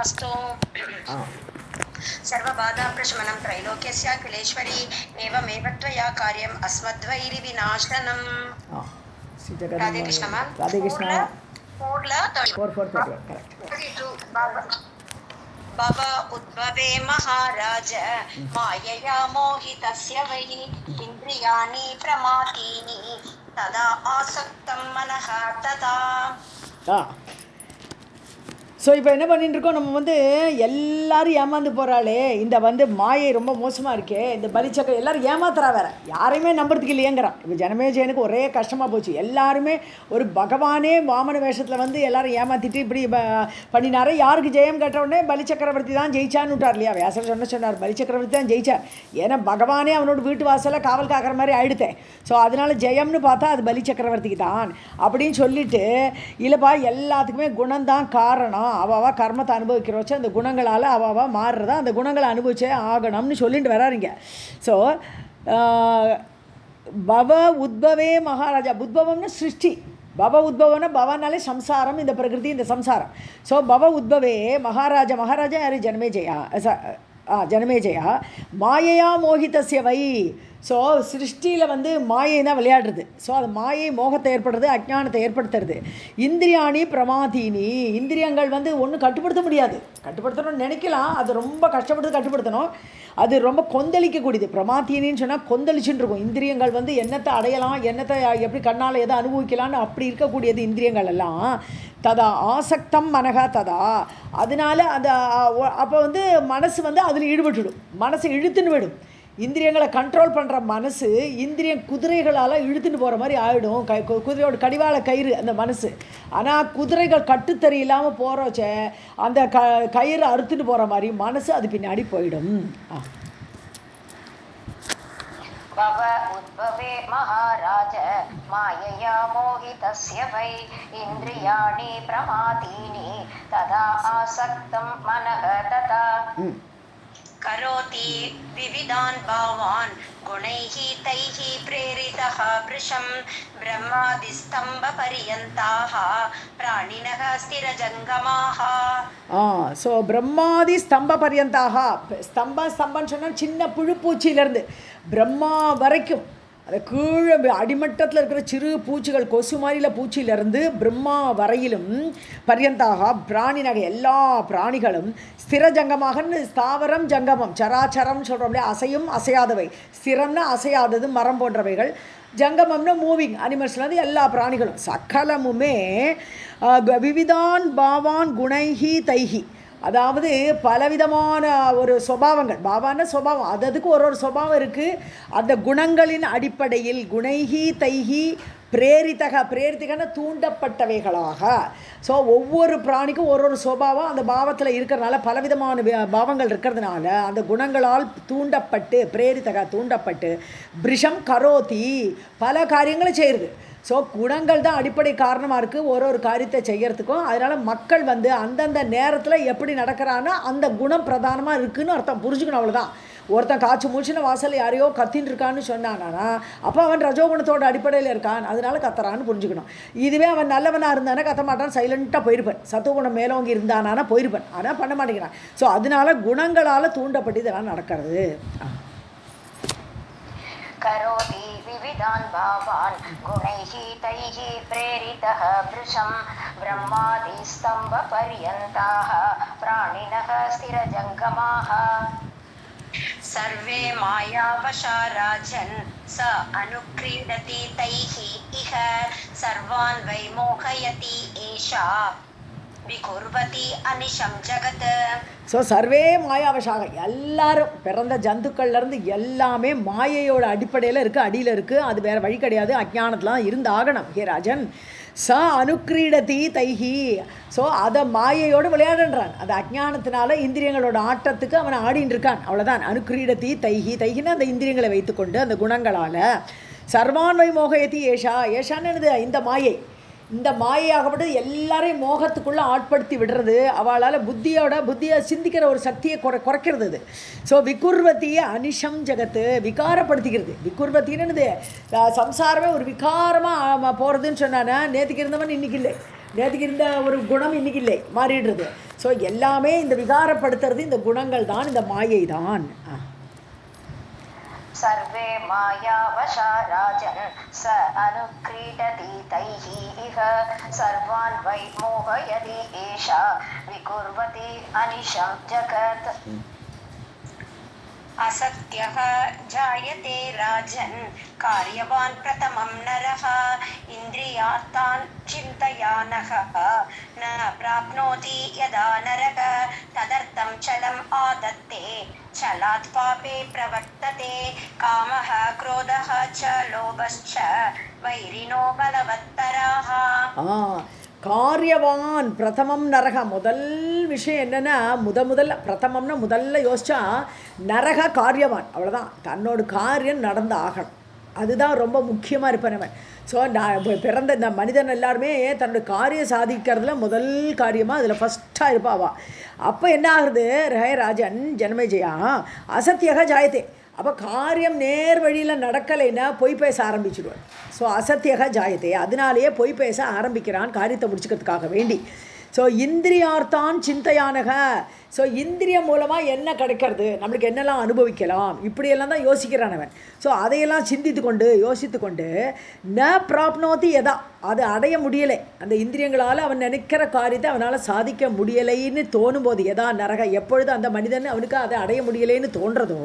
तथास्तु सर्वबाधाप्रशमनं त्रैलोक्यस्य अखिलेश्वरी एवमेव त्वया कार्यम् अस्मद्वैरिविनाशनम्। राधे कृष्ण मैम। राधे कृष्ण। 4:32 करेक्ट। भव उद्भवे महाराज मायया मोहितस्य वै इन्द्रियाणि प्रमातीनि तदा आसक्तं मनः तदा। ஸோ இப்போ என்ன பண்ணிட்டு இருக்கோம், நம்ம வந்து எல்லாரும் ஏமாந்து போகிறாளே, இந்த வந்து மாயை ரொம்ப மோசமாக இருக்கே, இந்த பலிச்சக்கரம் எல்லோரும் ஏமாத்துறா வேறு, யாரையுமே நம்புறதுக்கு இல்லையேங்கிறான். இப்போ ஜனமேஜயனுக்கு ஒரே கஷ்டமாக போச்சு. எல்லாருமே ஒரு பகவானே வாமன வேஷத்தில் வந்து எல்லோரும் ஏமாற்றிட்டு இப்படி பண்ணினாரு. யாருக்கு ஜெயம் கேட்ட உடனே பலிச்சக்கரவர்த்தி தான் ஜெயிச்சான்னு விட்டார் இல்லையா. வியாசர் சொன்னார் பலிச்சக்கரவர்த்தி தான் ஜெயிச்சார். ஏன்னா பகவானே அவனோட வீட்டு வாசலில் காவல் காக்கிற மாதிரி ஆயிடுத்தேன். ஸோ அதனால் ஜெயம்னு பார்த்தா அது பலிச்சக்கரவர்த்திக்கு தான் அப்படின்னு சொல்லிட்டு, இல்லைப்பா எல்லாத்துக்குமே குணம்தான் காரணம், அவாவா கர்மத்தை அனுபவிக்கிற வச்சு அந்த குணங்களால் அவாவா மாறுறதா, அந்த குணங்களை அனுபவிச்சே ஆகணும்னு சொல்லிட்டு வராருங்க. ஸோ பவ உத்பவே மகாராஜா, உத்பவம்னு சிருஷ்டி, பவ உத்பவம்னா பவனாலே சம்சாரம், இந்த பிரகிருதி இந்த சம்சாரம். ஸோ பவ உத்பவே மகாராஜா, மகாராஜா யார், ஜனமேஜயா, ஜனமேஜயா மாயையா மோகிதஸ்ய வை. ஸோ சிருஷ்டியில் வந்து மாயை தான் விளையாடுறது. ஸோ அது மாயை மோகத்தை ஏற்படுறது, அஜ்ஞானத்தை ஏற்படுத்துறது. இந்திரியாணி பிரமாதீனி, இந்திரியங்கள் வந்து ஒன்றும் கட்டுப்படுத்த முடியாது. கட்டுப்படுத்தணும்னு நினைக்கலாம், அது ரொம்ப கஷ்டப்பட்டு கட்டுப்படுத்தணும். அது ரொம்ப கொந்தளிக்கக்கூடியது. பிரமாதீனின்னு சொன்னால் கொந்தளிச்சுன்னு இருக்கும். இந்திரியங்கள் வந்து என்னத்தை அடையலாம், என்னத்தை எப்படி கண்ணால் எதை அனுபவிக்கலான்னு அப்படி இருக்கக்கூடியது இந்திரியங்கள் எல்லாம். ததா ஆசக்தம் மனகா ததா, அதனால அந்த அப்போ வந்து மனசு வந்து அதில் ஈடுபட்டுடும், மனசு இழுத்துன்னு விடும். இந்திரியங்களை கண்ட்ரோல் பண்ணுற மனசு இந்திரியம் குதிரைகளால் இழுத்துட்டு போகிற மாதிரி ஆகிடும். குதிரையோட கடிவாள கயிறு அந்த மனசு. ஆனால் குதிரைகள் கட்டுத்தறி இல்லாமல் போகிறோச்ச அந்த கயிறு அறுத்துட்டு போகிற மாதிரி மனசு அது பின்னாடி போயிடும். भव उद्भवे महाराज मायया मोहितस्य वै इन्द्रियाणि प्रमादीनि तदा आसक्तं मनः तथा करोति विविधान् भावान् गुणैः तैः प्रेरितः वृषं ब्रह्मादिस्तम्भपर्यन्ताः प्राणिनः स्थिरजङ्गमाः. ஸோ பிரம்மாதி ஸ்தம்ப பர்யந்தாக, ஸ்தம்பம்னு சொன்னால் சின்ன புழுப்பூச்சியிலேருந்து பிரம்மா வரைக்கும், அந்த கீழே அடிமட்டத்தில் இருக்கிற சிறு பூச்சிகள், கொசு மாதிரியில் பூச்சியிலேருந்து பிரம்மா வரையிலும் பர்யந்தாக பிராணினக எல்லா பிராணிகளும் ஸ்திர ஜங்கமாகன்னு, ஸ்தாவரம் ஜங்கமம் சராச்சரம் சொல்கிறோம் இல்லையா, அசையும் அசையாதவை. ஸ்திரம்னா அசையாதது மரம் போன்றவைகள், ஜங்கமம்னா மூவிங் அனிமல்ஸ்லேருந்து எல்லா பிராணிகளும் சகலமுமே விவிதான் பாவான் குணைஹி தைஹி, அதாவது பலவிதமான ஒரு சுபாவங்கள். பாவான சுபாவம், அதுக்கு ஒரு சுபாவம் இருக்குது. அந்த குணங்களின் அடிப்படையில் குணைஹி தைஹி பிரேரித்தகன்னு தூண்டப்பட்டவைகளாக. ஸோ ஒவ்வொரு பிராணிக்கும் ஒரு சுபாவம் அந்த பாவத்தில் இருக்கிறதுனால, பலவிதமான பாவங்கள் இருக்கிறதுனால அந்த குணங்களால் தூண்டப்பட்டு தூண்டப்பட்டு பிரிஷம் கரோதி பல காரியங்களை செய்யுது. ஸோ குணங்கள் தான் அடிப்படை காரணமாக இருக்குது ஒரு காரியத்தை செய்கிறதுக்கும். அதனால் மக்கள் வந்து அந்தந்த நேரத்தில் எப்படி நடக்கிறான்னா அந்த குணம் பிரதானமாக இருக்குதுன்னு அர்த்தம் புரிஞ்சுக்கணும், அவ்வளோதான். ஒருத்தன் காய்ச்சி மூச்சுன்னு வாசல் யாரையோ கத்தின்னு இருக்கான்னு சொன்னானா அப்போ அவன் ரஜோகுணத்தோட அடிப்படையில் இருக்கான், அதனால கத்துறான்னு புரிஞ்சுக்கணும். இதுவே அவன் நல்லவனாக இருந்தானா கத்த மாட்டான், சைலண்ட்டாக போயிருப்பேன். சத்துவகுணம் மேலோங்கி இருந்தானா போயிருப்பேன், ஆனால் பண்ண மாட்டேங்கிறான். ஸோ அதனால குணங்களால் தூண்டப்பட்டு இதெல்லாம் நடக்கிறது. करोति विविधान् भावान् गुणैः तैः प्रेरितः वृषं ब्रह्मादिस्तम्भपर्यन्ताः प्राणिनः स्थिरजङ्गमाः. सर्वे मायावशा राजन् स अनुक्रीडति तैः इह सर्वान् वै मोहयति एषा विकुर्वति अनिशं जगत्. ஸோ சர்வே மாயாவசாக, எல்லாரும் பிறந்த ஜந்துக்கள்லேருந்து எல்லாமே மாயையோட அடிப்படையில் இருக்குது, அடியில் இருக்குது. அது வேறு வழி கிடையாது, அஜ்ஞானத்தில் இருந்து ஆகணும். ஹே ராஜன், ச அனுக்ரீடதி தைஹி, ஸோ அதை மாயையோடு விளையாடுன்றான். அது அஜ்ஞானத்தினால இந்திரியங்களோட ஆட்டத்துக்கு அவனை ஆடின்னு இருக்கான், அவ்வளோதான். அனுக்ரீடதி தைஹின்னா அந்த இந்திரியங்களை வைத்துக்கொண்டு அந்த குணங்களால் சர்வான்வை மோகயதி ஏஷான்னு இந்த மாயை, இந்த மாயையாகப்பட்டது எல்லாரையும் மோகத்துக்குள்ளே ஆட்படுத்தி விடுறது. அவளால் புத்தியை சிந்திக்கிற ஒரு சக்தியை குறைக்கிறது அது. ஸோ விகுர்வத்தியை அனிஷம் ஜகத்து, விகாரப்படுத்திக்கிறது. விகுர்வத்தின்னு சம்சாரமே ஒரு விகாரமாக போகிறதுன்னு சொன்னான்னா, நேற்றுக்கு இருந்தவன் இன்றைக்கி இல்லை, நேற்றுக்கு இருந்த ஒரு குணம் இன்றைக்கி இல்லை, மாறிடுறது. ஸோ ஸோ எல்லாமே இந்த விகாரப்படுத்துறது இந்த குணங்கள் தான், இந்த மாயை தான். सर्वे मायावशा राजन् स अनुक्रीडति तैः इह सर्वान् वै मोहयति एषा विकुर्वति अनिशं जगत् असत्यः जायते राजन् कार्यवान् प्रथमं नरः इन्द्रियार्थान् चिन्तयानः न प्राप्नोति यदा नरः तदर्थं चलम् आदत्ते चलात् पापे प्रवर्तते कामः क्रोधः च लोभश्च वैरिणो बलवत्तराः. காரியவான் பிரதமம் நரக. முதல் விஷயம் என்னென்னா முதல்ல பிரதமம்னா முதல்ல யோசிச்சா நரக காரியவான், அவ்வளோதான். தன்னோட காரியம் நடந்து ஆகணும், அதுதான் ரொம்ப முக்கியமாக இருப்பேன். ஸோ நான் பிறந்த இந்த மனிதன் எல்லாருமே தன்னோட காரியம் சாதிக்கிறதுல முதல் காரியமாக அதில் ஃபஸ்ட்டாக இருப்பாவா. அப்போ என்ன ஆகுது, ராஜன் ஜனமேஜயா அசத்தியக ஜாயத்தே. அப்போ காரியம் நேர் வழியில் நடக்கலைன்னா பொய் பேச ஆரம்பிச்சுடுவார். ஸோ அசத்தியக ஜாயத்தே, அதனாலேயே பொய் பேச ஆரம்பிக்கிறான் காரியத்தை முடிச்சுக்கிறதுக்காக வேண்டி. ஸோ இந்திரியார்த்தான் சிந்தையானக. ஸோ இந்திரியம் மூலமாக என்ன கிடைக்கிறது, நம்மளுக்கு என்னெல்லாம் அனுபவிக்கலாம், இப்படியெல்லாம் தான் யோசிக்கிறான் அவன். ஸோ அதையெல்லாம் சிந்தித்து கொண்டு யோசித்து கொண்டு ந பிராப்னோதி எதா, அது அடைய முடியலை, அந்த இந்திரியங்களால் அவன் நினைக்கிற காரியத்தை அவனால் சாதிக்க முடியலைன்னு தோணும்போது, எதா நரக, எப்பொழுது அந்த மனிதன் அவனுக்கு அதை அடைய முடியலைன்னு தோன்றதோ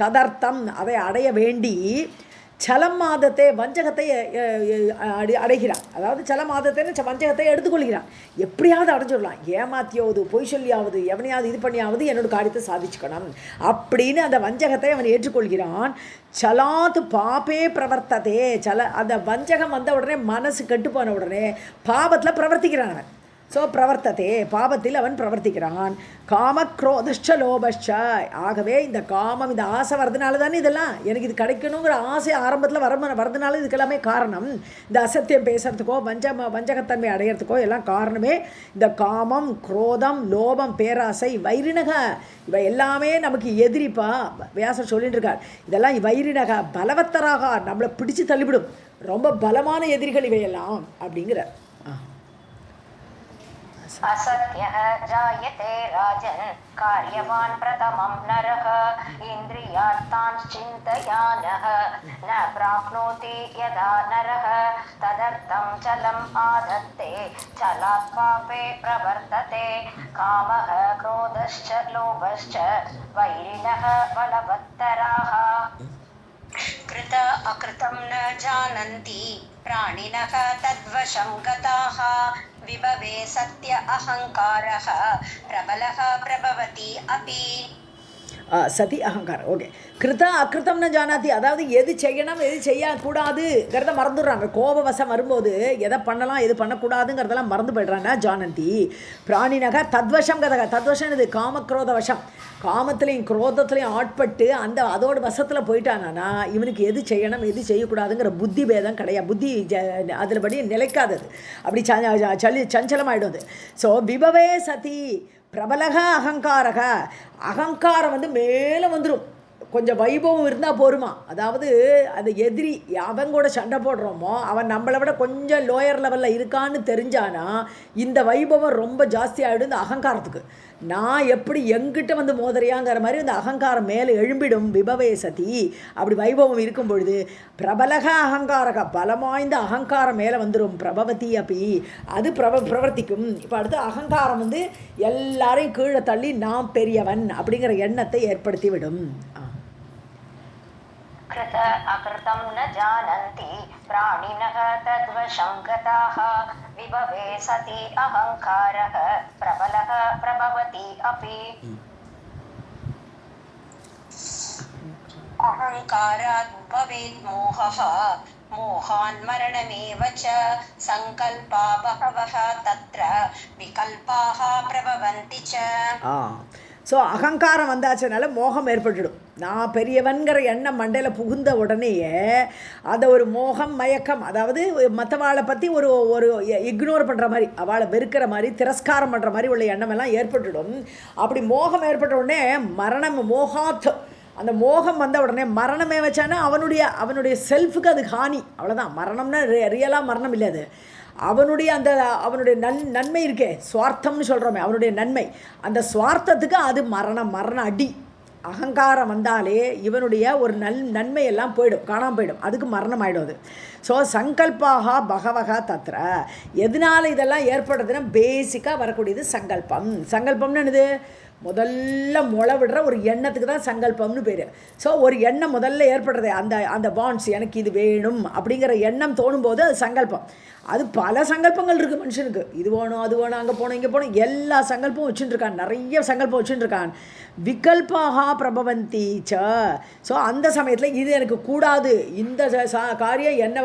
ததர்த்தம், அதை அடைய வேண்டி சலம் மாதத்தை வஞ்சகத்தை அடைகிறான். அதாவது சல மாதத்தை வஞ்சகத்தை எடுத்துக்கொள்கிறான். எப்படியாவது அடைஞ்சிடலாம், ஏமாத்தியாவது பொய் சொல்லியாவது எவனையாவது இது பண்ணியாவது என்னோட காரியத்தை சாதிச்சுக்கணும் அப்படின்னு அந்த வஞ்சகத்தை அவன் ஏற்றுக்கொள்கிறான். சலாத்து பாப்பே பிரவர்த்ததே. அந்த வஞ்சகம் வந்த உடனே மனசு கெட்டுப்போன உடனே பாபத்தில் பிரவர்த்திக்கிறான் அவன். ஸோ பிரவர்த்ததே, பாபத்தில் அவன் பிரவர்த்திக்கிறான். காமக்ரோதஷ்ட லோபஷ்ட. ஆகவே இந்த காமம், இந்த ஆசை வரதுனால தானே இதெல்லாம், எனக்கு இது கிடைக்கணுங்கிற ஆசை ஆரம்பத்தில் வரதுனால இதுக்கெல்லாமே காரணம். இந்த அசத்தியம் பேசுறதுக்கோ வஞ்சகத்தன்மை அடையிறதுக்கோ எல்லாம் காரணமே இந்த காமம், குரோதம், லோபம், பேராசை, வைரினக, இவை எல்லாமே நமக்கு எதிரிப்பா. வியாசர் சொல்லிட்டு இருக்கார், இதெல்லாம் வைரினக பலவத்தராக, நம்மளை பிடிச்சு தள்ளிவிடும், ரொம்ப பலமான எதிரிகள் இவையெல்லாம் அப்படிங்கிறார். असत्यः जायते राजन् कार्यवान् प्रथमं नरः इन्द्रियार्थान् चिन्तयानः न प्राप्नोति यदा नरः तदर्थं चलम् आदत्ते चलात् पापे प्रवर्तते कामः क्रोधश्च लोभश्च वैरिणः बलवत्तराः कृत अकृतं न जानन्ति प्राणिनः तद्वशं गताः विभवे सत्य अहंकारः प्रबलः प्रभवति अपि. சதி அகங்காரம். ஓகே, கிருத அக்கிருத்தம்னு ஜானாதி, அதாவது எது செய்யணும் எது செய்யக்கூடாதுங்கிறத மறந்துடுறாங்க. கோபவசம் வரும்போது எதை பண்ணலாம் எது பண்ணக்கூடாதுங்கிறதெல்லாம் மறந்து போய்ட்றாங்க. ஜானந்தி பிராணினக தத்வசம் கதக. தத்வசம் இது காமக்ரோத வசம். காமத்திலையும் குரோதத்துலையும் ஆட்பட்டு அதோட வசத்தில் போயிட்டானா இவனுக்கு எது செய்யணும் எது செய்யக்கூடாதுங்கிற புத்தி பேதம் கிடையாது. புத்தி அதில் படி நிலைக்காதது, அப்படி சஞ்சலமாயிடும் அது. ஸோ விபவே சதி பிரபலக அகங்காரக. அகங்காரம் மேலே வந்துடும். கொஞ்சம் வைபவம் இருந்தால் போருமா. அதாவது அந்த எதிரி அவன் கூட சண்டை போடுறோமோ அவன் நம்மளை விட கொஞ்சம் லோயர் லெவலில் இருக்கான்னு தெரிஞ்சானா இந்த வைபவம் ரொம்ப ஜாஸ்தி ஆகிடும் இந்த அகங்காரத்துக்கு. நான் எப்படி எங்கிட்ட மோதறியாங்கிற மாதிரி இந்த அகங்காரம் மேலே எழும்பிடும். விபவே சதி, அப்படி வைபவம் இருக்கும் பொழுது பிரபலக அகங்காரக, பலமாய்ந்த அகங்காரம் மேலே வந்துடும். பிரபவதி அப்படி அது பிரவர்த்திக்கும். இப்போ அடுத்து அகங்காரம் எல்லாரையும் கீழே தள்ளி நான் பெரியவன் அப்படிங்கிற எண்ணத்தை ஏற்படுத்தி விடும். कृत अकृतं न जानन्ति प्राणिनः तद्वशं गताः विभवे सति अहंकारः प्रबलः प्रभवति अपि. अहंकारात् भवेत् मोहः मोहान् मरणमेव च संकल्पा बहवः तत्र विकल्पाः प्रभवन्ति च. ஸோ அகங்காரம் வந்தாச்சுனால மோகம் ஏற்பட்டுடும். நான் பெரியவன்கிற எண்ணம் மண்டையில் புகுந்த உடனேயே அதை ஒரு மோகம் மயக்கம், அதாவது மற்றவாளை பற்றி ஒரு இக்னோர் பண்ணுற மாதிரி, அவளை வெறுக்கிற மாதிரி, திரஸ்காரம் பண்ணுற மாதிரி உள்ள எண்ணமெல்லாம் ஏற்பட்டுடும். அப்படி மோகம் ஏற்பட்ட உடனே மரணம் மோகாத், அந்த மோகம் வந்த உடனே மரணமே வச்சானா அவனுடைய செல்ஃபுக்கு அது ஹானி, அவ்வளோதான். மரணம்னா ரியலாக மரணம் இல்லை, அது அவனுடைய நன்மை இருக்கே, சுவார்த்தம்னு சொல்கிறோமே, அவனுடைய நன்மை, அந்த சுவார்த்தத்துக்கு அது மரண அடி. அகங்காரம் வந்தாலே இவனுடைய ஒரு நன்மையெல்லாம் போயிடும், காணாமல் போயிடும், அதுக்கு மரணம் ஆகிடும் அது. ஸோ சங்கல்பாக பகவகா தத்ர. எதனால் இதெல்லாம் ஏற்படுறதுன்னா பேசிக்காக வரக்கூடியது சங்கல்பம். சங்கல்பம்னு என்னது? முதல்ல முளை விடுற ஒரு எண்ணத்துக்கு தான் சங்கல்பம்னு பேர். ஸோ ஒரு எண்ணம் முதல்ல ஏற்படுறது, அந்த பாண்ட்ஸ், எனக்கு இது வேணும் அப்படிங்கிற எண்ணம் தோணும்போது அது சங்கல்பம். அது பல சங்கல்பங்கள் இருக்குது மனுஷனுக்கு, இது வேணும் அது வேணும், அங்கே போகணும் இங்கே போகணும், எல்லா சங்கல்பமும் வச்சுட்டுருக்கான், நிறைய சங்கல்பம் வச்சுட்டுருக்கான். விகல்பாக பிரபவந்தி ச. ஸோ அந்த சமயத்தில் இது எனக்கு கூடாது, இந்த காரியம் என்னை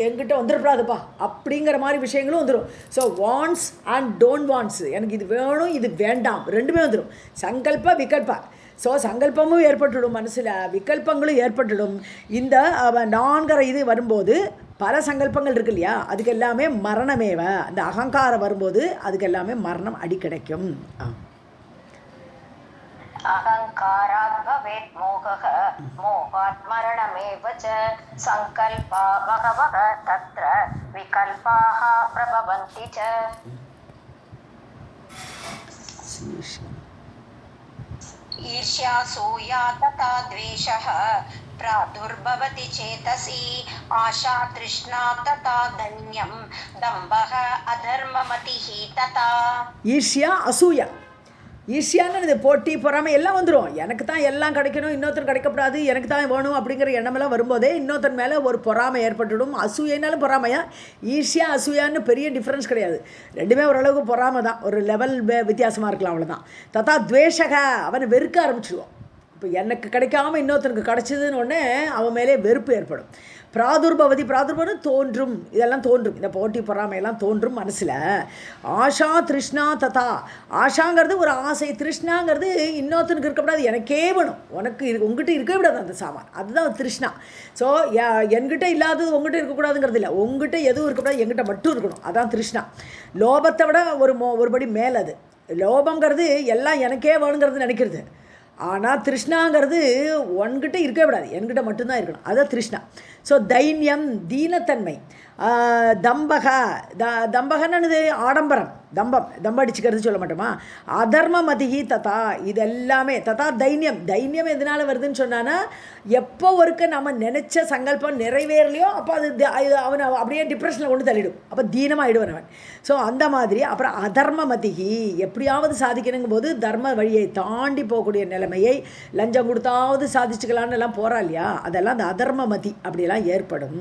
என்கிட்ட வந்துடக்கூடாதுப்பா அப்படிங்கிற மாதிரி விஷயங்களும் வந்துடும். So wants and don't wants, எனக்கு இது வேணும் இது வேண்டாம் ரெண்டுமே வந்துடும். சங்கல்ப விகல்பா. ஸோ சங்கல்பமும் ஏற்பட்டுடும், மனசில் விகல்பங்களும் ஏற்பட்டுடும். இந்த நான்கிற இது வரும்போது பல சங்கல்பங்கள் இருக்கு இல்லையா, அதுக்கு எல்லாமே மரணமேவ. அந்த அகங்காரம் வரும்போது அதுக்கு எல்லாமே மரணம் அடி கிடைக்கும். அகங்காராத் பவேத் மோகः மோகாத் மரணமேவ ச சங்கல்பா பகவக தத்ர விகல்பாः பிரபவந்தி ச. ईर्ष्यासूया तथा द्वेषः प्रादुर्भवति चेतसि आशा तृष्णा तथा दैन्यं दम्भः अधर्ममतिः तथा. ஈர்ஷ்யா அசூயா. ஈஸியான இது போட்டி பொறாமை எல்லாம் வந்துடும். எனக்கு தான் எல்லாம் கிடைக்கணும், இன்னொருத்தர் கிடைக்கப்படாது, எனக்கு தான் வேணும் அப்படிங்கிற எண்ணமெல்லாம் வரும்போதே இன்னொருத்தர் மேலே ஒரு பொறாமை ஏற்பட்டுடும். அசூயினாலும் பொறாமையா, ஈஸியாக அசூயான்னு பெரிய டிஃப்ரென்ஸ் கிடையாது, ரெண்டுமே ஓரளவுக்கு பொறாமை தான், ஒரு லெவல் வித்தியாசமாக இருக்கலாம், அவ்வளோதான். ததா துவேஷக, அவனை வெறுக்க ஆரம்பிச்சிடுவோம். இப்போ எனக்கு கிடைக்காம இன்னொருத்தருக்கு கிடச்சிதுன்னு ஒன்று அவன் மேலே வெறுப்பு ஏற்படும். பிராதுர்பவதி, பிராதுர்பவம் தோன்றும், இதெல்லாம் தோன்றும், இந்த போட்டி பொறாமையெல்லாம் தோன்றும் மனசில். ஆஷா திருஷ்ணா ததா. ஆஷாங்கிறது ஒரு ஆசை, திருஷ்ணாங்கிறது இன்னொருத்தனுக்கு இருக்கக்கூடாது, எனக்கே வேணும், உங்ககிட்ட இருக்கவே விடாது அந்த சாமான், அதுதான் திருஷ்ணா. ஸோ என்கிட்ட இல்லாதது உங்ககிட்ட இருக்கக்கூடாதுங்கிறது இல்லை, உங்ககிட்ட எதுவும் இருக்கக்கூடாது, என்கிட்ட மட்டும் இருக்கணும், அதான் திருஷ்ணா. லோபத்தை விட ஒருபடி மேலே அது. லோபங்கிறது எல்லாம் எனக்கே வேணுங்கிறது நினைக்கிறது. ஆனால் திருஷ்ணாங்கிறது உன்கிட்ட இருக்கவே விடாது, என்கிட்ட மட்டும்தான் இருக்கணும், அதுதான் திருஷ்ணா. ஸோ தைன்யம், தீனத்தன்மை. தம்பகன்னு ஆடம்பரம், தம்படிச்சுக்கிறது சொல்ல மாட்டோமா. அதர்ம மதிகி ததா, இதெல்லாமே. ததா தைன்யம் எதனால் வருதுன்னு சொன்னான்னா, எப்போ ஒருக்க நம்ம நினச்ச சங்கல்பம் நிறைவேறலையோ அப்போ அது அவனை அப்படியே டிப்ரெஷனில் கொண்டு தள்ளிடும், அப்போ தீனமாகிடுவான் அவன். ஸோ அந்த மாதிரி. அப்புறம் அதர்ம மதிகி, எப்படியாவது சாதிக்கணுங்கும் போது தர்ம வழியை தாண்டி போகக்கூடிய நிலைமையை லஞ்சம் கொடுத்தாவது சாதிச்சுக்கலான்னு எல்லாம் போகிறா இல்லையா, அதெல்லாம் அந்த அதர்ம மதி அப்படியெல்லாம் ஏற்படும்.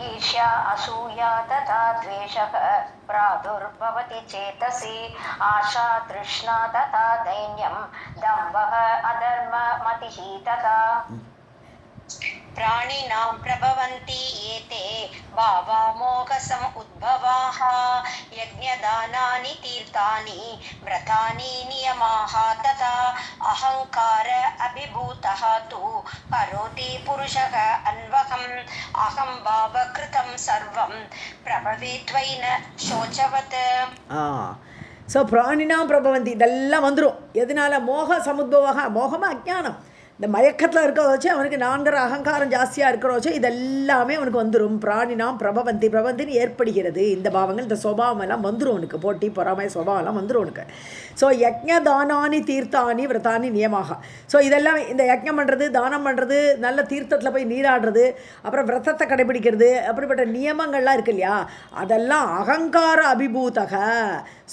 ईर्ष्या असूया तथा द्वेषः प्रादुर्भवति चेतसि आशा तृष्णा तथा दैन्यं दम्भः अधर्ममतिः तथा. प्राणिनां प्रभवन्ति एते भावा मोहसम उद्भवाः यज्ञदानानि तीर्थानि व्रतानि नियमाः तथा अहङ्कार अभिभूतः तु करोति पुरुषः अन्वहम् अहं भावकृतं सर्वं प्रभवेत्वैन शोचवत्. ஸோ பிராணினாம் பிரபவந்தி, இதெல்லாம் வந்துடும். எதனால? மோக சமுத்பவக, மோகமாக அஜ்ஞானம், இந்த மயக்கத்தில் இருக்கிறத வச்சு அவனுக்கு நான்கிற அகங்காரம் ஜாஸ்தியாக இருக்கிற வச்சு இதெல்லாமே அவனுக்கு வந்துடும். பிராணினாம் பிரபந்தின்னு ஏற்படுகிறது. இந்த பாவங்கள், இந்த சுபாவம் எல்லாம் வந்துடும் அவனுக்கு, போட்டி பொறாமை சுபாவம் எல்லாம் வந்துடும் அவனுக்கு. ஸோ யஜ்ஞதானானி தீர்த்தானி விரதானி நியமாக. ஸோ இதெல்லாம் இந்த யஜ்ஞம் பண்ணுறது, தானம் பண்ணுறது, நல்ல தீர்த்தத்தில் போய் நீராடுறது, அப்புறம் விரதத்தை கடைபிடிக்கிறது, அப்படிப்பட்ட நியமங்கள்லாம் இருக்கு இல்லையா, அதெல்லாம் அகங்கார அபிபூதக.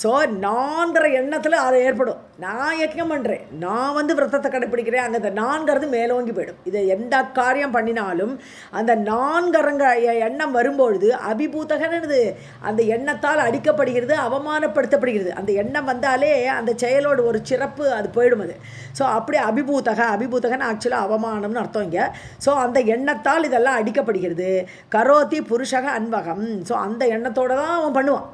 ஸோ நான்கிற எண்ணத்தில் அது ஏற்படும். நான் யஜ்ஞம் பண்ணுறேன், நான் விரதத்தை கடைப்பிடிக்கிறேன், அங்கே அந்த நான்கிறது மேலோங்கி போயிடும். இதை எந்த காரியம் பண்ணினாலும் அந்த நான்கிறங்க எண்ணம் வரும்பொழுது அபிபூதகன்னு அந்த எண்ணத்தால் அடிக்கப்படுகிறது, அவமானப்படுத்தப்படுகிறது. அந்த எண்ணம் வந்தாலே அந்த செயலோட ஒரு சிறப்பு அது போயிடும் அது. ஸோ அப்படி அபிபூதகன்னு ஆக்சுவலாக அவமானம்னு அர்த்தம் இங்கே. ஸோ அந்த எண்ணத்தால் இதெல்லாம் அடிக்கப்படுகிறது. கரோதி புருஷக அன்வகம். ஸோ அந்த எண்ணத்தோடு தான் அவன் பண்ணுவான்.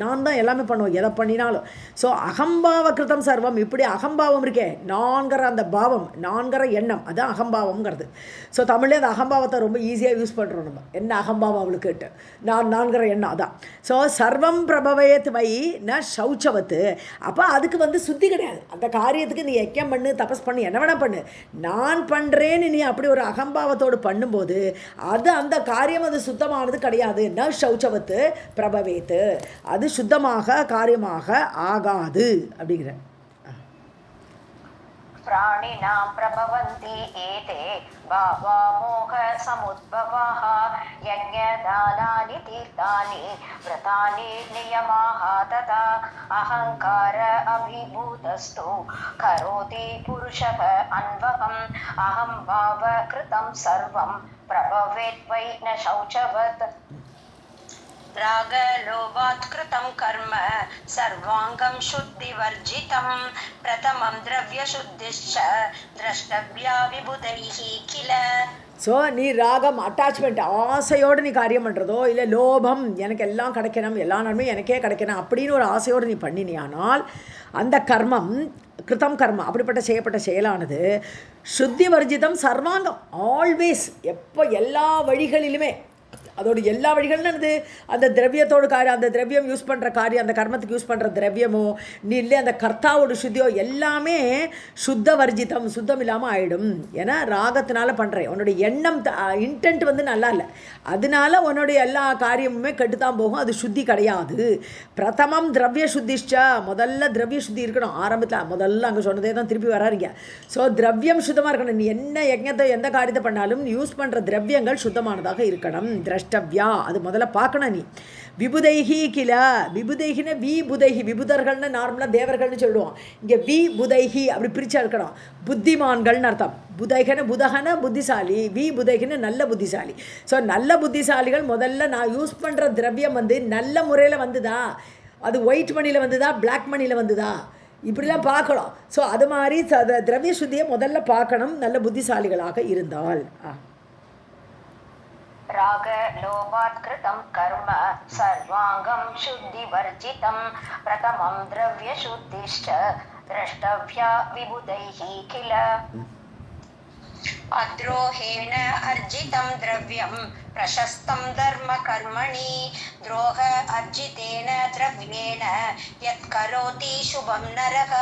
நான் தான் எல்லாமே பண்ணுவோம், எதை பண்ணினாலும். ஸோ அகம்பாவ கிருதம் சர்வம். இப்படி அகம்பாவம் இருக்கே, நான்கிற அந்த பாவம், நான்கிற எண்ணம், அதுதான் அகம்பாவம்ங்கிறது. ஸோ தமிழ்லேயே அந்த அகம்பாவத்தை ரொம்ப ஈஸியாக யூஸ் பண்ணுறோம் நம்ம. என்ன அகம்பாவம் அவளுக்கு கேட்டு நான்கிற எண்ணம் அதான். ஸோ சர்வம் பிரபவேத் வை ந சௌச்சவத்து. அப்போ அதுக்கு சுத்தி கிடையாது. அந்த காரியத்துக்கு நீ யஜ்ஞம் பண்ணு, தபஸ் பண்ணு, என்ன வேணா பண்ணு, நான் பண்ணுறேன்னு நீ அப்படி ஒரு அகம்பாவத்தோடு பண்ணும்போது அது அந்த காரியம் அது சுத்தமானது கிடையாது. ந சௌச்சவத்து பிரபவேத்து, அது சுத்தமாக காரியமாக ஆகாது அப்படிங்கிற. प्राणिनां प्रभवन्ति एते भावा मोह समुद्भवाः यज्ञदानानि तीर्थानि व्रतानि नियमाः तथा अहङ्कार अभिभूतस्तु करोति पुरुषः अन्वहम् अहं भावकृतं सर्वं प्रभवेत् वै न शौचवत् रागलोभात् कृतं कर्म सर्वाङ्गं शुद्धिवर्जितं प्रथमं द्रव्यशुद्धिश्च द्रष्टव्या विबुधैः किल. ஸோ நீ ராகம் அட்டாச்மெண்ட் ஆசையோடு நீ காரியம் பண்ணுறதோ இல்லை லோபம் எனக்கு எல்லாம் கிடைக்கணும், எல்லா நன்மையும் எனக்கே கிடைக்கணும் அப்படின்னு ஒரு ஆசையோடு நீ பண்ணினியானால் அந்த கர்மம் கிருத்தம் கர்மம் அப்படிப்பட்ட செய்யப்பட்ட செயலானது சுத்தி வர்ஜிதம் சர்வாங்கம் ஆல்வேஸ் எப்போ எல்லா வழிகளிலுமே அதோட எல்லா வழிகளும் என்னது அந்த திரவியத்தோடு காரியம், அந்த திரவியம் யூஸ் பண்ணுற காரியம், அந்த கர்மத்துக்கு யூஸ் பண்ணுற திரவியமோ நீ இல்லை அந்த கர்த்தாவோட சுத்தியோ எல்லாமே சுத்த வர்ஜிதம் சுத்தம் இல்லாமல் ஆகிடும். ஏன்னா ராகத்தினால பண்ணுறேன், உன்னுடைய எண்ணம் இன்டென்ட் நல்லா இல்லை, அதனால உன்னுடைய எல்லா காரியமுமே கெட்டுத்தான் போகும், அது சுத்தி கிடையாது. பிரதமம் திரவிய சுத்திஷ்டா, முதல்ல திரவிய சுத்தி இருக்கணும். ஆரம்பத்தில் முதல்ல அங்கே சொன்னதே தான் திருப்பி வராருங்க. ஸோ திரவியம் சுத்தமாக இருக்கணும். நீ என்ன யஜ்ஞத்தை எந்த காரியத்தை பண்ணாலும் யூஸ் பண்ணுற திரவியங்கள் சுத்தமானதாக இருக்கணும். திரஷ்டவ்யா, அது முதல்ல பார்க்கணும் நீ. விபுதைஹி கில, விபுதைகின வி புதைஹி, விபுதர்கள்னு நார்மலாக தேவர்கள்னு சொல்லுவோம், இங்கே வி புதைஹி அப்படி பிரிச்சா இருக்கணும். புத்திமான்கள்னு அர்த்தம். புதைகன புதகன புத்திசாலி, வி புதைகின நல்ல புத்திசாலி. ஸோ நல்ல புத்திசாலிகள் முதல்ல நான் யூஸ் பண்ணுற திரவியம் நல்ல முறையில் வந்துதா, அது ஒயிட் மணியில் வந்துதா பிளாக் மணியில் வந்துதா இப்படிலாம் பார்க்கணும். ஸோ அது மாதிரி திரவிய சுத்தியை முதல்ல பார்க்கணும் நல்ல புத்திசாலிகளாக இருந்தால். राग लोभात् कृतं कर्म सर्वाङ्गं शुद्धिवर्जितं प्रथमं द्रव्यशुद्धिश्च द्रष्टव्या विबुधैः किल. अद्रोहेण अर्जितं द्रव्यं प्रशस्तं धर्म कर्मणि द्रोह अर्जितेन द्रव्येण यत् करोति शुभं नरः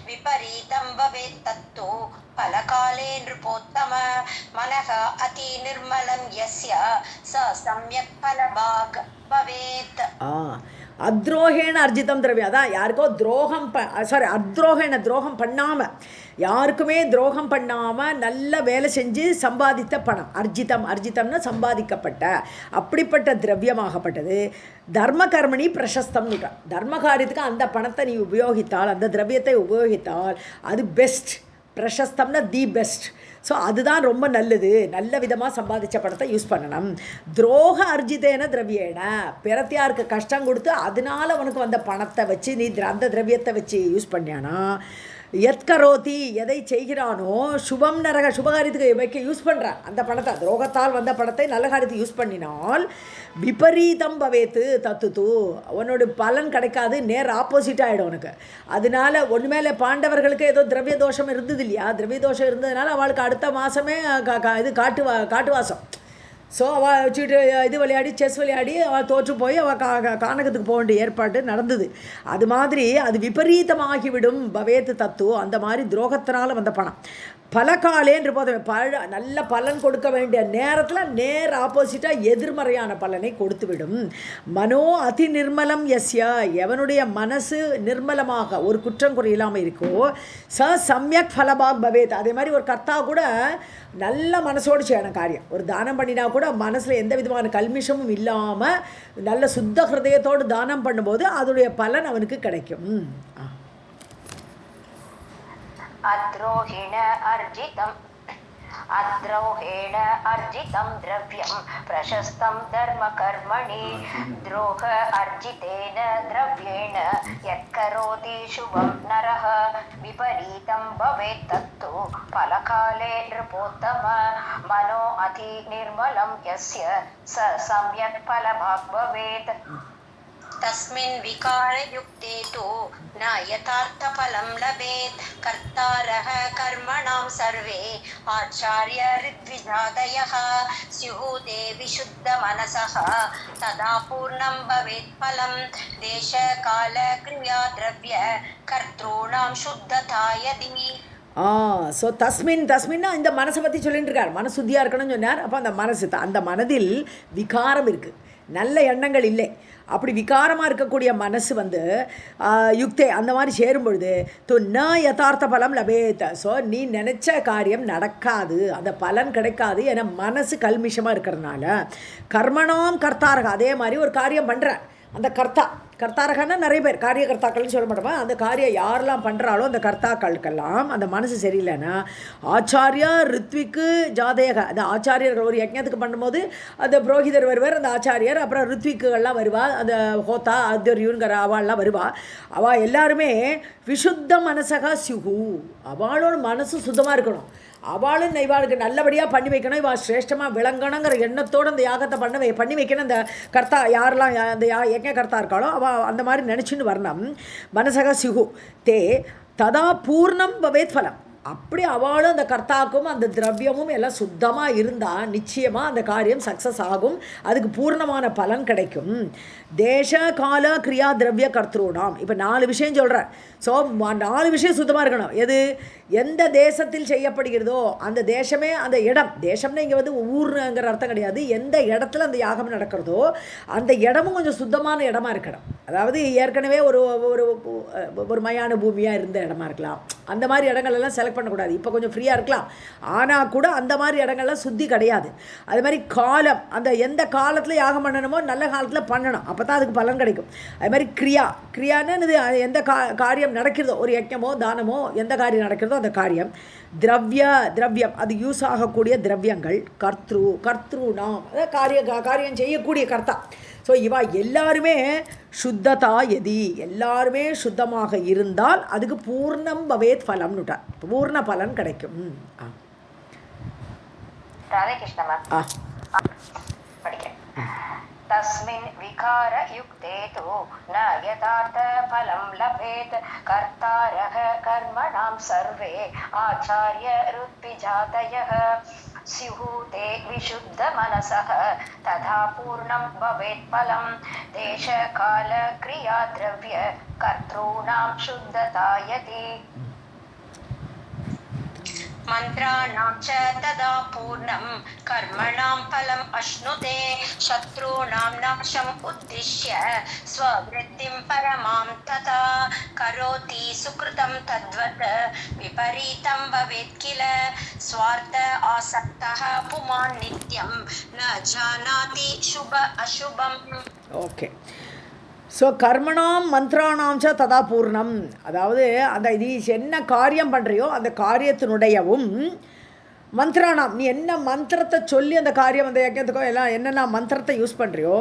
विपरीतं भवेत् तत्तु फलकाले नृपोत्तम मनः अति निर्मलं यस्य स सम्यक् फलभाग् भवेत्. அத்ரோகேன அர்ஜிதம் திரவியம், அதான் யாருக்கோ துரோகம் அத்ரோகேன துரோகம் பண்ணாமல், யாருக்குமே துரோகம் பண்ணாமல் நல்ல வேலை செஞ்சு சம்பாதித்த பணம் அர்ஜிதம், அர்ஜிதம்னா சம்பாதிக்கப்பட்ட அப்படிப்பட்ட திரவியமாகப்பட்டது. தர்ம கர்மணி பிரசஸ்தம், தர்ம காரியத்துக்கு அந்த பணத்தை நீ உபயோகித்தால், அந்த திரவியத்தை உபயோகித்தால் அது பெஸ்ட். பிரசஸ்தம்னா தி பெஸ்ட். ஸோ அதுதான் ரொம்ப நல்லது, நல்ல விதமாக சம்பாதிச்ச பணத்தை யூஸ் பண்ணணும். துரோக அர்ஜிதேன திரவியேன, பிறத்தியாருக்கு கஷ்டம் கொடுத்து அதனால் அவனுக்கு வந்த பணத்தை வச்சு நீ அந்த திரவியத்தை வச்சு யூஸ் பண்ணியானா எத்கரோதி, எதை செய்கிறானோ சுபம் நரக, சுபகாரியத்துக்கு வைக்க யூஸ் பண்ணுறான் அந்த பணத்தை, துரோகத்தால் வந்த பணத்தை நல்ல காரியத்துக்கு யூஸ் பண்ணினால் விபரீதம் பவேத்து தத்துத்து, உன்னோட பலன் கிடைக்காது, நேர் ஆப்போசிட் ஆகிடும் உனக்கு. அதனால ஒன்று மேலே பாண்டவர்களுக்கு ஏதோ திரவிய தோஷம் இருந்தது இல்லையா, திரவிய தோஷம் இருந்ததுனால அவளுக்கு அடுத்த மாதமே இது காட்டுவாசம். ஸோ அவள் வச்சுட்டு இது விளையாடி செஸ் விளையாடி அவள் தோற்று போய் அவள் கானகத்துக்கு போக வேண்டிய ஏற்பாடு நடந்தது. அது மாதிரி அது விபரீதமாகிவிடும் பவேத்து தத்துவம். அந்த மாதிரி துரோகத்தினால் வந்த பணம் பலகாலேன்று போதும் நல்ல பலன் கொடுக்க வேண்டிய நேரத்தில் நேர் ஆப்போசிட்டாக எதிர்மறையான பலனை கொடுத்துவிடும். மனோ அதி நிர்மலம் எஸ்யா, எவனுடைய மனசு நிர்மலமாக ஒரு குற்றம் குறையில்லாமல் இருக்கோ ச சம்யக் ஃபலபாக் பவேத். அதே மாதிரி ஒரு கர்த்தா கூட நல்ல மனசோடு செய்யணும் காரியம். ஒரு தானம் பண்ணினா கூட மனசில் எந்த விதமான கல்மிஷமும் இல்லாமல் நல்ல சுத்த ஹிருதயத்தோடு தானம் பண்ணும்போது அதோடைய பலன் அவனுக்கு கிடைக்கும். अद्रोहेण अर्जितं द्रव्यं प्रशस्तं धर्मकर्मणि द्रोह अर्जितेन द्रव्येण यत्करोति शुभं नरः विपरीतं भवेत् तत्तु फलकाले नृपोत्तम मनो अति निर्मलं यस्य स सम्यक् फलभाग् भवेत्. तस्मिन् विकारयुक्ते तु न यथार्थफलं लभेत् कर्तारः कर्मणां सर्वे आचार्य ऋद्विजादयः स्युः ते विशुद्धमनसः तदा पूर्णं भवेत् फलं देशकालक्रियाद्रव्य कर्तॄणां शुद्धता यदि. ஸோ தஸ்மின்னா இந்த மனசை பற்றி சொல்லிட்டு இருக்கார். மனசு சுத்தியாக இருக்கணும்னு சொன்னார். அப்போ அந்த மனசு அந்த மனதில் விகாரம் இருக்குது, நல்ல எண்ணங்கள் இல்லை. அப்படி விகாரமாக இருக்கக்கூடிய மனசு யுக்தே அந்த மாதிரி சேரும் பொழுது ந யதார்த்த பலம் லபேத். ஸோ நீ நினச்ச காரியம் நடக்காது, அந்த பலன் கிடைக்காது. ஏன்னா மனசு கல்மிஷமாக இருக்கிறதுனால கர்மணாம் கர்த்தாரக, அதே மாதிரி ஒரு காரியம் பண்ணுற அந்த கர்த்தாரகன்னா நிறைய பேர் காரியகர்த்தாக்கள்னு சொல்ல மாட்டோமா. அந்த காரியம் யாரெல்லாம் பண்ணுறாலோ அந்த கர்த்தாக்களுக்கெல்லாம் அந்த மனசு சரியில்லைன்னா ஆச்சாரியா ரித்விக்கு ஜாதேக, அந்த ஆச்சாரியர்கள் ஒரு யஜ்ஞத்துக்கு பண்ணும்போது அந்த புரோகிதர் வருவார், அந்த ஆச்சாரியர், அப்புறம் ரித்விக்குகள்லாம் வருவா, அந்த ஹோத்தா அத்வர்யூங்கிற அவள்லாம் வருவா. அவள் எல்லாருமே விசுத்த மனசகா சிஹு, அவளோட மனசு சுத்தமாக இருக்கணும். அவளும் இவாளுக்கு நல்லபடியாக பண்ணி வைக்கணும், இவள் சிரேஷ்டமாக விளங்கணுங்கிற எண்ணத்தோடு அந்த யாகத்தை பண்ணி வைக்கணும். அந்த கர்த்தா யாரெல்லாம் அந்த யஜ்ஞ கர்த்தா இருக்காளோ அவள் அந்த மாதிரி நினச்சின்னு வரணும். மனசக சிஹு தே ததா பூர்ணம் பவேத் ஃபலம். அப்படி அவளும் அந்த கர்த்தாக்கும் அந்த திரவியமும் எல்லாம் சுத்தமாக இருந்தால் நிச்சயமாக அந்த காரியம் சக்ஸஸ் ஆகும், அதுக்கு பூர்ணமான பலன் கிடைக்கும். தேச கால கிரியா திரவிய கர்த்தॄணாம். இப்போ 4 விஷயம் சொல்கிறேன். ஸோ 4 விஷயம் சுத்தமாக இருக்கணும். எந்த தேசத்தில் செய்யப்படுகிறதோ அந்த தேசமே, அந்த இடம், தேசம்னா இங்கே ஊருங்கிற அர்த்தம் கிடையாது, எந்த இடத்துல அந்த யாகம் நடக்கிறதோ அந்த இடமும் கொஞ்சம் சுத்தமான இடமா இருக்கணும். அதாவது ஏற்கனவே ஒரு மயான பூமியாக இருந்த இடமா இருக்கலாம், அந்த மாதிரி இடங்கள் எல்லாம் செலக்ட் பண்ணக்கூடாது. இப்போ கொஞ்சம் ஃப்ரீயாக இருக்கலாம், ஆனால் கூட அந்த மாதிரி இடங்கள்லாம் சுத்தி கிடையாது. அது மாதிரி காலம், அந்த எந்த காலத்தில் யாகம் பண்ணணுமோ நல்ல காலத்தில் பண்ணணும், அப்போ தான் அதுக்கு பலன் கிடைக்கும். அது மாதிரி கிரியான்னு எந்த காரியம் நடக்கிறதோ, ஒரு யஜ்ஞமோ தானமோ எந்த காரியம் நடக்கிறதோ அந்த காரியம். திரவியம் அது யூஸ் ஆகக்கூடிய திரவியங்கள். கர்த்தॄணாம் காரியம் செய்யக்கூடிய கர்த்தா. ஸோ இவா எல்லாருமே சுத்ததா எதி, எல்லாருமே சுத்தமாக இருந்தால் அதுக்கு பூர்ணம் பவேத் ஃபலம்னுட்டா, பூர்ண பலன் கிடைக்கும். ராதே கிருஷ்ணா படிக்கிறேன். तस्मिन् विकारयुक्ते तु न यथार्थफलं लभेत् कर्तारः कर्मणां सर्वे आचार्य ऋत्विजातयः स्युः ते विशुद्धमनसः तथा पूर्णं भवेत् फलं देशकालक्रियाद्रव्य कर्तॄणां शुद्धता यदि. मन्त्राणां च तदा पूर्णं कर्मणां फलम् अश्नुते शत्रूणां नाशम् उद्दिश्य स्ववृत्तिं परमां तथा करोति सुकृतं तद्वत् विपरीतं भवेत् किल स्वार्थ आसक्तः पुमान् नित्यं न जानाति शुभ अशुभम्. ओके. ஸோ கர்மணாம் மந்திராணாம் ச ததா பூர்ணம். அதாவது அந்த நீ என்ன காரியம் பண்ணுறியோ அந்த காரியத்தினுடையவும் மந்திராணாம், நீ என்ன மந்திரத்தை சொல்லி அந்த காரியம் அந்த யஜ்ஞத்துக்கோ எல்லாம் என்னென்ன மந்திரத்தை யூஸ் பண்ணுறியோ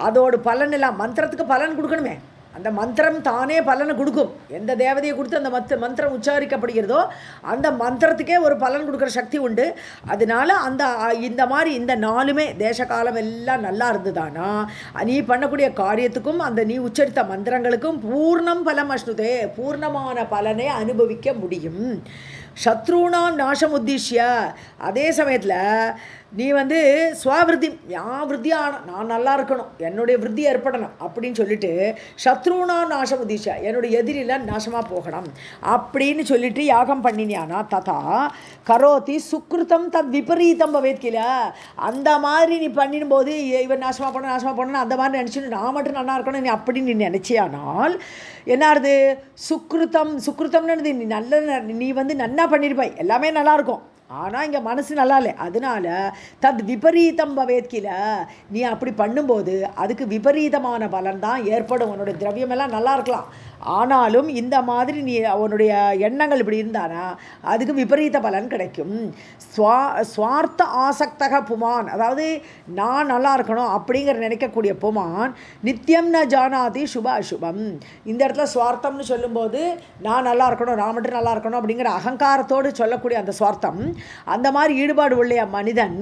அதோட பலன் எல்லாம், மந்திரத்துக்கு பலன் கொடுக்கணுமே, அந்த மந்திரம் தானே பலனை கொடுக்கும். எந்த தேவதையை கொடுத்து அந்த மந்திரம் உச்சாரிக்கப்படுகிறதோ அந்த மந்திரத்துக்கே ஒரு பலன் கொடுக்குற சக்தி உண்டு. அதனால இந்த மாதிரி இந்த 4மே தேசகாலம் எல்லாம் நல்லா இருந்ததுதானா நீ பண்ணக்கூடிய காரியத்துக்கும் அந்த நீ உச்சரித்த மந்திரங்களுக்கும் பூர்ணம் பலம் அஷ்ணுதே, பூர்ணமான பலனை அனுபவிக்க முடியும். சத்ருணாம் நாசம் உத்திஷ்ய, அதே சமயத்தில் நீ ஸ்வவிருத்தி, என் விருத்தியான நான் நல்லா இருக்கணும், என்னுடைய விருத்தி ஏற்படணும் அப்படின்னு சொல்லிட்டு சத்ருணா நாசம் உத்திஷ்ய, என்னுடைய எதிரில் நாசமாக போகணும் அப்படின்னு சொல்லிட்டு யாகம் பண்ணினியானா ததா கரோதி சுக்ருதம் தத் விபரீதம் பவேத்கில. அந்த மாதிரி நீ பண்ணிடும்போது இவன் நாசமாக போனணும் அந்த மாதிரி நினச்சிட்டு நான் மட்டும் நல்லா இருக்கணும் நீ அப்படின்னு நீ நினச்சியானால் என்னாருது சுக்ருத்தம்னு நீ நீ நன்னா பண்ணியிருப்பாய், எல்லாமே நல்லாயிருக்கும், ஆனால் இங்கே மனசு நல்லா இல்லை. அதனால தத் விபரீதம் பவேத்கில, நீ அப்படி பண்ணும்போது அதுக்கு விபரீதமான பலன் தான் ஏற்படும். உன்னோட திரவியமெல்லாம் நல்லா இருக்கலாம், ஆனாலும் இந்த மாதிரி நீ அவனுடைய எண்ணங்கள் இப்படி இருந்தானா அதுக்கு விபரீத பலன் கிடைக்கும். ஸ்வார்த்த ஆசக்தக புமான், அதாவது நான் நல்லா இருக்கணும் அப்படிங்கிற நினைக்கக்கூடிய புமான் நித்தியம் ந ஜானாதி சுப அசுபம். இந்த இடத்துல ஸ்வார்த்தம்னு சொல்லும்போது நான் நல்லா இருக்கணும், நான் மட்டும் நல்லா இருக்கணும் அப்படிங்கிற அகங்காரத்தோடு சொல்லக்கூடிய அந்த ஸ்வார்த்தம், அந்த மாதிரி ஈடுபாடு உள்ள மனிதன்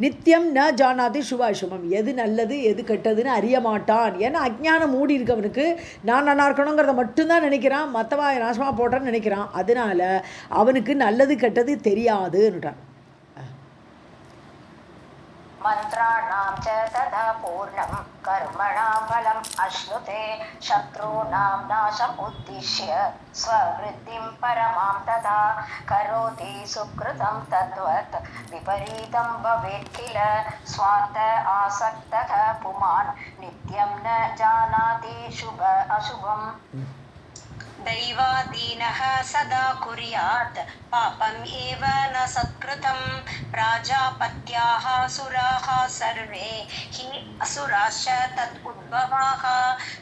நித்தியம் ந ஜானாதி சுப அசுபம், எது நல்லது எது கெட்டதுன்னு அறிய மாட்டான். ஏன்னா அஜ்ஞானம் மூடி இருக்கவனுக்கு நான் நல்லா இருக்கணுங்கிறத மட்டும்தான் நினைக்கிறான், மற்றவா நாசமாக போடுறேன்னு நினைக்கிறான். அதனால அவனுக்கு நல்லது கெட்டது தெரியாதுன்னுட்டான். मन्त्राणां च तदा पूर्णं कर्मणां फलम् अश्नुते शत्रूणां नाशमुद्दिश्य स्ववृत्तिं परमां तदा करोति सुकृतं तद्वत् विपरीतं भवेत् किल स्वार्थ आसक्तः पुमान् नित्यं न जानाति शुभ अशुभम् दैवादीनः सदा कुर्यात् पापम् एव न सत्कृतं प्राजापत्याः सुराः सर्वे हि असुराश्च तत् उद्भवाः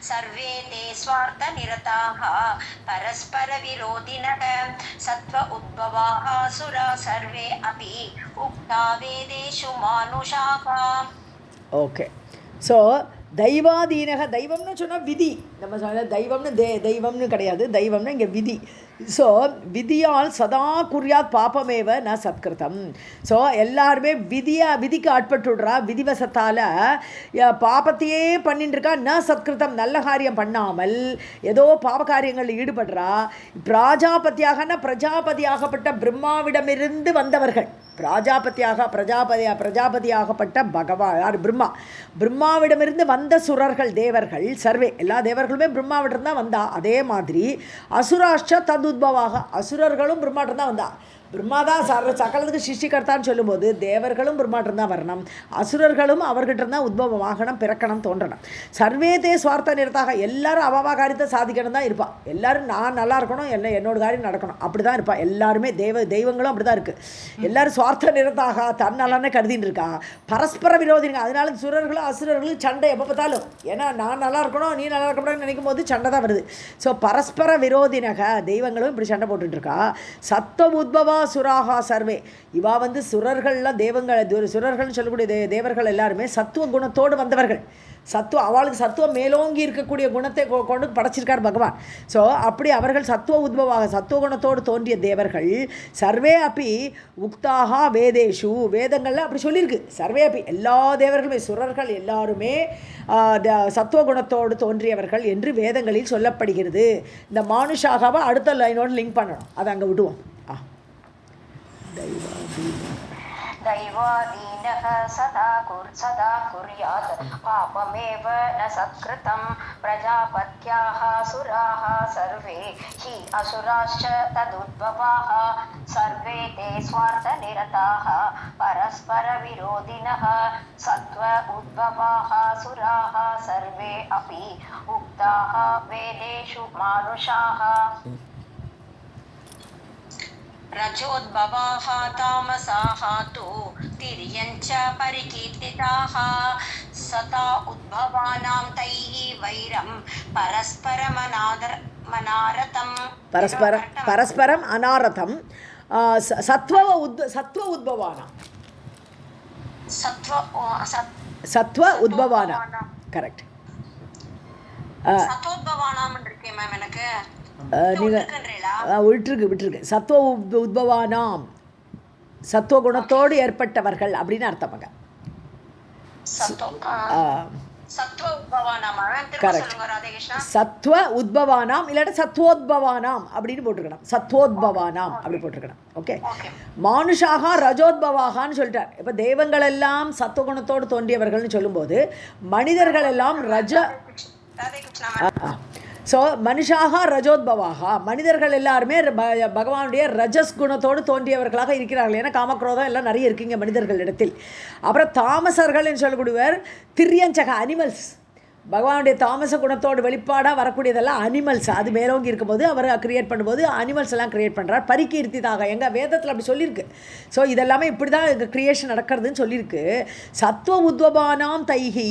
सर्वे ते स्वार्थनिरताः परस्परविरोधिनः सत्त्व उद्भवाः सुरा सर्वे अपि उक्ता वेदेषु मानुषाः. ஓகே, ஸோ தெய்வாதீனக, தெய்வம்னு சொன்னால் விதி, நம்ம சொல்ல தெய்வம்னு தெய்வம்னு கிடையாது, தெய்வம்னு இங்கே விதி. ஸோ விதியால் சதா குறியாத் பாப்பமேவ ந சத்கிருதம். ஸோ எல்லாருமே விதிக்கு ஆட்பட்டுடுறா, விதிவசத்தால் பாபத்தையே பண்ணிட்டுருக்கா. ந சத்கிருதம், நல்ல காரியம் பண்ணாமல் ஏதோ பாப காரியங்களில் ஈடுபடுறா. பிரஜாபதியாகப்பட்ட பிரம்மாவிடமிருந்து வந்தவர்கள், பிரஜாபதியாகப்பட்ட பகவான் யார்? பிரம்மாவிடமிருந்து வந்த சுரர்கள், தேவர்கள், சர்வே எல்லா தேவர்களுமே பிரம்மாவிடம் தான் வந்தா. அதே மாதிரி அசுராஷ்ட ததுத்பவாக, அசுரர்களும் பிரம்மாவிடம் தான் வந்தா. பிரம்மா தான் சகலத்துக்கு சிருஷ்டிகர்த்தான்னு சொல்லும்போது தேவர்களும் பிரம்மாவிடம் தான் வரணும், அசுரர்களும் அவர்கிட்ட தான் உத்பவம் ஆகணும், பிறக்கணும், தோன்றணும். சர்வேதே சுவார்த்த நிறத்தாக, எல்லாரும் அவா காரியத்தை சாதிக்கணும் தான் இருப்பாள். எல்லாரும் நான் நல்லா இருக்கணும், என்னோட காரியம் நடக்கணும், அப்படி தான் இருப்பாள். எல்லாருமே தெய்வங்களும் அப்படி தான் இருக்குது. எல்லாரும் சுவார்த்த நிறத்தாக தன்னலான்னு கருதின்னு இருக்கா. பரஸ்பர விரோதிங்க, அதனால சுரர்களும் அசுரர்களும் சண்டை எப்போ பார்த்தாலும். ஏன்னா நான் நல்லா இருக்கணும், நீ நல்லா இருக்கக்கூடாதுன்னு நினைக்கும் போது சண்டை தான் வருது. ஸோ பரஸ்பர விரோதினக, தெய்வங்களும் இப்படி சண்டை போட்டுட்ருக்கா. சத்துவ உத்பவா சுராகா சர்வே, இவா வந்து சுரர்கள்லாம் சுரர்கள்னு சொல்லக்கூடிய தேவர்கள் எல்லாருமே சத்துவ குணத்தோடு வந்தவர்கள். அவளுக்கு சத்துவம் மேலோங்கி இருக்கக்கூடிய குணத்தை கொண்டு படைச்சிருக்கார் பகவான். ஸோ அப்படி அவர்கள் சத்துவ உத்பவாக சத்துவ குணத்தோடு தோன்றிய தேவர்கள். சர்வே அப்பி உக்தாக வேதேஷு, வேதங்களில் அப்படி சொல்லியிருக்கு. சர்வே அப்பி, எல்லா தேவர்களுமே, சுரர்கள் எல்லாருமே சத்துவ குணத்தோடு தோன்றியவர்கள் என்று வேதங்களில் சொல்லப்படுகிறது. இந்த மானுஷாகாவை அடுத்த லைனோடு லிங்க் பண்ணணும், அதை அங்கே விடுவோம். दैवादीनः सदा कुर्यात् पापमेव न सत्कृतं प्रजापत्याः सुराः सर्वे हि असुराश्च तदुद्भवाः सर्वे ते स्वार्थनिरताः परस्परविरोधिनः सत्त्व उद्भवाः सुराः सर्वे अपि उक्ताः वेदेषु मानुषाः. रजोद्भवाः तामसाः तु तिर्यञ्च परिकीर्तिताः सता उद्भवानां तैः वैरं परस्परम् अनारतं सत्व उद्भवानां करेक्ट. சத்தோத்பவானாம் இருக்கே மேம், எனக்கு நீங்கள் விட்டுருக்கு. சத்துவ உத்பவானாம், சத்துவ குணத்தோடு ஏற்பட்டவர்கள் அப்படின்னு அர்த்தமாங்க. கரெக்ட். சத்வ உத்பவானாம் இல்லாட்ட சத்வோத்பவானாம் அப்படின்னு போட்டிருக்கணும். சத்வோத்பவானாம் அப்படி போட்டிருக்கணும். ஓகே. மானுஷாக ரஜோத்பவாகான்னு சொல்லிட்டார். இப்போ தெய்வங்கள் எல்லாம் சத்துவகுணத்தோடு தோன்றியவர்கள்னு சொல்லும்போது மனிதர்கள் எல்லாம் ஸோ மனுஷாக ரஜோத்பவாக, மனிதர்கள் எல்லாருமே பகவானுடைய ரஜஸ் குணத்தோடு தோன்றியவர்களாக இருக்கிறார்கள். ஏன்னா காமக்ரோதம் எல்லாம் நிறைய இருக்குங்க மனிதர்களிடத்தில். அப்புறம் தாமசர்கள் என்று சொல்லக்கூடியவர் திரியஞ்சக, அனிமல்ஸ், பகவானுடைய தாமச குணத்தோட வெளிப்பாடாக வரக்கூடியதெல்லாம் அனிமல்ஸ். அது மேலோங்கி இருக்கும்போது அவர் கிரியேட் பண்ணும்போது அனிமல்ஸ் எல்லாம் கிரியேட் பண்ணுறார். பரிகீர்த்திதாக எங்கள் வேதத்தில் அப்படி சொல்லியிருக்கு. ஸோ இதெல்லாமே இப்படி தான் எங்கள் க்ரியேஷன் நடக்கிறதுன்னு சொல்லியிருக்கு. சத்துவ உத்வபானாம் தைகி,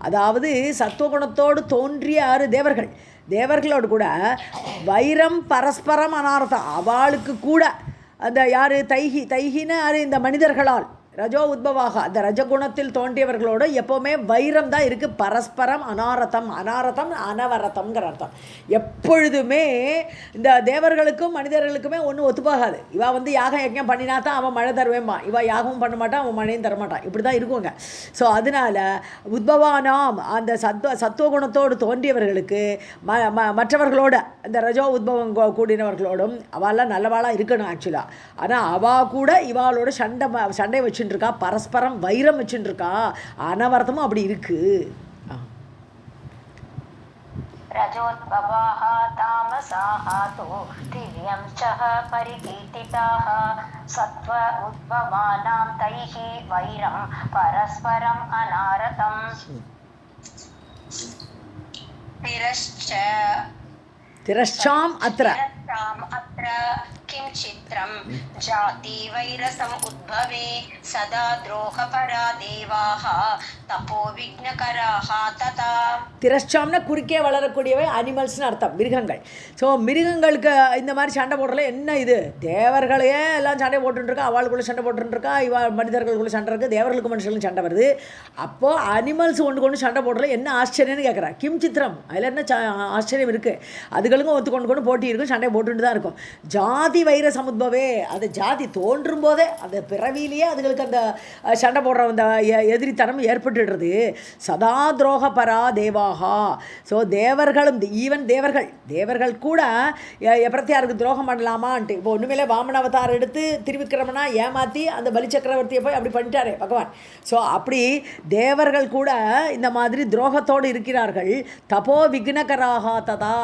அதாவது சத்துவகுணத்தோடு தோன்றிய 6 தேவர்கள், தேவர்களோடு கூட வைரம் பரஸ்பரம் அனார்த்தம், அவளுக்கு கூட அந்த யார் தைகின்னு யார், இந்த மனிதர்களால் ரஜோ உத்பவாக அந்த ரஜகுணத்தில் தோன்றியவர்களோடு எப்போவுமே வைரம் தான் இருக்குது. பரஸ்பரம் அனாரதம் அனவரதம்ங்கிற அர்த்தம். எப்பொழுதுமே இந்த தேவர்களுக்கும் மனிதர்களுக்குமே ஒன்றும் ஒத்துப்பாகாது. இவள் வந்து யாகம் யஜ்ஞம் பண்ணினா தான் அவன் மழை தருவேம்பான், இவள் யாகமும் பண்ண மாட்டான், அவன் மழையும் தரமாட்டான், இப்படி தான் இருக்குங்க. ஸோ அதனால் உத்பவானாம் அந்த சத்துவகுணத்தோடு தோன்றியவர்களுக்கு மற்றவர்களோட இந்த ரஜோ உத்பவம் கூடினவர்களோடும் அவெல்லாம் நல்லவாளாக இருக்கணும் ஆக்சுவலாக. ஆனால் அவள் கூட இவாளோட சண்டை வச்சுருக்கா, பரஸ்பரம் வைரம் வச்சுருக்கா, அனவர்த்தமும் அப்படி இருக்கு. ரஜோத்பவாஹ தாமசாஹ து திவ்யம் சஹ பரிகீர்த்திதாஹ சத்வ உத்பவானாம் தைஹி வைரம் பரஸ்பரம் அனாரதம். திரஷ்சாம் அத்ர किं चित्रं जाति वैरसम् उद्भवे सदा द्रोहपरा देवाः तपो विघ्नकराः तथा. திரஷ்சாம்னா குறுக்கே வளரக்கூடியவை அனிமல்ஸ்னு அர்த்தம், மிருகங்கள். ஸோ மிருகங்களுக்கு இந்த மாதிரி சண்டை போடுறதுல என்ன இது, தேவர்களையே எல்லாம் சண்டை போட்டுருக்கா, அவளுக்குள்ளே சண்டை போட்டுருக்கா, மனிதர்களுக்குள்ளே சண்டை இருக்குது, தேவர்களுக்கு மனுஷர்களும் சண்டை வருது. அப்போது அனிமல்ஸ் ஒன்று சண்டை போடுறதுல என்ன ஆச்சரியம்னு கேட்குறா. கிம் சித்திரம், அதில் என்ன ஆச்சரியம் இருக்குது, அதுகளுக்கும் ஒத்து போட்டி இருக்கும், சண்டை போட்டுட்டு தான் இருக்கும். ஜாதி வைர சமுத்பவே, அது ஜாதி தோன்றும் போதே அந்த பிறவியிலேயே அதுகளுக்கு அந்த சண்டை போடுற அந்த எதிரித்தனம் ஏற்பட்டுடுறது. சதா துரோக பரா தேவாகா. ஸோ தேவர்களும் ஈவன் தேவர்கள் கூட எப்பத்தியாருக்கு துரோகம் பண்ணலாமான்ட்டு. இப்போ ஒன்றுமேலே வாமன அவதாரம் எடுத்து திருவிக்கிரமனா ஏமாற்றி அந்த பலி சக்கரவர்த்தியை போய் அப்படி பண்ணிட்டாரே பகவான். ஸோ அப்படி தேவர்கள் கூட இந்த மாதிரி துரோகத்தோடு இருக்கிறார்கள். தபோ விக்னகராகா ததா,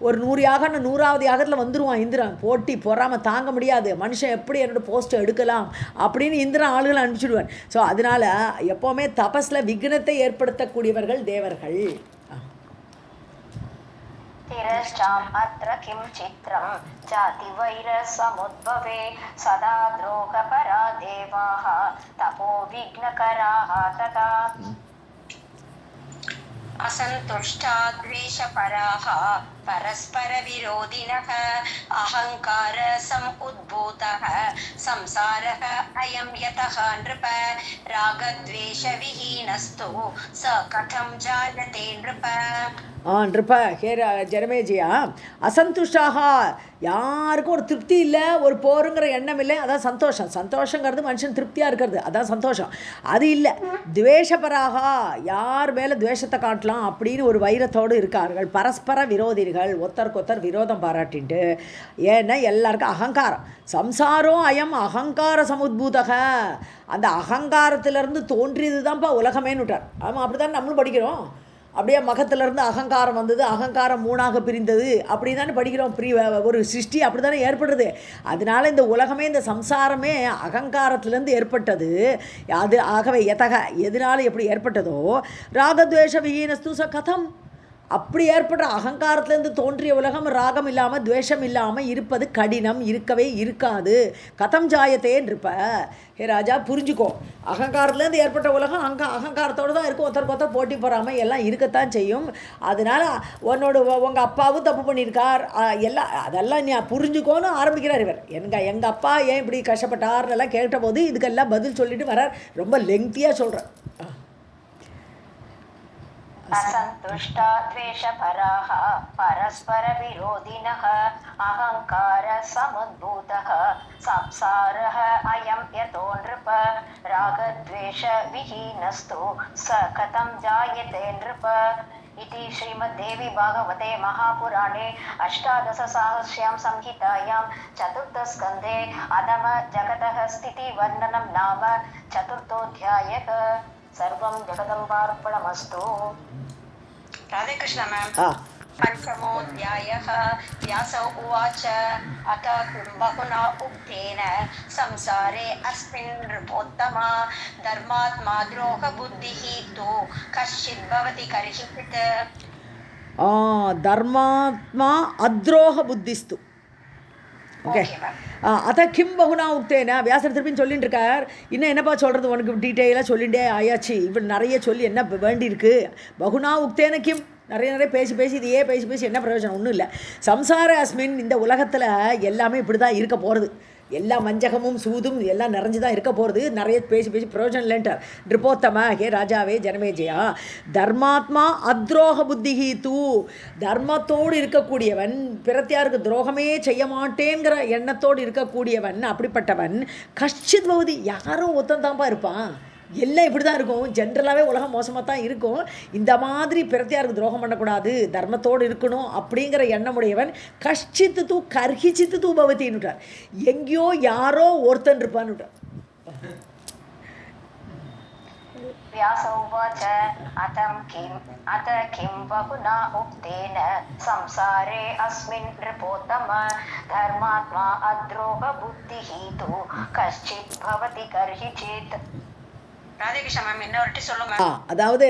ஒரு 100 யாகம் 100வது யாகத்தில் வந்துடுவான் இந்திரன், போட்டி பொறாமல் தாங்க முடியாது, மனுஷன் எப்படி என்னோட போஸ்ட்டை எடுக்கலாம் அப்படின்னு இந்திரன் ஆளுகளை அனுப்பிச்சுடுவான். ஸோ அதனால் எப்போவுமே தபஸில் விக்னத்தை ஏற்படுத்தக்கூடியவர்கள் தேவர்கள். तिरश्चाम् अत्र किं चित्रं जाति वैरसमुद्भवे सदा द्रोहपरा देवाः तपो विघ्नकराः तथा. असन्तुष्टा द्वेषपराः परस्परविरोधिनः अहङ्कार समुद्भूतः संसारः अयं यतः नृप रागद्वेषविहीनस्तु स कथं जायते नृप. நிருப்ப ஹே ஜனமேஜியா, அசந்துஷ்டாக, யாருக்கும் ஒரு திருப்தி இல்லை, ஒரு போருங்கிற எண்ணம் இல்லை, அதான் சந்தோஷங்கிறது மனுஷன் திருப்தியாக இருக்கிறது, அதான் சந்தோஷம். அது இல்லை. துவேஷபராக, யார் மேலே துவேஷத்தை காட்டலாம் அப்படின்னு ஒரு வைரத்தோடு இருக்கார்கள். பரஸ்பர விரோதிகள், ஒருத்தருக்கொத்தர் விரோதம் பாராட்டின்ட்டு. ஏன்னா எல்லாருக்கும் அகங்காரம், சம்சாரம் அயம் அகங்கார சமுத்பூதக, அந்த அகங்காரத்திலேருந்து தோன்றியது தான்ப்பா உலகமேன்னு விட்டார். ஆமாம், அப்படி தான் நம்மளும் படிக்கிறோம். அப்படியே மகத்திலேருந்து அகங்காரம் வந்தது, அகங்காரம் 3ஆக பிரிந்தது, அப்படி தானே படிக்கிறோம். ஒரு சிருஷ்டி அப்படி தானே ஏற்படுறது. அதனால் இந்த உலகமே, இந்த சம்சாரமே அகங்காரத்திலேருந்து ஏற்பட்டது. அது ஆகவே எதனால் எப்படி ஏற்பட்டதோ ராகத்வேஷ விஹீனஸ்து ச கதம், அப்படி ஏற்படுற அகங்காரத்திலேருந்து தோன்றிய உலகம் ராகம் இல்லாமல் துவேஷம் இல்லாமல் இருப்பது கடினம், இருக்கவே இருக்காது. கதம் ஜாயத்தேன்னு இருப்ப. ஹே ராஜா புரிஞ்சுக்கோ, அகங்காரத்துலேருந்து ஏற்பட்ட உலகம் அகங்காரத்தோடு தான் இருக்கும், ஒருத்தருக்கு போட்டி போகாமல் எல்லாம் இருக்கத்தான் செய்யும். அதனால் உங்கள் அப்பாவும் தப்பு பண்ணியிருக்கார், அதெல்லாம் நீ புரிஞ்சுக்கோன்னு ஆரம்பிக்கிறார் இவர். எங்கள் அப்பா ஏன் இப்படி கஷ்டப்பட்டார்னெல்லாம் கேட்டபோது இதுக்கெல்லாம் பதில் சொல்லிட்டு வரார். ரொம்ப லெங்க்தியாக சொல்கிறேன். असन्तुष्टा द्वेषपराः परस्परविरोधिनः अहङ्कार समुद्भूतः संसारः अयं यतो नृप रागद्वेषविहीनस्तु स कथं जायते नृप. इति श्रीमद्देवी भागवते महापुराणे अष्टादशसाहस्र्यां संहितायां चतुर्थस्कन्धे अधम जगतः स्थितिवर्णनं नाम चतुर्थोऽध्यायः. सर्वं जगदम्बार्पणमस्तु. राधे कृष्ण मैम. पञ्चमोऽध्यायः व्यास उवाच अथ किं बहुना उक्तेन संसारे अस्मिन् नृपोत्तमा धर्मात्मा द्रोहबुद्धिः तु कश्चित् भवति कर्हिचित् धर्मात्मा अद्रोह बुद्धिस्तु ஓகே அதான் கிம் பகுனா உக்தேனா வியாசர் திருப்பின்னு சொல்லிட்டு இருக்கார். இன்னும் என்னப்பா சொல்கிறது, உனக்கு டீட்டெயிலாக சொல்லிகிட்டே ஆயாச்சு, இப்போ நிறைய சொல்லி என்ன வேண்டியிருக்கு. பகுனா உக்தேன கிம், நிறைய பேசி இதையே பேசி என்ன பிரயோஜனம், ஒன்றும் இல்லை. சம்சார அஸ்மின், இந்த உலகத்தில் எல்லாமே இப்படி தான் இருக்க போகிறது. எல்லாம் வஞ்சகமும் சூதும் எல்லாம் நிறைஞ்சு தான் இருக்க போகிறது. நிறைய பேசி பிரயோஜனம் இல்லைன்ட்டார். நிருபோத்தம, ஹே ராஜாவே ஜனமேஜயா, தர்மாத்மா அத்ரோக புத்திஹி தூ, தர்மத்தோடு இருக்கக்கூடியவன், பிறத்தியாருக்கு துரோகமே செய்ய மாட்டேங்கிற எண்ணத்தோடு இருக்கக்கூடியவன், அப்படிப்பட்டவன் கஷ்டித் பவதி, யாரும் ஒத்தந்தான்ப்பா இருப்பான். எல்லாம் இப்படி தான் இருக்கும். ஜென்ரலாகவே உலகம் மோசமாக தான் இருக்கும். இந்த மாதிரி பிறத்தியாருக்கு துரோகம் பண்ணக்கூடாது, தர்மத்தோடு இருக்கணும் அப்படிங்கிற எண்ணமுடையவன் கஷ்டித்து தூ கர்ஹிச்சித்து தூ பவத்தின்னுட்டார். எங்கேயோ யாரோ ஒருத்தன் இருப்பான்னுட்டார். व्यास उवाच अथ किं बहुना उक्तेन संसारे अस्मिन् नृपोत्तम धर्मात्मा अद्रोहबुद्धिः तु कश्चित् भवति कर्हिचित्. ராதேகிருஷ்ண மேம் இன்னொருட்டி சொல்லுங்க. அதாவது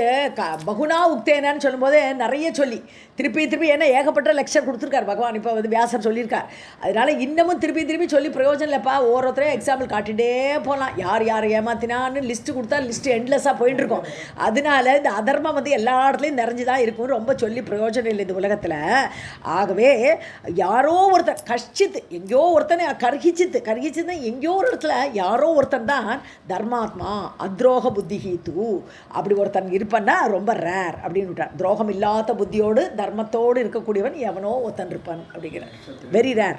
பகுனா உக்தேனான்னு சொல்லும்போது நிறைய சொல்லி திருப்பி ஏன்னா ஏகப்பட்ட லெக்சர் கொடுத்துருக்கார் பகவான். இப்போ வந்து வியாசர் சொல்லியிருக்கார். அதனால் இன்னமும் திருப்பி சொல்லி பிரயோஜனம் இல்லைப்பா. ஒவ்வொருத்தரையும் எக்ஸாம்பிள் காட்டிகிட்டே போகலாம். யார் ஏமாத்தினான்னு லிஸ்ட்டு கொடுத்தா லிஸ்ட்டு எண்ட்லெஸ்ஸாக போயிட்டுருக்கோம். அதனால இந்த அதர்மம் வந்து எல்லா இடத்துலையும் நிறைஞ்சு தான் இருக்கும். ரொம்ப சொல்லி பிரயோஜனம் இல்லை இந்த உலகத்தில். ஆகவே யாரோ ஒருத்தன் கஷ்டித்து, எங்கேயோ ஒருத்தனை கர்ஹிச்சித்து எங்கேயோ ஒரு இடத்துல யாரோ ஒருத்தன் தான் தர்மாத்மா அத்ரோக புத்திஹி தூ, அப்படி ஒருத்தன் இருப்பான்னா ரொம்ப ரேர் அப்படின்னு விட்டார். துரோகம் இல்லாத புத்தியோடு தர்மத்தோடு இருக்கக்கூடியவன் எவனோ ஒருத்தன் இருப்பான் அப்படிங்கிறார். Very rare.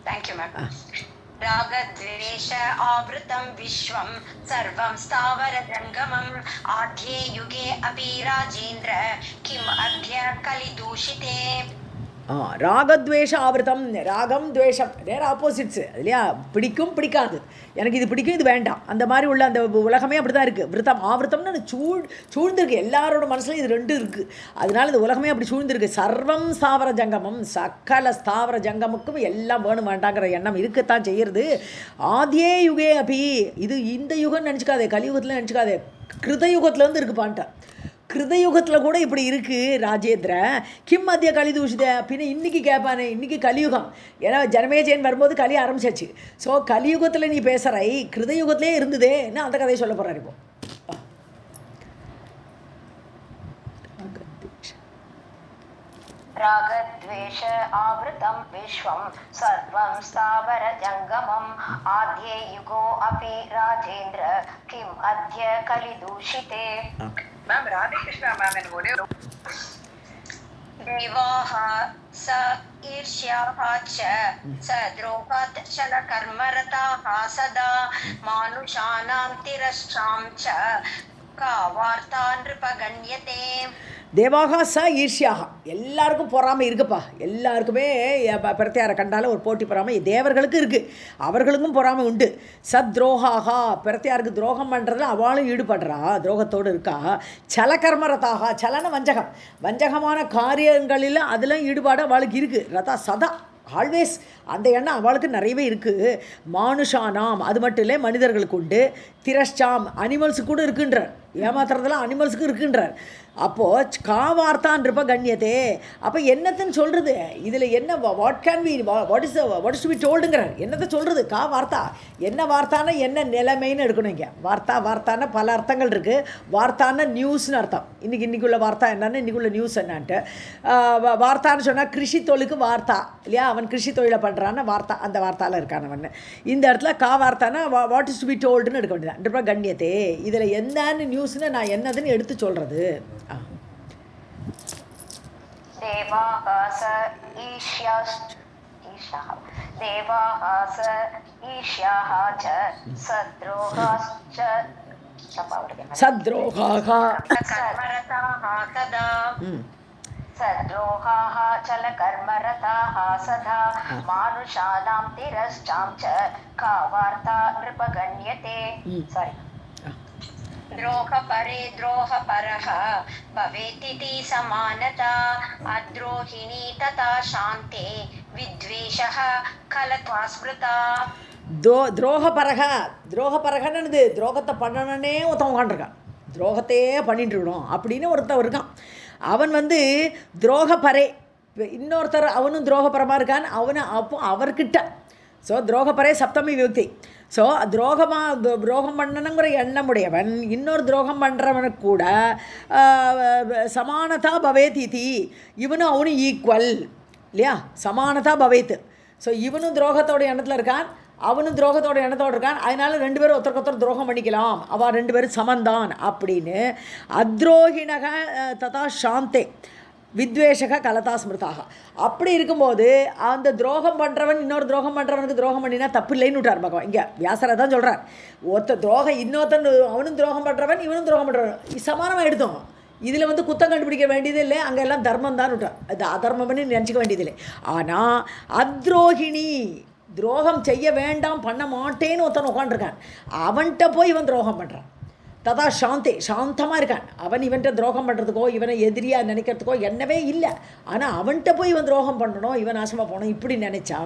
Thank you ma'am. ராகத்வேஷ ஆவ்ருதம் விஸ்வம் சர்வம் ஸ்தாவர ஜங்கமம் ஆத்யே யுகே அபி ராஜேந்திர கிம் அத்ய கலிதூஷிதே. ராகத்வேஷ ஆவிரதம், ராகம் துவேஷம் நேர ஆப்போசிட்ஸு இல்லையா. பிடிக்கும் பிடிக்காது, எனக்கு இது பிடிக்கும் இது வேண்டாம், அந்த மாதிரி உள்ள அந்த உலகமே அப்படி தான் இருக்குது. விரதம் ஆவிரதம்னு சூழ்ந்திருக்கு. எல்லாரோட மனசுலையும் இது ரெண்டும் இருக்குது. அதனால இந்த உலகமே அப்படி சூழ்ந்திருக்கு. சர்வம் ஸ்தாவர ஜங்கமம், சக்கல ஸ்தாவர ஜங்கமுக்கும் எல்லாம் வேணும் வேண்டாங்கிற எண்ணம் இருக்கத்தான் செய்கிறது. ஆதியே யுகே அபி, இது இந்த யுகம்னு நினச்சிக்காதே, கலியுகத்தில் நினச்சிக்காதே, கிருதயுகத்துலேருந்து இருக்குப்பான்ட்ட. கிருதயுகத்தில் கூட இப்படி இருக்குது ராஜேந்திர. கிம் மத்திய கலிதூஷித, பின்ன இன்றைக்கி கேட்பானே, இன்றைக்கி கலியுகம். ஏன்னா ஜனமேஜயன் வரும்போது கலி ஆரம்பிச்சாச்சு. ஸோ கலியுகத்தில் நீ பேசுகிறாய், கிருதயுகத்திலே இருந்ததே என்ன, அந்த கதையை சொல்ல போகிறார் இப்போ. ராகத்வேஷ ஆவ்ருதம் விஸ்வம் சர்வம் ஸ்தாவர ஜங்கமம் ஆத்யே யுகோ அபி ராஜேந்திர கிம் அத்ய கலிதூஷிதே. மேம் ராதேகிருஷ்ணா மேம் என்னோட தேவாஹ ச ஈர்ஷ்யாஹ ச சத்ரோகாத் சல கர்மரதாஹ சதா மானுஷானாம் திரஷ்டாம் ச கா வார்த்தா நிருபகண்யதே. தேவாகா ச ஈர்ஷ்யாக, எல்லாருக்கும் பொறாமை இருக்குப்பா. எல்லாருக்குமே பிரத்தியாரை கண்டாலும் ஒரு போட்டி பொறாமை தேவர்களுக்கு இருக்குது, அவர்களுக்கும் பொறாமை உண்டு. சத்ரோகாகா, பிரத்தியாருக்கு துரோகம் பண்ணுறதுல அவளும் ஈடுபடுறா, துரோகத்தோடு இருக்கா. சலகர்மரதாக, சலன வஞ்சகம், வஞ்சகமான காரியங்களில் அதில் ஈடுபாடு அவளுக்கு இருக்குது. ரதா சதா ஆல்வேஸ் அந்த எண்ணம் அவளுக்கு நிறையவே இருக்குது. மானுஷானாம், அது மட்டும் இல்லை மனிதர்களுக்கு உண்டு. திரஷ்டாம், அனிமல்ஸுக்கு கூட இருக்குன்றார். ஏமாத்துறதுலாம் அனிமல்ஸுக்கு இருக்குன்றார். அப்போது காவார்த்தான் இருப்ப கண்ணியத்தே. அப்போ என்னத்துன்னு சொல்கிறது இதில் என்ன, வாட் இஸ் டு பி டோல்டுங்கிறார். என்னத்தை சொல்கிறது, வார்த்தா என்ன, வார்த்தானா என்ன நிலைமைன்னு எடுக்கணும். இங்கே வார்த்தானா பல அர்த்தங்கள் இருக்குது. வார்த்தானா நியூஸ்னு அர்த்தம். இன்றைக்குள்ள வார்த்தா என்னன்னு, இன்றைக்குள்ள நியூஸ் என்னான்ட்டு. வார்த்தான்னு சொன்னால் கிருஷி தொழிலுக்கு வார்த்தா இல்லையா, அவன் கிருஷி தொழிலை பண்ணுறான்னு வார்த்தா, அந்த வார்த்தாவில் இருக்கானவன். இந்த இடத்துல வார்த்தானா வாட் இஸ் டு பி டோல்டுன்னு எடுக்க வேண்டியதான். இருப்ப கண்ணியத்தே, இதில் என்னன்னு நியூஸ்னு நான் என்னதுன்னு எடுத்து சொல்கிறது. தேவாஹ ஈஷ்யாஹ ச சத்ரோகாச்ச சத்ரோகாஹ கர்மரதாஹ சதா சத்ரோகாஹ சல கர்மரதாஹ சதா மானுஷானாம் திரஷ்டாம் ச கா வார்த்தா நிருபகண்யதே. சாரி. द्रोहपरे द्रोहपरः भवेतिति समानता अद्रोहिणी तथा शान्ते विद्वेषः कलत्वा स्मृता துரோகப்பரகன்னு துரோகத்தை பண்ணனே ஒருத்தன் உட்காண்டிருக்கான், துரோகத்தையே பண்ணிட்டு இருக்கணும் அப்படின்னு ஒருத்தன் இருக்கான். அவன் துரோகப்பரே, இன்னொருத்தர் அவனும் துரோகப்பரமாக இருக்கான். அப்போ அவர்கிட்ட ஸோ துரோகப்பரே சப்தமி விபக்தி. ஸோ துரோகம் பண்ணணுங்கிற எண்ணமுடையவன் இன்னொரு துரோகம் பண்ணுறவனுக்கு கூட சமானதா பவேத் இதி, இவனும் அவனும் ஈக்குவல் இல்லையா, சமானதா பவேத். ஸோ இவனும் துரோகத்தோட எண்ணத்தில் இருக்கான், அவனும் துரோகத்தோட எண்ணத்தோடு இருக்கான். அதனால் ரெண்டு பேரும் ஒருத்தருக்கு துரோகம் பண்ணிக்கலாம், அவள் ரெண்டு பேரும் சமந்தான் அப்படின்னு. அத்ரோகிணக ததா சாந்தே வித்வேஷக கலதா ஸ்மிருதாக. அப்படி இருக்கும்போது அந்த துரோகம் பண்ணுறவன் இன்னொரு துரோகம் பண்ணுறவனுக்கு துரோகம் பண்ணினா தப்பு இல்லைன்னு விட்டார் பகவான். இங்கே வியாசரை தான் சொல்கிறார், துரோகம் இன்னொருத்தன் அவனும் துரோகம் பண்ணுறவன் இவனும் துரோகம் பண்ணுறவன் சமானமாக எடுத்தோம். இதில் குத்தம் கண்டுபிடிக்க வேண்டியது இல்லை, அங்கே எல்லாம் தர்மம் தான் விட்டார். அது அதர்மம் பண்ணி நினச்சிக்க வேண்டியதில்லை. ஆனால் அத்ரோகிணி, துரோகம் செய்ய வேண்டாம் பண்ண மாட்டேன்னு ஒருத்தன் உட்காண்டிருக்கான், அவன்கிட்ட போய் இவன் துரோகம் பண்ணுறான். ததா சாந்தே, சாந்தமாக இருக்கான். அவன் இவன்கிட்ட துரோகம் பண்ணுறதுக்கோ இவனை எதிரியாக நினைக்கிறதுக்கோ என்னவே இல்லை. ஆனால் அவன்கிட்ட போய் இவன் துரோகம் பண்ணணும், இவன் நாசமாக போகணும் இப்படி நினச்சா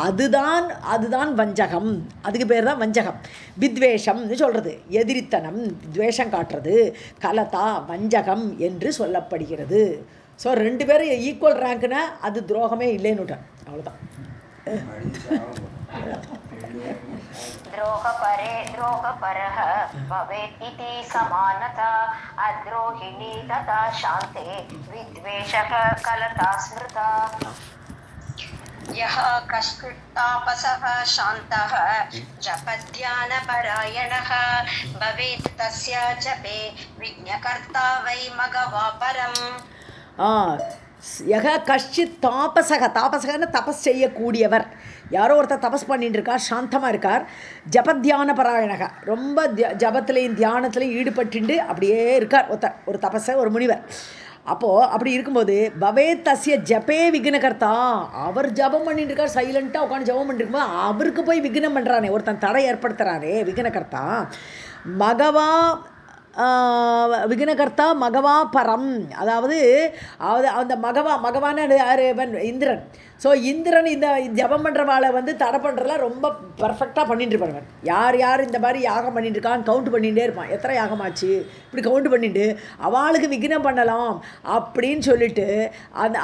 அதுதான் வஞ்சகம். அதுக்கு பேர் தான் வஞ்சகம். வித்வேஷம்னு சொல்கிறது எதிரித்தனம், துவேஷம் காட்டுறது. கலதா வஞ்சகம் என்று சொல்லப்படுகிறது. ஸோ ரெண்டு பேரும் ஈக்குவல் ரேங்க்னா அது துரோகமே இல்லைன்னு விட்டான். அவ்வளோதான். द्रोहपरे द्रोहपरः भवेत् इति समानता अद्रोहिणी तथा शान्ते विद्वेषः कलता स्मृता यः कश्चित् तापसः शान्तः जपध्यानपरायणः भवेत् तस्य जपे विघ्नकर्ता वै मघवा परम्. யக கஷ்டித் தாபசகன்னு தபஸ் செய்யக்கூடியவர். யாரோ ஒருத்தர் தபஸ் பண்ணிட்டு இருக்கார், சாந்தமாக இருக்கார். ஜபத்தியான பராயணக, ரொம்ப ஜபத்திலையும் தியானத்திலையும் ஈடுபட்டு அப்படியே இருக்கார் ஒருத்தர், ஒரு தபஸை, ஒரு முனிவர். அப்போது அப்படி இருக்கும்போது பவே தஸ்ய ஜபே விக்னகர்த்தா, அவர் ஜபம் பண்ணிட்டு இருக்கார், சைலண்ட்டாக உட்காந்து ஜபம் பண்ணிட்டு இருக்கும்போது அவருக்கு போய் விக்னம் பண்ணுறானே, ஒருத்தன் தடை ஏற்படுத்துகிறானே விக்னகர்த்தா. மகவா விக்னகர்த்தா மகவா பரம், அதாவது அந்த மகவான இந்திரன். ஸோ இந்திரன் இந்த ஜபம் பண்ணுறவாளை தடை பண்ணுறதுலாம் ரொம்ப பர்ஃபெக்டாக பண்ணிட்டு இருப்பார். யார் இந்த மாதிரி யாகம் பண்ணிட்டு இருக்கான்னு கவுண்ட் பண்ணிகிட்டே இருப்பான், எத்தனை யாகமாச்சு இப்படி கவுண்ட் பண்ணிட்டு அவளுக்கு விக்னம் பண்ணலாம் அப்படின்னு சொல்லிட்டு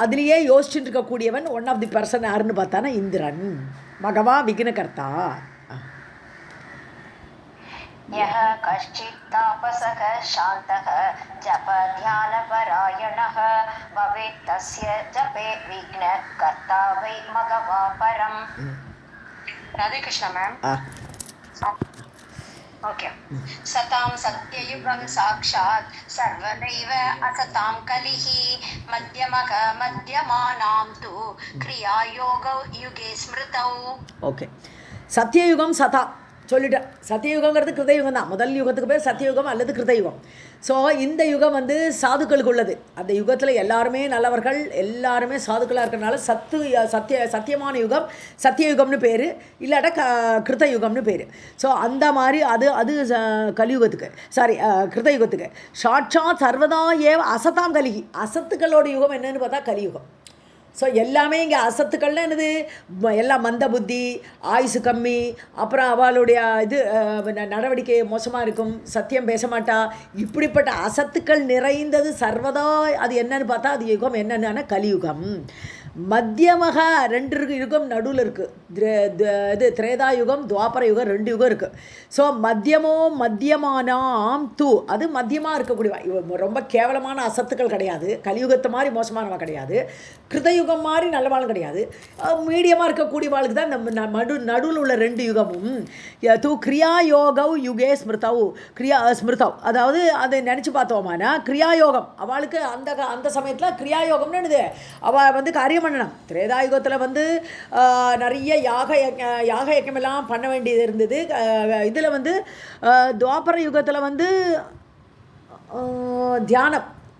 அதுலேயே யோசிச்சுட்டு இருக்கக்கூடியவன் ஒன் ஆஃப் தி பர்சன் யாருன்னு பார்த்தானா இந்திரன். மகவா விக்னகர்த்தா. यः कश्चित् तापसः शान्तः जपध्यानपरायणः भवेत् तस्य जपे विघ्नकर्ता वै मघवा परम्. राधे कृष्ण मैम. ओके. सतां सत्ययुगं साक्षात् सर्वदैव असतां कलिः मध्यमः मध्यमानां तु क्रियायोगौ युगे स्मृतौ. ओके. சத்தியயுகம் சதா சொல்லிட்டேன். சத்தியயுகங்கிறது கிருதயுகம் தான். முதல் யுகத்துக்கு பேர் சத்தியயுகம் அல்லது கிருதயுகம். ஸோ இந்த யுகம் சாதுக்களுக்கு உள்ளது. அந்த யுகத்தில் எல்லாருமே நல்லவர்கள், எல்லாருமே சாதுக்களாக இருக்கிறனால சத்தியமான யுகம் சத்தியயுகம்னு பேர், இல்லாட்டா கிருதயுகம்னு பேர். ஸோ அந்த மாதிரி அது கலியுகத்துக்கு, சாரி கிருதயுகத்துக்கு. சாட்சாத் சர்வதா ஏவ அசதாம் கலிகி, அசத்துக்களோட யுகம் என்னன்னு பார்த்தா கலியுகம். ஸோ எல்லாமே இங்கே அசத்துக்கள்லாம் என்னது, எல்லாம் மந்த புத்தி, ஆயுசு கம்மி, அப்புறம் அவளுடைய நடவடிக்கை மோசமாக இருக்கும், சத்தியம் பேச மாட்டா, இப்படிப்பட்ட அசத்துக்கள் நிறைந்தது சர்வதா. அது என்னன்னு பார்த்தா அது யுகம் என்னென்னா கலியுகம். மத்தியமாக ரெண்டு யுகம் நடுவில் இருக்குது. இது திரேதா யுகம், துவாபர யுகம், ரெண்டு யுகம் இருக்குது. ஸோ மத்தியமானாம் தூ, அது மத்தியமாக இருக்கக்கூடியவா. ரொம்ப கேவலமான அசத்துக்கள் கிடையாது, கலியுகத்தை மாதிரி மோசமானவா கிடையாது, கிருதயுகம் மாதிரி நல்லவாளும் கிடையாது, மீடியமாக இருக்கக்கூடியவாளுக்கு தான் நம்ம நடுவில் உள்ள ரெண்டு யுகமும். தூ கிரியா யோகவ் யுகே ஸ்மிருதவ், அதாவது அதை நினச்சி பார்த்தோமானா கிரியாயோகம் அவளுக்கு அந்த சமயத்தில் கிரியாயோகம்னு என்னது, அவள் காரியம் பண்ணணும். திரேதாயுகத்தில் நிறைய யாக யஜ்ஞமெல்லாம் பண்ண வேண்டியது இருந்தது. இதில் துவாபர யுகத்தில்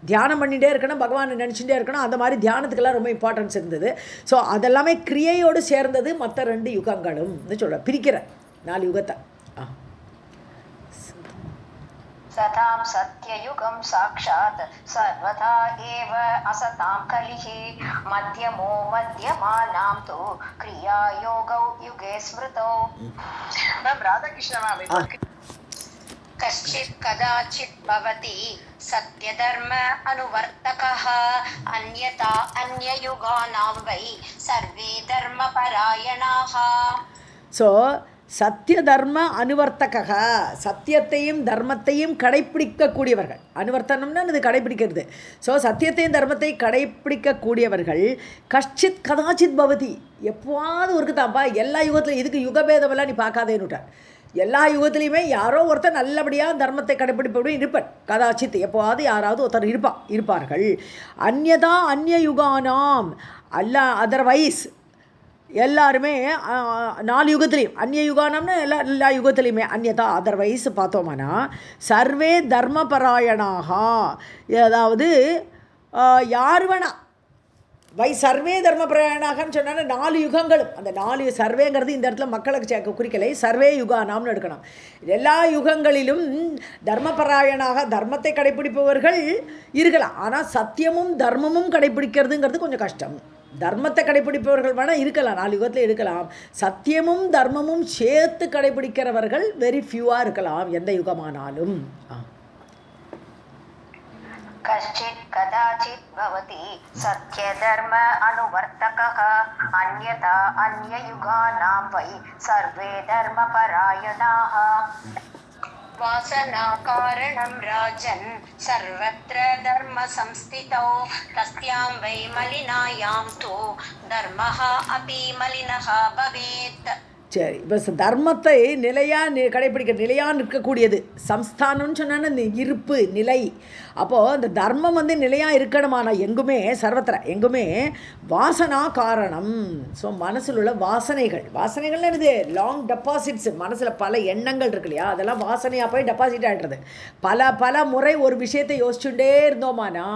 தியானம் பண்ணிகிட்டே இருக்கணும், பகவானை நினச்சிட்டே இருக்கணும். அந்த மாதிரி தியானத்துக்கெல்லாம் ரொம்ப இம்பார்ட்டன்ஸ் இருந்தது. ஸோ அதெல்லாமே கிரியையோடு சேர்ந்தது மற்ற ரெண்டு யுகங்களும் சொல்ல பிரிக்கிற 4 யுகத்தை. सतां सत्ययुगं साक्षात् सर्वथा एव असतां कलिः मध्यमो मध्यमानां तु क्रियायोगौ युगे स्मृतौ. मैम राधाकृष्ण कश्चित् कदाचित् भवति सत्यधर्म अनुवर्तकः अन्यथा अन्ययुगानां वै सर्वे धर्मपरायणाः. ஸோ சத்திய தர்ம அனுவர்த்தக, சத்தியத்தையும் தர்மத்தையும் கடைப்பிடிக்கக்கூடியவர்கள். அனுவர்த்தனம்னா அது கடைப்பிடிக்கிறது. ஸோ சத்தியத்தையும் தர்மத்தை கடைப்பிடிக்கக்கூடியவர்கள் கஷ்டித் கதாச்சித் பவதி, எப்போவாது இருக்குதாப்பா. எல்லா யுகத்திலும் இதுக்கு யுகபேதமெல்லாம் நீ பார்க்காதேன்னு விட்டார். எல்லா யுகத்துலேயுமே யாரோ ஒருத்தர் நல்லபடியாக தர்மத்தை கடைப்பிடிப்பவரும் இருப்பார். கதாச்சித் எப்போவாது யாராவது ஒருத்தர் இருப்பார்கள். அந்யதா அந்நிய யுகானாம் அல்ல, அதர்வைஸ் எல்லாருமே 4 யுகத்துலேயும் அந்நிய யுகானம்னு எல்லா யுகத்துலேயுமே அந்நியதா அதர்வைஸ் பார்த்தோம்னா சர்வே தர்மபராயணாக, அதாவது யார் வேணா சர்வே தர்மபராயணாகன்னு சொன்னால் 4 யுகங்களும், அந்த 4 சர்வேங்கிறது இந்த இடத்துல மக்களுக்கு குறிக்கலை, சர்வே யுகானாம்னு எடுக்கணும். எல்லா யுகங்களிலும் தர்மபராயணாக தர்மத்தை கடைப்பிடிப்பவர்கள் இருக்கலாம். ஆனால் சத்தியமும் தர்மமும் கடைப்பிடிக்கிறதுங்கிறது கொஞ்சம் கஷ்டம். தர்மத்தை கடைப்பிடிப்பவர்கள் வேணால் இருக்கலாம், 4 யுகத்தில் இருக்கலாம். சத்தியமும் தர்மமும் சேர்த்து கடைப்பிடிக்கிறவர்கள் வெரி ஃபியூவாக இருக்கலாம் எந்த யுகமானாலும். कश्चित् कदाचित् भवति सत्यधर्म अनुवर्तकः अन्यथा अन्ययुगानां वै सर्वे धर्मपरायणाः. वासनाकारणं राजन् सर्वत्र धर्मसंस्थितौ तस्यां वै मलिनायां तु धर्मः अपि मलिनः भवेत्. சரி, இப்போ தர்மத்தை நிலையாக கடைப்பிடிக்க, நிலையாக நிற்கக்கூடியது. சம்ஸ்தானம்னு சொன்னால் இருப்பு, நிலை. அப்போது அந்த தர்மம் நிலையாக இருக்கணுமானா எங்குமே சர்வத்திர எங்குமே வாசனா காரணம். ஸோ மனசில் உள்ள வாசனைகள்னு என்னது, லாங் டெபாசிட்ஸ். மனசில் பல எண்ணங்கள் இருக்கு இல்லையா, அதெல்லாம் வாசனையாக போய் டெபாசிட் ஆகிடுறது. பல முறை ஒரு விஷயத்தை யோசிச்சுட்டே இருந்தோமானா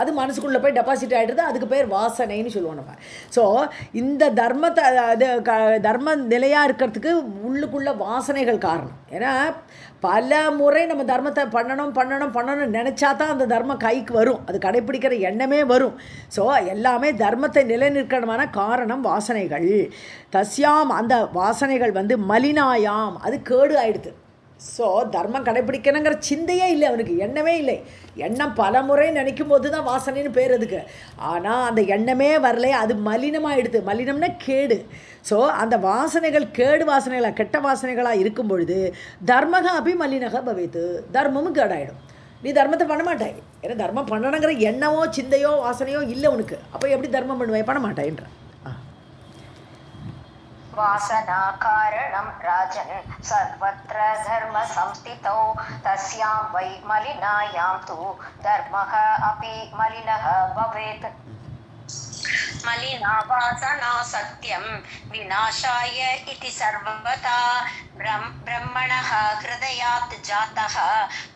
அது மனசுக்குள்ளே போய் டெபாசிட் ஆகிடுறது. அதுக்கு பேர் வாசனைன்னு சொல்லுவோம் நம்ம. ஸோ இந்த தர்மத்தை தர்ம நிலையாக இருக்கிறதுக்கு உள்ளுக்குள்ள வாசனைகள் காரணம். ஏன்னா பல முறை நம்ம தர்மத்தை பண்ணணும்னு நினச்சா தான் அந்த தர்மம் கைக்கு வரும், அது கடைப்பிடிக்கிற எண்ணமே வரும். ஸோ எல்லாமே தர்மத்தை நிலைநிற்கணுமான காரணம் வாசனைகள். தஸ்யாம், அந்த வாசனைகள் மலினாயாம், அது கேடு ஆயிடுது. ஸோ தர்மம் கடைப்பிடிக்கணுங்கிற சிந்தையே இல்லை அவனுக்கு, எண்ணமே இல்லை. எண்ணம் பல முறை நினைக்கும் போது தான் வாசனைன்னு பேர் அதுக்கு. ஆனால் அந்த எண்ணமே வரல, அது மலினமாகிடுது. மலினம்னா கேடு. ஸோ அந்த வாசனைகள் கேடு வாசனைகளாக, கெட்ட வாசனைகளாக இருக்கும் பொழுது தர்மக அபி மலினக பவேத்து, தர்மமும் கேடாயிடும். நீ தர்மத்தை பண்ண மாட்டாய். ஏன்னா தர்மம் பண்ணணுங்கிற எண்ணமோ சிந்தையோ வாசனையோ இல்லை உனக்கு. அப்போ எப்படி தர்மம் பண்ணுவேன்? பண்ண மாட்டேன்ற. वासना कारणं राजन् सर्वत्र धर्म संस्थितौ तस्यां वै मलिनायां तु धर्मः अपि मलिनः भवेत्. मलिना वासना सत्यं विनाशाय इति सर्वथा ब्रह्मणः हृदयात् जातः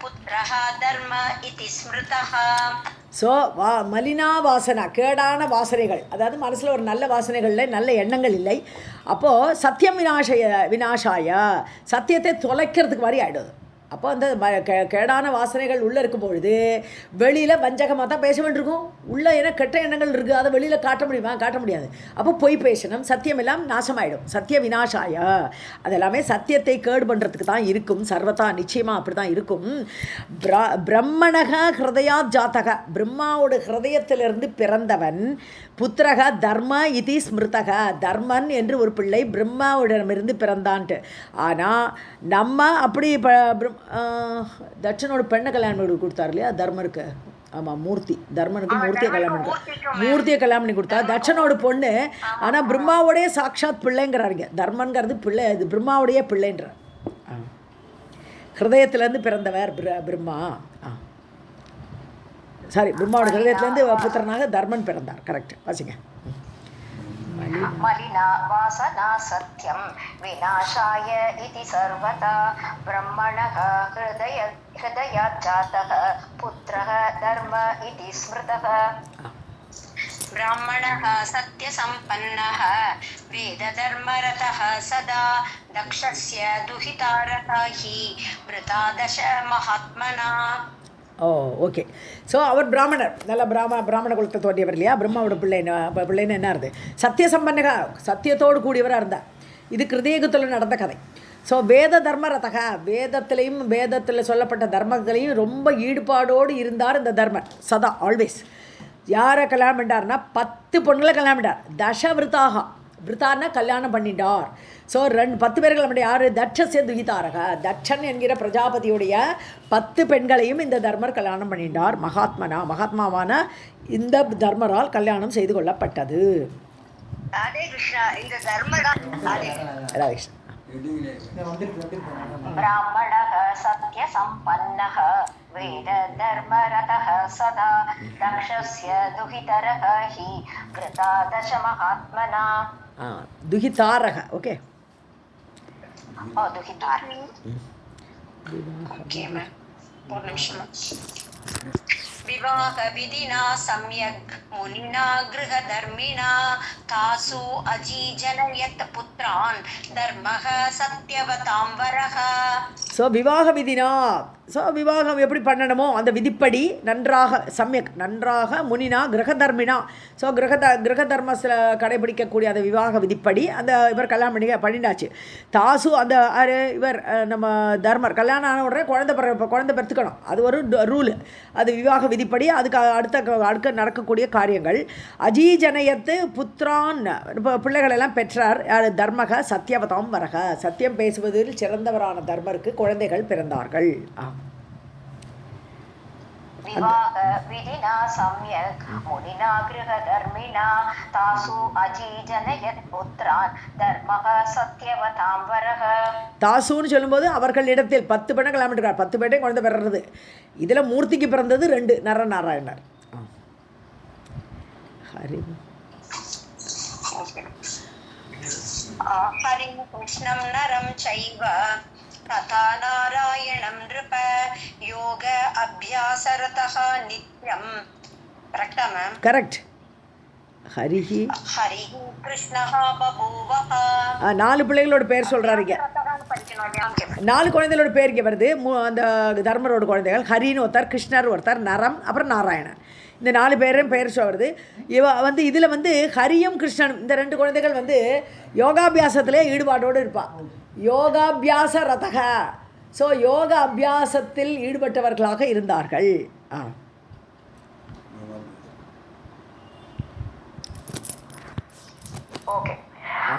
पुत्रः धर्म इति स्मृतः. ஸோ மலினா வாசனா, கேடான வாசனைகள், அதாவது மனசில் ஒரு நல்ல வாசனைகள் இல்லை, நல்ல எண்ணங்கள் இல்லை. அப்போது சத்தியம் வினாசாய, சத்தியத்தை தொலைக்கிறதுக்கு மாதிரி ஆகிடுது. அப்போ அந்த கேடான வாசனைகள் உள்ளே இருக்கும் பொழுது வெளியில் வஞ்சகமாக தான் பேச வேண்டியிருக்கும். உள்ளே ஏன்னா கெட்ட எண்ணங்கள் இருக்குது, அதை வெளியில் காட்ட முடியுமா? காட்ட முடியாது. அப்போ பொய் பேசணும், சத்தியம் எல்லாம் நாசமாயிடும். சத்திய வினாசாய, அதெல்லாமே சத்தியத்தை கேடு பண்ணுறதுக்கு தான் இருக்கும். சர்வதா நிச்சயமாக அப்படி தான் இருக்கும். பிரம்மணக ஹிருதயா ஜாத்தக, பிரம்மாவோட ஹிருதயத்திலிருந்து பிறந்தவன். புத்திரக தர்ம இதி ஸ்மிருதக, தர்மன் என்று ஒரு பிள்ளை பிரம்மாவிடமிருந்து பிறந்தான்ட்டு. ஆனால் நம்ம அப்படி தட்சனோட பெண்ணை கல்யாணம் பண்ணி கொடுத்தாரு இல்லையா தர்மருக்கு. ஆமாம், மூர்த்தி, தர்மனுக்கு மூர்த்தியை கல்யாணம் பண்ணி கொடுத்தா தட்சனோட பொண்ணு. ஆனால் பிரம்மாவோடைய சாட்சாத் பிள்ளைங்கிறாருங்க. தர்மன்கிறது பிள்ளை, இது பிரம்மாவுடைய பிள்ளைன்ற. ஹிருதயத்திலேருந்து பிறந்தவர் பிரம்மா. சாரி, பிரம்மாவோட ஹிருதயத்திலேருந்து புத்திரனாக தர்மன் பிறந்தார். கரெக்ட், வாசிங்க. मलिना वासना सत्यं विनाशाय इति सर्वथा ब्रह्मणः हृदयात् जातः पुत्रः धर्म इति स्मृतः. ब्राह्मणः सत्यसम्पन्नः वेदधर्मरतः सदा दक्षस्य दुहितारः हि वृता दश महात्मना. ஓ ஓகே. ஸோ அவர் பிராமணர், நல்ல பிராமண குலத்தை தோண்டியவர் இல்லையா? பிரம்மாவோட பிள்ளைன்னு என்ன இருது? சத்தியசம்பன்னகா, சத்தியத்தோடு கூடியவராக இருந்தார். இது கிருதயுகத்தில் நடந்த கதை. ஸோ வேத தர்மரதக, வேதத்தில் சொல்லப்பட்ட தர்மங்களையும் ரொம்ப ஈடுபாடோடு இருந்தார் இந்த தர்மர் சதா, ஆல்வேஸ். யாரை கல்யாணம் பண்ணார்னா 10 பொண்ணுகளை கல்யாணம் பண்ணார். தசவிருத்தாக, விருத்தான்னா கல்யாணம் பண்ணிட்டார். ஸோ 10 பேர்கள் கல்யாணம். யார்? தட்சஸ்ய துகிதாரக, தட்சன் என்கிற பிரஜாபதியுடைய 10 பெண்களையும் இந்த தர்மர் கல்யாணம் பண்ணிட்டார். மகாத்மாவான இந்த தர்மரால் கல்யாணம் செய்து கொள்ளப்பட்டது. ராதே கிருஷ்ணா. இந்த தர்மர் ராதே கிருஷ்ணா. ब्राह्मणः सत्यसम्पन्नः वेदधर्मरतः सदा दक्षस्य दुहितरः हि वृता दश महात्मना. दुहितारः. ओके. दुहितारः. ओके मैम, ஒரு நிமிஷம். विवाह विधिना सम्यक् मुनिना गृहधर्मिणा तासु अजीजनयत् पुत्रान् धर्मः सत्यवतां वरः. ஸோ விவாக விதினா, ஸோ விவாகம் எப்படி பண்ணணுமோ அந்த விதிப்படி நன்றாக நன்றாக முனினா கிரகதர்மினா, ஸோ கிரக தர்மத்தில் கடைபிடிக்கக்கூடிய அந்த விவாக விதிப்படி அந்த இவர் கல்யாணம் பண்ணிட்டாச்சு. தாசு அந்த இவர் நம்ம தர்மர் கல்யாணம் ஆன உடனே குழந்தை பெற்றுக்கணும், அது ஒரு ரூலு. அது விவாக விதிப்படி அதுக்கு அடுத்த நடக்கக்கூடிய காரியங்கள். அஜீஜனயத்து புத்திரான், பிள்ளைகளெல்லாம் பெற்றார். தர்மக சத்தியவதாம் வரக, சத்தியம் பேசுவதில் சிறந்தவரான தர்மருக்கு குழந்தைகள் பிறந்தார்கள். विवाह विधिना सम्यक् मुनिना गृहधर्मिणा तासु अजीजनयत् पुत्रान् धर्मः सत्यवतां वरः. தாசுன்னு சொல்லும்போது அவர்களிடத்தில் 10 பெண்ணை கல்யாணம் பண்ணிருக்கார். 10 பேட்டையும் குழந்தை பிறந்தது. இதில் மூர்த்திக்கு பிறந்தது 2, நரநாராயணர். ஹரி हरिं कृष्णं नरं चैव तथा नारायणं नृप योग अभ्यासरतः नित्यं. करेक्टா मैम? கரெக்ட். ஹரிஹி கிருஷ்ணஹ பபூவஹ. 4 பிள்ளைகளோட பேர் சொல்கிறாருங்க. 4 குழந்தைகளோட பேர் இங்கே வருது. அந்த தர்மரோட குழந்தைகள் ஹரின்னு ஒருத்தர், கிருஷ்ணர் ஒருத்தர், நரம், அப்புறம் நாராயணன். இந்த 4 பேரும் பேர் வருது. இதில் ஹரியும் கிருஷ்ணனும் இந்த 2 குழந்தைகள் யோகாபியாசத்திலே ஈடுபாட்டோடு இருப்பாள். யோகாபியாச ரதக, ஸோ யோக அபியாசத்தில் ஈடுபட்டவர்களாக இருந்தார்கள். ஓகே.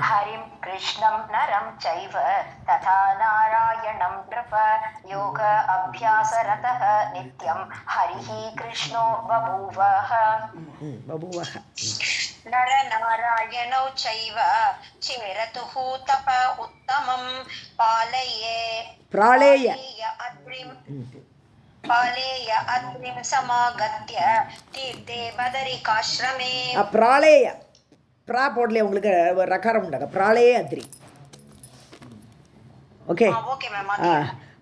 ஹரிம் கிருஷ்ணம் நரம் சைவ ததா நாராயணம் நிருப யோக அபியாசரதः நித்யம் ஹரிஹி கிருஷ்ணோ பபூவஹ. நர நாராயணௌ சைவ சேரதுः தப உத்தமம் பாலேய அத்ரிம் சமாகத்ய தீர்த்தே பதரிகாஸ்ரமே. பிராளேய, பிரா போடலையே உங்களுக்கு ரகாரம் உண்டாக, பிராளேய அத்ரி. ஓகே.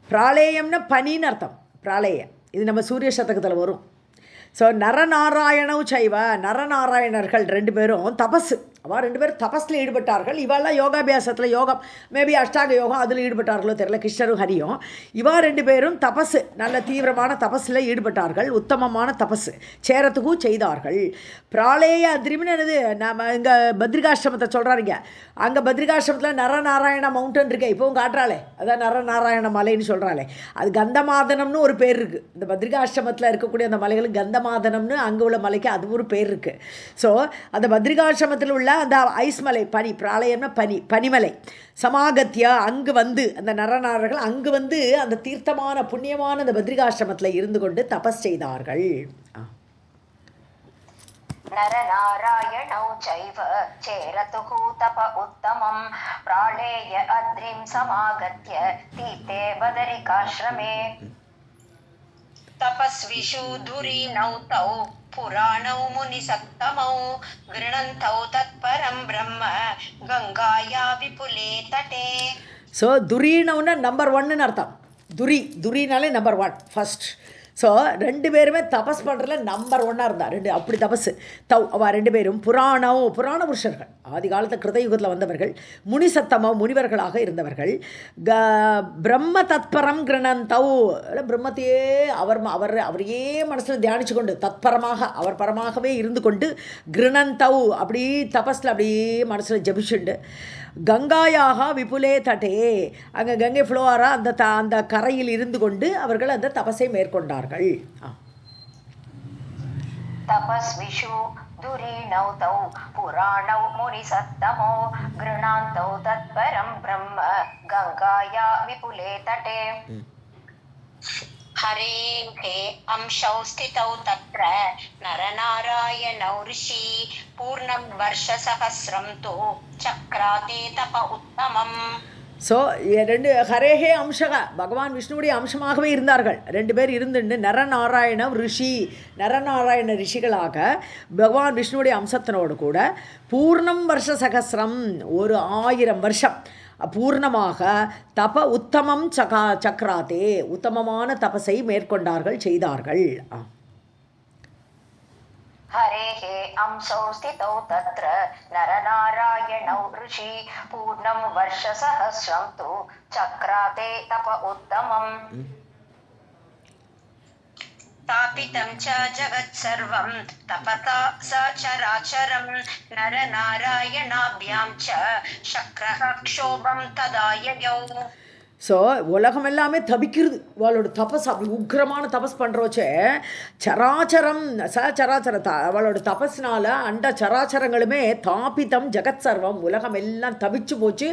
பிராளேயம்னா பனின்னு அர்த்தம். பிராளேய இது நம்ம சூரிய சதகத்தில் வரும். ஸோ நரநாராயணம் சைவ, நரநாராயணர்கள் 2 பேரும் தபஸ், அவள் 2 பேரும் தபஸில் ஈடுபட்டார்கள். இவெல்லாம் யோகாபியாசத்தில், யோகம் மேபி அஷ்டாங்க யோகம் அதில் ஈடுபட்டார்களோ தெரியல, கிருஷ்ணரும் ஹரியும். இவா 2 பேரும் தபஸ், நல்ல தீவிரமான தபஸில் ஈடுபட்டார்கள். உத்தமமான தபஸ் சேரத்துக்கும் செய்தார்கள். பிராளேய அத்ரிம்னு என்னது, நம்ம இங்கே பத்ரிகாசிரமத்தை சொல்கிறாருங்க. அங்கே பத்ரிகாசிரமத்தில் நரநாராயண மவுண்டன் இருக்கே, இப்போவும் காட்டுறாளே, அதான் நரநாராயண மலைன்னு சொல்கிறாளே. அது கந்தமாதனம்னு ஒரு பேர் இருக்குது. இந்த பத்ரிகாசிரமத்தில் இருக்கக்கூடிய அந்த மலைகளுக்கு கந்தமாதனம்னு அங்கே உள்ள மலைக்கு அது ஒரு பேர் இருக்குது. ஸோ அந்த பத்ரிகாசிரமத்தில் உள்ள அந்த ஐஸ் மலை, பனி, பிராளயம்னா பனிமலை, சமாகத்திய அங்கு அந்த நரநாரர்கள் அங்கு அந்த தீர்த்தமான புண்ணியமான அந்த பத்ரிகாசிரமத்தில் இருந்து கொண்டு தபஸ் செய்தார்கள். நரநாராயணௌ சைவ சேரதுः தப உத்தமம் பிராளேய அத்ரிம் சமாகத்ய தீர்த்தே பதரிகாஸ்ரமே. तपस्विषु धुरीनौ तौ पुराणौ मुनिसत्तमौ गृह्णन्तौ तत्परं ब्रह्म गङ्गाया विपुले तटे. ஸோ துரீனவுன்னா நம்பர் 1ன்னு அர்த்தம். துரினாலே நம்பர் 1 ஃபஸ்ட். ஸோ ரெண்டு பேருமே தபஸ் பண்ணுறதுல நம்பர் ஒன்னாக இருந்தா. ரெண்டு அப்படி தபஸ் அவள் ரெண்டு பேரும் புராண புருஷர்கள், ஆதி காலத்தில் கிருதயுகத்தில் வந்தவர்கள், முனிசத்தம முனிவர்களாக இருந்தவர்கள். பிரம்ம தத்பரம் கிரணந்தௌ, பிரம்மத்தையே அவரையே மனசில் தியானிச்சு கொண்டு தத்பரமாக அவர் பரமாகவே இருந்து கொண்டு கிருணந்தௌ அப்படி தபஸில் அப்படியே மனசில் ஜபிச்சுண்டு கங்காயாக விபுலே தட்டே, அங்கே கங்கை ஃப்ளோரா அந்த கரையில் இருந்து கொண்டு அவர்கள் அந்த தபஸை மேற்கொண்டார்கள். தபஸ்விஷு துரீணௌ தௌ புராணௌ முனிசத்தமோ கிருணாந்தௌ தத்பரம் பிரம்ம கங்காயா விபுலே தட்டே. हरे अंशौ स्थितौ तत्र नरनारायणौ ऋषि पूर्णं वर्षसहस्रं तु चक्राते तप उत्तमम्. ஸோ ரெண்டு ஹரேஹே அம்சக பகவான் விஷ்ணுவுடைய அம்சமாகவே இருந்தார்கள். ரெண்டு பேர் இருந்துட்டு நரநாராயண ரிஷிகளாக பகவான் விஷ்ணுவுடைய அம்சத்தினோடு கூட பூர்ணம் வருஷ சகசிரம் 1000 வருஷம் பூர்ணமாக தப உத்தமம் சக்ராதே உத்தமமான தபஸை மேற்கொண்டார்கள், செய்தார்கள். हरेः अंशौ स्थितौ तत्र नरनारायणौ ऋषि पूर्णं वर्षसहस्रं तु चक्राते तप उत्तमम्. स्थापितं च जगत्सर्वं तपसा सचराचरं नरनारायणाभ्यां च शक्रः क्षोभं तदा ययौ. ஸோ உலகம் எல்லாமே தபிக்கிறது அவளோட தபஸ். அப்படி உக்ரமான தபஸ் பண்ணுறோச்சே சராச்சரம் சராச்சர அவளோட தபஸ்னால அண்ட சராச்சரங்களுமே தாபித்தம் ஜெகத் சர்வம் உலகம் எல்லாம் தபிச்சு போச்சு,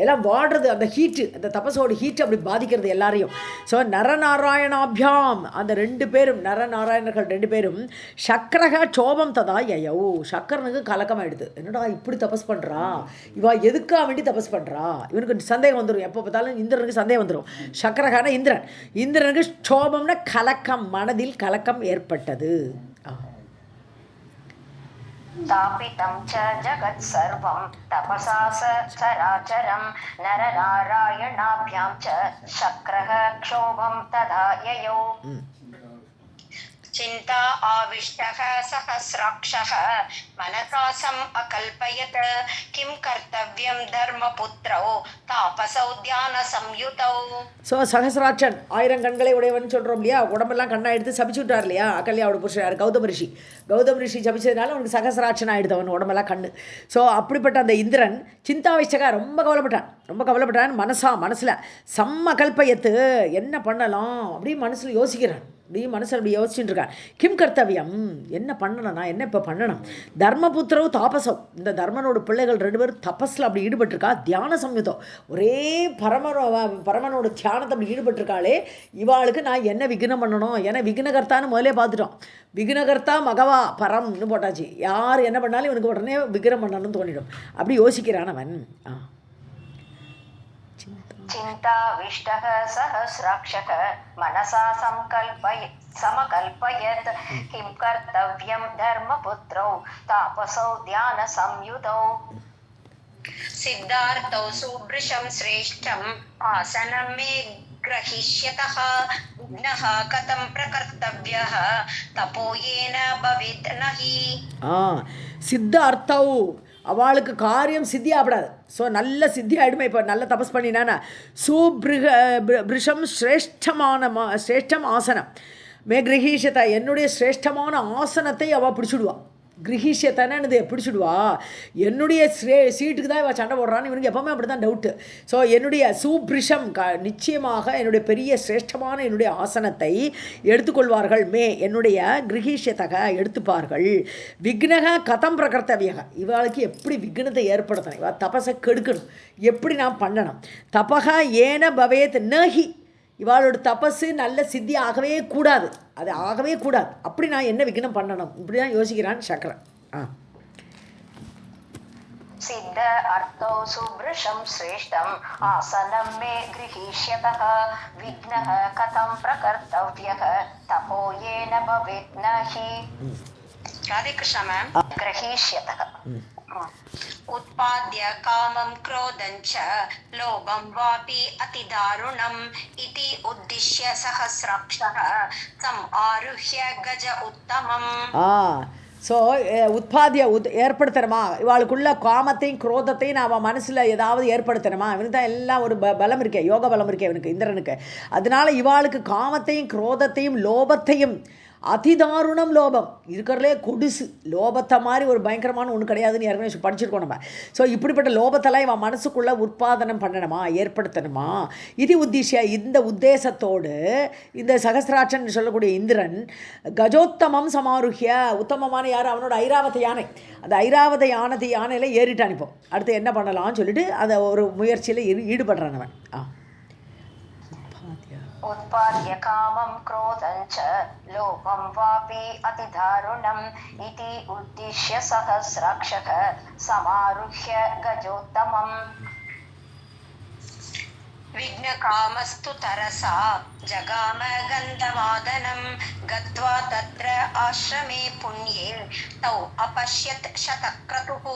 எல்லாம் வாடுறது. அந்த ஹீட்டு, அந்த தபஸோட ஹீட்டு அப்படி பாதிக்கிறது எல்லாரையும். ஸோ நரநாராயணாபியாம் அந்த ரெண்டு பேரும் நரநாராயணர்கள் ரெண்டு பேரும் சக்கரக சோபம் ததா யயௌ, சக்கரனுக்கு கலக்கம் ஆயிடுது. என்னடா இப்படி தபஸ் பண்ணுறா, இவா எதுக்காக வேண்டி தபஸ் பண்ணுறா, இவனுக்கு சந்தேகம் வந்துடும். எப்போ பார்த்தாலும் இந்திரனுக்கு சந்தேகம் வந்துடும். சக்கரகான இந்திரனுக்கு சோபம்னா கலக்கம், மனதில் கலக்கம் ஏற்பட்டது. स्थापितं च जगत् सर्वं तपसा सचराचरं नरनारायणाभ्यां च शक्रः क्षोभं तदा ययौ. चिन्ता आविष्टः सहस्राक्षः मनसा सम् अकल्पयत् किं कर्तव्यं धर्मपुत्रौ तापसौ ध्यान संयुतौ. ஸோ சகசராட்சன் 1000 கண்களை உடையவன் சொல்கிறோம் இல்லையா, உடம்பெல்லாம் கண்ணா எடுத்து சபிச்சு விட்டார் இல்லையா அகல்யாவோட புருஷன் கௌதம ரிஷி சபிச்சதுனால அவனுக்கு சகசராட்சன் ஆகிடுது, அவன் உடம்பெல்லாம் கண்ணு. ஸோ அப்படிப்பட்ட அந்த இந்திரன் சிந்தாவிஷ்டகா ரொம்ப கவலைப்பட்டான். மனசில் செம்ம கல்பயத்து என்ன பண்ணலாம் அப்படி மனசில் யோசிக்கிறான். அப்படி யோசிச்சுட்டு இருக்கான். கிம் கர்த்தவியம், என்ன பண்ணணும், நான் என்ன இப்போ பண்ணணும். தர்மபுத்திரவு தாபசம், இந்த தர்மனோட பிள்ளைகள் ரெண்டு பேரும் தபஸில் அப்படி ஈடுபட்டிருக்கா. தியான சம்யுதம், ஒரே பரமனோட தியானத்தை அப்படி ஈடுபட்டிருக்காளே, இவாளுக்கு நான் என்ன விக்னம் பண்ணணும். ஏன்னா விக்னகர்த்தான்னு முதலே பார்த்துட்டோம். விக்னகர்த்தா மகவா பரம்னு போட்டாச்சு. யார் என்ன பண்ணாலும் இவனுக்கு உடனே விக்னம் பண்ணணும்னு தோணிடும். அப்படி யோசிக்கிறான் அவன். चिन्ताविष्टः सहस्राक्षः मनसा समकल्पयत् किं कर्तव्यं धर्मपुत्रौ तापसौ ध्यान संयुतौ. सिद्धार्थौ सुभृशं श्रेष्ठम् आसनं मे ग्रहीष्यतः विघ्नः कथं प्रकर्तव्यः तपो येन भवेत् नहि. सिद्धार्थौ அவளுக்கு காரியம் சித்தியாகப்படாது. ஸோ நல்ல சித்தி ஆகிடுமே. இப்போ நல்ல தபஸ் பண்ணினானா சுபிருஷம் சிரேஷ்டம் ஆசனம் மே கிரகீஷத்தை, என்னுடைய சிரேஷ்டமான ஆசனத்தை அவள் பிடிச்சிடுவாள். கிரகீஷத்தனது பிடிச்சிடுவா. என்னுடைய சீட்டுக்கு தான் இவள் சண்டை போடுறான்னு இவனுக்கு எப்போவுமே அப்படி தான் டவுட்டு. ஸோ என்னுடைய சுபிருஷம் நிச்சயமாக என்னுடைய பெரிய சிரேஷ்டமான என்னுடைய ஆசனத்தை எடுத்துக்கொள்வார்கள். என்னுடைய கிரகீஷத்தக எடுத்துப்பார்கள். விக்னக கதம் பிரகர்த்தவியக, இவளுக்கு எப்படி விக்னத்தை ஏற்படுத்தணும், இவள் தபஸை கெடுக்கணும், எப்படி நான் பண்ணணும். தபக ஏன பவேத் நஹி, இவாளோட தபஸு நல்ல சித்தி ஆகவே கூடாது, அது ஆகவே கூடாது. அப்படி நான் என்ன விக்னம் பண்ணணும், இப்படி தான் யோசிக்கிறான் சக்கரன். सिद्ध अर्थौ सुभृशं श्रेष्ठम् आसनं मे गृहीष्यतः विघ्नः कथं प्रकर्तव्यः तपो येन भवेत् नहि. राधे कृष्ण मैम. गृहीष्यतः उत्पाद्य कामं क्रोधं च लोभं वापि अतिदारुणम् इति उद्दिश्य सहस्राक्षः तम् आरुह्य गज उत्तमम्. ஸோ உற்பத்தியை ஏற்படுத்தணுமா, இவாளுக்குள்ள காமத்தையும் குரோதத்தையும் அவன் மனசில் ஏதாவது ஏற்படுத்தணுமா. இவனுக்கு தான் எல்லாம் ஒரு பலம் இருக்கே, யோக பலம் இருக்கே இவனுக்கு, இந்திரனுக்கு. அதனால இவாளுக்கு காமத்தையும் குரோதத்தையும் லோபத்தையும், அதிதாருணம் லோபம் இருக்கிறதுலே கொடிசு, லோபத்தை மாதிரி ஒரு பயங்கரமான ஒன்று கிடையாதுன்னு ஏற்கனவே படிச்சிருக்கோம் நம்ம. ஸோ இப்படிப்பட்ட லோபத்தெல்லாம் இவன் மனசுக்குள்ளே உற்பத்தனம் பண்ணணுமா, ஏற்படுத்தணுமா. இது உத்தேசியா, இந்த உத்தேசத்தோடு இந்த சகசிராட்சன் சொல்லக்கூடிய இந்திரன் கஜோத்தமம் சமாருஹ்ய, உத்தமமான யார், அவனோட ஐராவத யானை, அந்த ஐராவத யானையில் ஏறிட்டான். இப்போ அடுத்து என்ன பண்ணலாம்னு சொல்லிட்டு அதை ஒரு முயற்சியில் ஈடுபடுறான் அவன். उत्पाद्य कामं क्रोधं च लोभं वापि अतिदारुणम् इति उद्दिश्य सहस्राक्षः समारुह्य गजोत्तमम्. विघ्नकामस्तु तरसा जगाम गन्धमादनं गत्वा तत्र आश्रमे पुण्ये तौ अपश्यत् शतक्रतुः.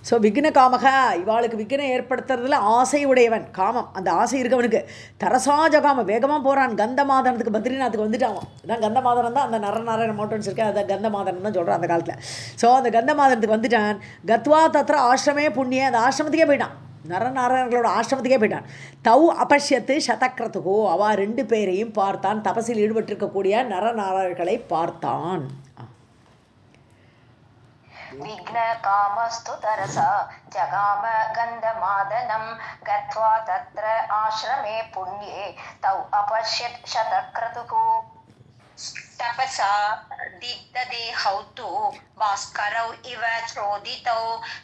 ஸோ விக்ன காமக, இவாளுக்கு விக்னம் ஏற்படுத்துறதுல ஆசை உடையவன், காமம், அந்த ஆசை இருக்கவனுக்கு. தரசா ஜகாம, வேகமாக போகிறான் கந்தமாதனத்துக்கு, பத்ரிநாத்துக்கு வந்துட்டான். அதான் கந்தமாதனம் தான் அந்த நரநாராயண மவுண்டன்ஸ் இருக்கு, அதை கந்தமாதனம் தான் சொல்கிறான் அந்த காலத்தில். ஸோ அந்த கந்தமாதனத்துக்கு வந்துட்டான். கத்வா தத்ர ஆசிரமே புண்ணிய, அந்த ஆசிரமத்துக்கே போயிட்டான், நரநாராயணர்களோட ஆசிரமத்துக்கே போயிட்டான். தௌ அபஷ்யத்து சதக்ரதுகோ, அவ ரெண்டு பேரையும் பார்த்தான், தபசில் ஈடுபட்டிருக்கக்கூடிய நரநாராயணர்களை பார்த்தான். विघ्नकामस्तु तरसा जगाम गन्धमादनं गत्वा तत्र आश्रमे पुण्ये तौ अपश्यत् शतक्रतुः. तपसा दीप्तदेहौ तु भास्करौ इव चोदितौ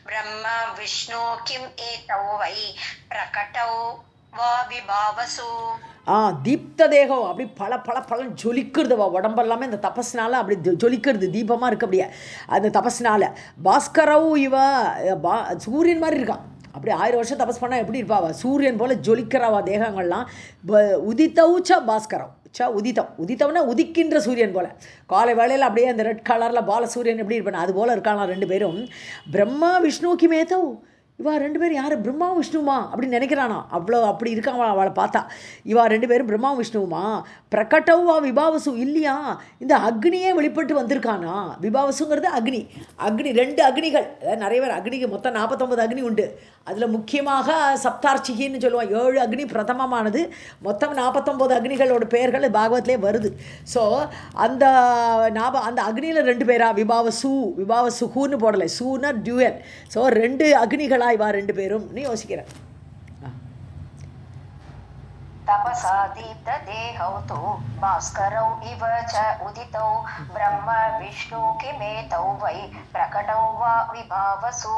ब्रह्म विष्णु किम् एतौ वै प्रकटौ वा विभावसु. தீப்த தேகம் அப்படி பல பல பலன் ஜொலிக்கிறது, உடம்பெல்லாமே இந்த தபஸ்னால அப்படி ஜொலிக்கிறது, தீபமாக இருக்கு அப்படியே அந்த தபஸ்னால. பாஸ்கரவு இவ சூரியன் மாதிரி இருக்கான், அப்படி 1000 வருஷம் தபஸ் பண்ணால் எப்படி இருப்பாவா, சூரியன் போல் ஜொலிக்கிறவா தேகங்கள்லாம். உதித்தவுச்ச பாஸ்கரம் உதித்தம்னா உதிக்கின்ற சூரியன் போல், காலை வேளையில் அப்படியே அந்த ரெட் கலரில் பால சூரியன் எப்படி இருப்பான் அது போல் இருக்கானா ரெண்டு பேரும். பிரம்மா விஷ்ணுக்கு மேத்தவ், இவா ரெண்டு பேரும் யார், பிரம்மா விஷ்ணுமா அப்படின்னு நினைக்கிறானா, அவ்வளோ அப்படி இருக்கான் அவளை பார்த்தா. இவா ரெண்டு பேரும் பிரம்மா விஷ்ணுவுமா. பிரகட்டவா விபாவசு, இல்லையா இந்த அக்னியே வெளிப்பட்டு வந்திருக்கானா. விபாவசுங்கிறது அக்னி, ரெண்டு அக்னிகள், அதாவது நிறைய பேர் அக்னிக்கு மொத்தம் 49 அக்னி உண்டு. அதில் முக்கியமாக சப்தார்ச்சிகின்னு சொல்லுவோம், 7 அக்னி பிரதமமானது, மொத்தம் 49 அக்னிகளோட பெயர்கள் பாகவத்திலே வருது. ஸோ அந்த அந்த அக்னியில் 2 பேரா, விபாவசுன்னு போடலை, சூனர் டியூயல். ஸோ 2 அக்னிகளா இவா 2 பேரும் நீ யோசிக்கிறேன். तपसा दीप्तदेहौ तु भास्करौ इव च उदितौ ब्रह्म विष्णु किमेतौ वै प्रकटौ वा विभावसु.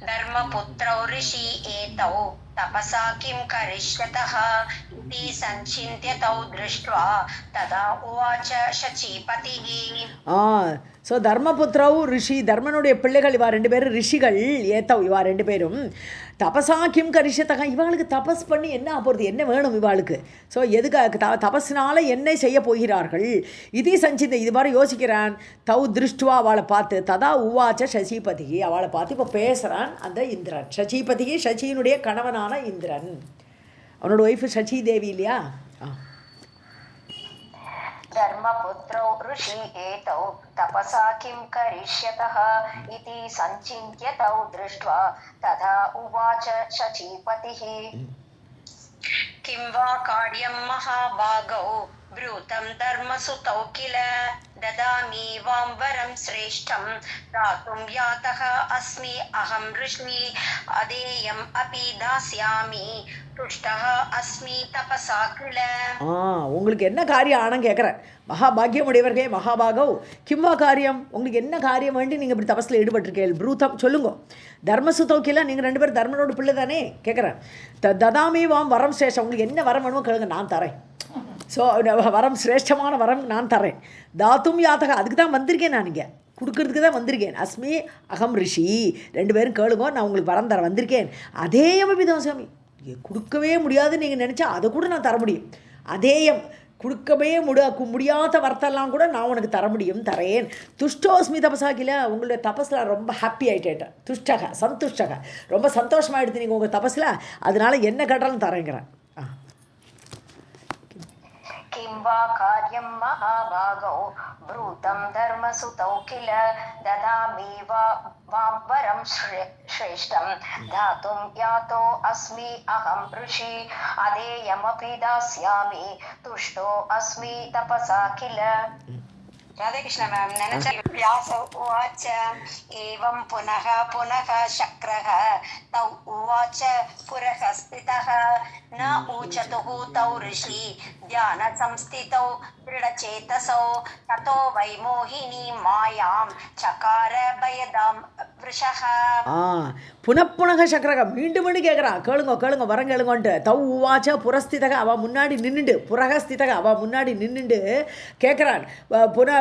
धर्मपुत्रौ ऋषि एतौ तपसा किं करिष्यतः इति संचिन्त्य तौ दृष्ट्वा तदा उवाच शचीपतिः. ஸோ தர்மபுத்திரவு ரிஷி, தர்மனுடைய பிள்ளைகள் இவா 2 பேரும் ரிஷிகள். ஏத்தவ் இவா 2 பேரும் தபசா கிம் கரிஷத்தகா, இவாளுக்கு தபஸ் பண்ணி என்ன ஆகிறது, என்ன வேணும் இவாளுக்கு. ஸோ எதுக்காக தபஸ்னால என்ன செய்ய போகிறார்கள் இது சஞ்சித, இது மாதிரி யோசிக்கிறான். தௌ திருஷ்டுவா அவளை பார்த்து, ததா உவாச்ச சசிபதி, அவளை பார்த்து இப்போ பேசுகிறான் அந்த இந்திரன். சசிபதி சச்சியினுடைய கணவனான இந்திரன், அவனோட ஒய்ஃபு சச்சி தேவி இல்லையா. धर्मपुत्रौ ऋषि एतौ तपसा किं करिष्यतः इति संचिन्त्य तौ दृष्ट्वा तदा उवाच शचीपतिः. किं वा कार्यं महाभागौ ब्रूतं धर्मसुतौ किल ददामि वां वरं श्रेष्ठं दातुं यातः अस्मि अहं ऋषि अदेयम् अपि दास्यामि तुष्टः अस्मि तपसा किल. உங்களுக்கு என்ன காரியம் ஆனன்னு கேட்குறேன். மகாபாகியம் உடையவர்களே, மகாபாகவ் கிம்வா காரியம், உங்களுக்கு என்ன காரியம் வேண்டி நீங்கள் இப்படி தபஸில் ஈடுபட்டிருக்கீர்கள், ப்ரூத்தம் சொல்லுங்க. தர்மசுத்தோக்கில நீங்கள் 2 பேரும் தர்மனோட பிள்ளை தானே கேட்குறேன். ததாமி வாம் வரம் சிரேஷ்டம், உங்களுக்கு என்ன வரம் வேணுமோ கேளுங்க, நான் தரேன். ஸோ வரம் சிரேஷ்டமான வரம் நான் தரேன். தாத்தும் யாத்தகா, அதுக்கு தான் வந்திருக்கேன், நான் இங்கே கொடுக்கறதுக்கு தான் வந்திருக்கேன். அஸ்மி அகம் ரிஷி, 2 பேரும் கேளுங்க, நான் உங்களுக்கு வரம் தர வந்திருக்கேன். அதேயம் விதம் சாமி, கொடுக்கவே முடியாதுன்னு நீங்கள் நினச்சா அதை கூட நான் தர முடியும். அதேயம் கொடுக்கவே முடியாத வரத்தெல்லாம் கூட நான் உனக்கு தர முடியும், தரேன். துஷ்டோஸ்மி தபசாக்கில, உங்களுடைய தபஸில் ரொம்ப ஹாப்பி ஆகிட்டேன். துஷ்டக சந்துஷ்டக, ரொம்ப சந்தோஷமாகிடுது நீங்கள் உங்கள் தபஸில், அதனால் என்ன கேட்டாலும் தரேங்கிறேன். किं वा कार्यं महाभागौ ब्रूतं धर्मसुतौ किल ददामि वां वरं श्रेष्ठं दातुं यातो अस्मि अहं ऋषि अदेयमपि दास्यामि तुष्टो अस्मि तपसा किल. राधे कृष्ण मैम. व्यास उवाच एवं पुनः पुनः शक्रः तौ उवाच पुरः स्थितः न ऊचतुः तौ ऋषि ध्यान संस्थितौ दृढचेतसौ ततो वै मोहिनी मायां चकार भयदां वृषः. புனப்புனக சக்கரக மீண்டும் மீண்டும் கேட்குறான். கேளுங்க வரம் கேளுங்கன்ட்டு. தௌ உவாச்ச புரஸ்திதக, அவள் முன்னாடி நின்றுண்டு, புரகஸ்திதக அவள் முன்னாடி நின்றுண்டு கேட்குறான்.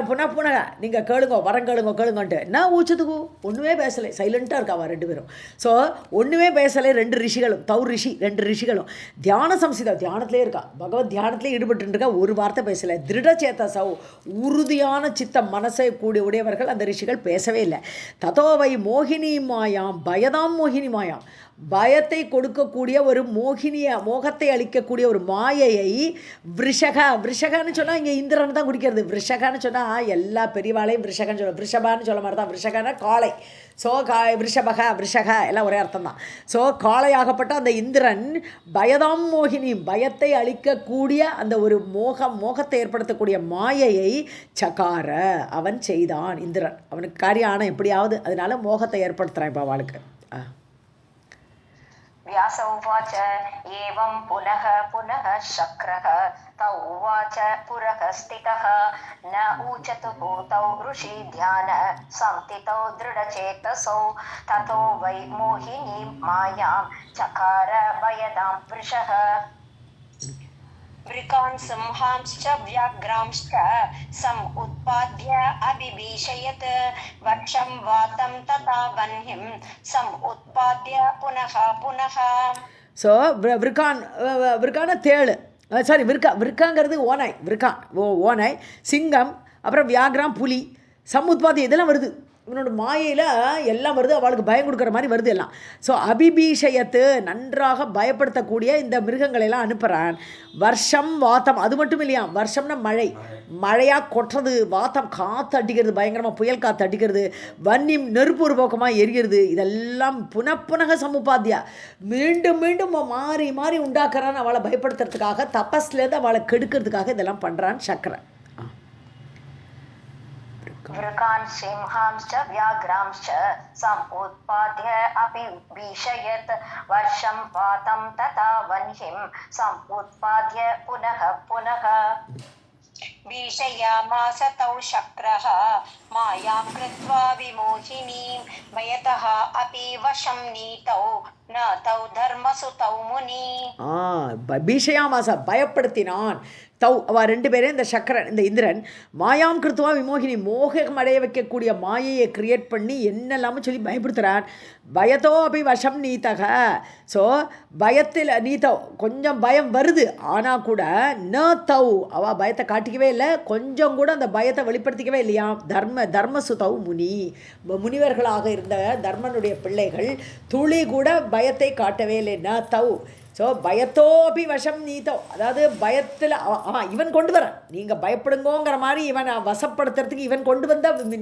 புனப்புனக நீங்கள் கேளுங்க, வரம் கேளுங்கன்ட்டு. நான் ஊச்சதுக்கு ஒன்றுமே பேசலை, சைலண்ட்டாக இருக்கா அவள் 2 பேரும். ஸோ ஒன்றுமே பேசலை 2 ரிஷிகளும், தௌ ரிஷி 2 ரிஷிகளும். தியான சம்சிதா, தியானத்திலே இருக்கா, பகவத் தியானத்திலே ஈடுபட்டுருக்கா, ஒரு வார்த்தை பேசலை. திருடச்சேத்த சௌ, உறுதியான சித்தம் மனசை கூடிய உடையவர்கள் அந்த ரிஷிகள் பேசவே இல்லை. ததோவை மோகினி மாயாம் பயதாம் மோகினி மாயாம், பயத்தை கொடுக்கக்கூடிய ஒரு மோகத்தை அளிக்கக்கூடிய ஒரு மாயையை விஷகான்னு சொன்னால் இங்கே இந்திரன் தான் குடிக்கிறது. விஷகான்னு சொன்னால் எல்லா பெரியவாளையும் விஷகன்னு சொல்ல, விஷபான்னு சொல்ல மாதிரி தான். விஷகான காளை. ஸோ விஷக எல்லாம் ஒரே அர்த்தம் தான். ஸோ காளையாகப்பட்ட அந்த இந்திரன் பயதாம் மோகினி, பயத்தை அளிக்கக்கூடிய அந்த ஒரு மோகத்தை ஏற்படுத்தக்கூடிய மாயையை சகார அவன் செய்தான். இந்திரன் அவனுக்கு காரியம் ஆனால் எப்படியாவது, அதனால மோகத்தை ஏற்படுத்துகிறான் இப்போ அவளுக்கு. व्यास उवाच एवं पुनः पुनः शक्रः तौ उवाच पुरः स्थितः न ऊचतुः तौ ऋषि ध्यान संस्थितौ दृढचेतसौ ततो वै मोहिनी मायां चकार भयदां वृषः. वृकान् सिंहांश्च व्याघ्रांश्च समुत्पाद्य अबिभीषयत् वक्षं वातं तथा वह्निं समुत्पाद्य पुनः पुनः. ஸோ விற்கான தேள், சாரி விற்காங்கிறது ஓனாய், ஓனாய், சிங்கம், அப்புறம் வியாக்ராம் புலி, சமுத்பாதி இதெல்லாம் வருது. இவனோட மாயையில் எல்லாம் வருது, அவளுக்கு பயம் கொடுக்குற மாதிரி வருது எல்லாம். ஸோ அபிபீஷயத்து, நன்றாக பயப்படுத்தக்கூடிய இந்த மிருகங்களெல்லாம் அனுப்புகிறான். வருஷம் வாத்தம், அது மட்டும் இல்லையா, வருஷம்னா மழையாக கொட்டுறது, வாத்தம் காற்று அடிக்கிறது, பயங்கரமாக புயல் காற்று அடிக்கிறது, வன்னியம் நெருப்பு ஒரு பக்கமாக எரிகிறது. இதெல்லாம் புனப்புனக சமுபாத்தியா, மீண்டும் மீண்டும் மாறி மாறி உண்டாக்குறான் அவளை பயப்படுத்துறதுக்காக, தபஸ்லேருந்து அவளை கெடுக்கிறதுக்காக இதெல்லாம் பண்ணுறான் சக்கரன். वृकान् सिंहांश्च व्याघ्रांश्च समुत्पाद्य अपि भीषयत् वर्षं वातं तथा वह्निं समुत्पाद्य पुनः पुनः. भीषयामास तौ शक्रः मायां कृत्वा विमोहिनीं भयतः अपि वशं नीतौ न तौ धर्मसुतौ मुनि. பீஷயாமாச பயப்படுத்தினான். தௌ அவ 2 பேரும், இந்த சக்கரன் இந்த இந்திரன், மாயாம் கிருத்துவா விமோகினி மோகம் அடைய வைக்கக்கூடிய மாயையை கிரியேட் பண்ணி என்னெல்லாமோ சொல்லி பயப்படுத்துகிறான். பயத்தோ அப்படி வசம் நீத்தக. ஸோ பயத்தில் நீத்தோ கொஞ்சம் பயம் வருது, ஆனால் கூட ந தௌ அவள் பயத்தை காட்டிக்கவே இல்லை, கொஞ்சம் கூட அந்த பயத்தை வெளிப்படுத்திக்கவே இல்லையா. தர்மசுதௌ முனிவர்களாக இருந்த தர்மனுடைய பிள்ளைகள் துளி கூட பயத்தை காட்டவே இல்லை. ந தௌ. ஸோ பயத்தோபி வசம் நீத்தோ, அதாவது பயத்தில் இவன் கொண்டு வர, நீங்கள் பயப்படுங்கோங்கிற மாதிரி இவன் வசப்படுத்துறதுக்கு இவன்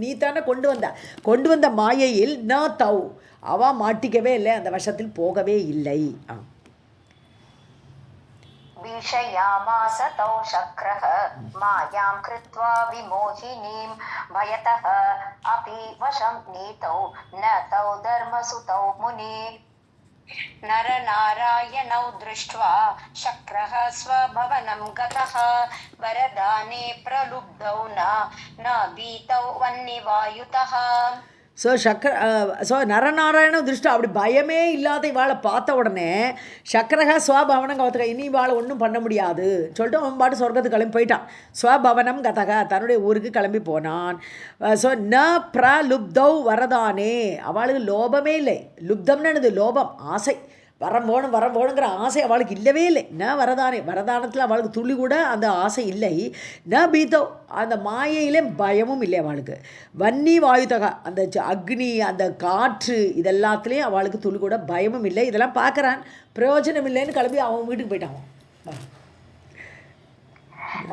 நீத்தான கொண்டு வந்த மாயையில் ந தௌ அவ மாட்டிக்கவே இல்லை, அந்த வசத்தில் போகவே இல்லை. भीषयामास तौ शक्रः मायां कृत्वा विमोहिनीं भयतः अपि वशं नीतौ न तौ धर्मसुतौ मुनि. नरनारायणौ दृष्ट्वा शक्रः स्वभवनं गतः वरदाने प्रलुब्धौ न भीतौ वह्निवायुतः. ஸோ நரநாராயண திருஷ்டம், அப்படி பயமே இல்லாத இவாளை பார்த்த உடனே சக்கரக ஸ்வபவனம் கவத்தக, இனி இவாளை ஒன்றும் பண்ண முடியாது சொல்லிட்டு அவன் பாட்டு சொர்க்கத்துக்கு கிளம்பி போயிட்டான். ஸ்வபவனம் கதக, தன்னுடைய ஊருக்கு கிளம்பி போனான். ஸோ ந பிரலுப்தௌ வரதானே, அவளுக்கு லோபமே இல்லை. லுப்தம்னு லோபம், ஆசை, வரம் வேணுங்கிற ஆசை அவளுக்கு இல்லவே இல்லை. வரதானத்தில் அவளுக்கு துளி கூட அந்த ஆசை இல்லை. பீத்தோ அந்த மாயையிலே பயமும் இல்லை அவளுக்கு. வன்னி வாயுதகா அந்த அக்னி அந்த காற்று இதெல்லாத்துலேயும் அவளுக்கு துளி கூட பயமும் இல்லை. இதெல்லாம் பார்க்குறான், பிரயோஜனம் இல்லைன்னு கிளம்பி அவன் வீட்டுக்கு போயிட்டான்.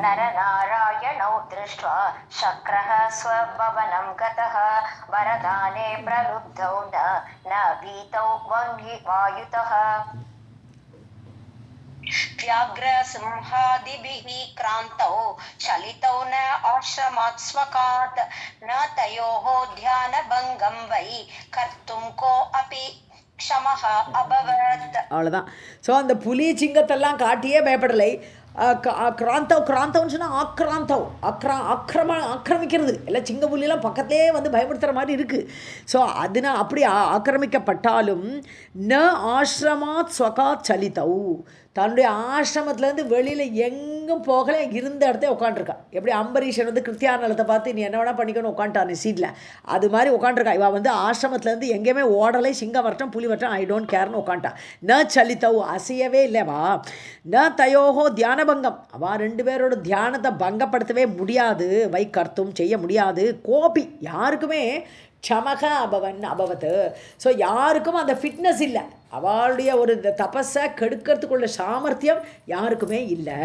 नरनारायणौ दृष्ट्वा शक्रः स्वभवनं गतः वरदाने प्रलुब्धौ न भीतौ वायुतः व्याघ्रसिंहादिभिः क्रान्तौ चलितौ न आश्रमात् स्वकात् न तयोः ध्यानभङ्गं वै कर्तुं को अपि क्षमः अभवत्. அவ்வளோதான். ஸோ அந்த புலி சிங்கத்தெல்லாம் காட்டியே பயப்படலை. கிராந்தவுன்னு சொன்னால் ஆக்கிரமிக்கிறது எல்லாம் சிங்க புலியெல்லாம் பக்கத்திலே வந்து பயப்படுத்துகிற மாதிரி இருக்குது. ஸோ அதனால் அப்படி ஆக்கிரமிக்கப்பட்டாலும் ந ஆசிரமாத் ஸ்வகாத் சலித்தவு தன்னுடைய ஆசிரமத்துலேருந்து வெளியில் எங்கும் போகலை, இருந்த இடத்த உட்காண்ட்ருக்கா. எப்படி அம்பரீஷன் வந்து கிருத்தியானலத்தை பார்த்து நீ என்ன வேணால் பண்ணிக்கணும் உட்காந்துட்டான் சீட்டில், அது மாதிரி உட்காண்ட்ருக்கா. இவள் வந்து ஆசிரமத்துலேருந்து எங்கேயுமே ஓடலை, சிங்கம் வரட்டும் புலி வரட்டும் ஐ டோன்ட் கேர்னு உட்காண்டா. ந சலித்தவு அசையவே இல்லைவா. ந தயோகோ தியானபங்கம் அவள் ரெண்டு பேரோட தியானத்தை பங்கப்படுத்தவே முடியாது, வைக்கர்த்தும் செய்ய முடியாது. கோபி யாருக்குமே க்ஷமக அபவத்து. ஸோ யாருக்கும் அந்த ஃபிட்னஸ் இல்லை, அவளுடைய ஒரு தபஸை கெடுக்கிறதுக்குள்ள சாமர்த்தியம் யாருக்குமே இல்லை.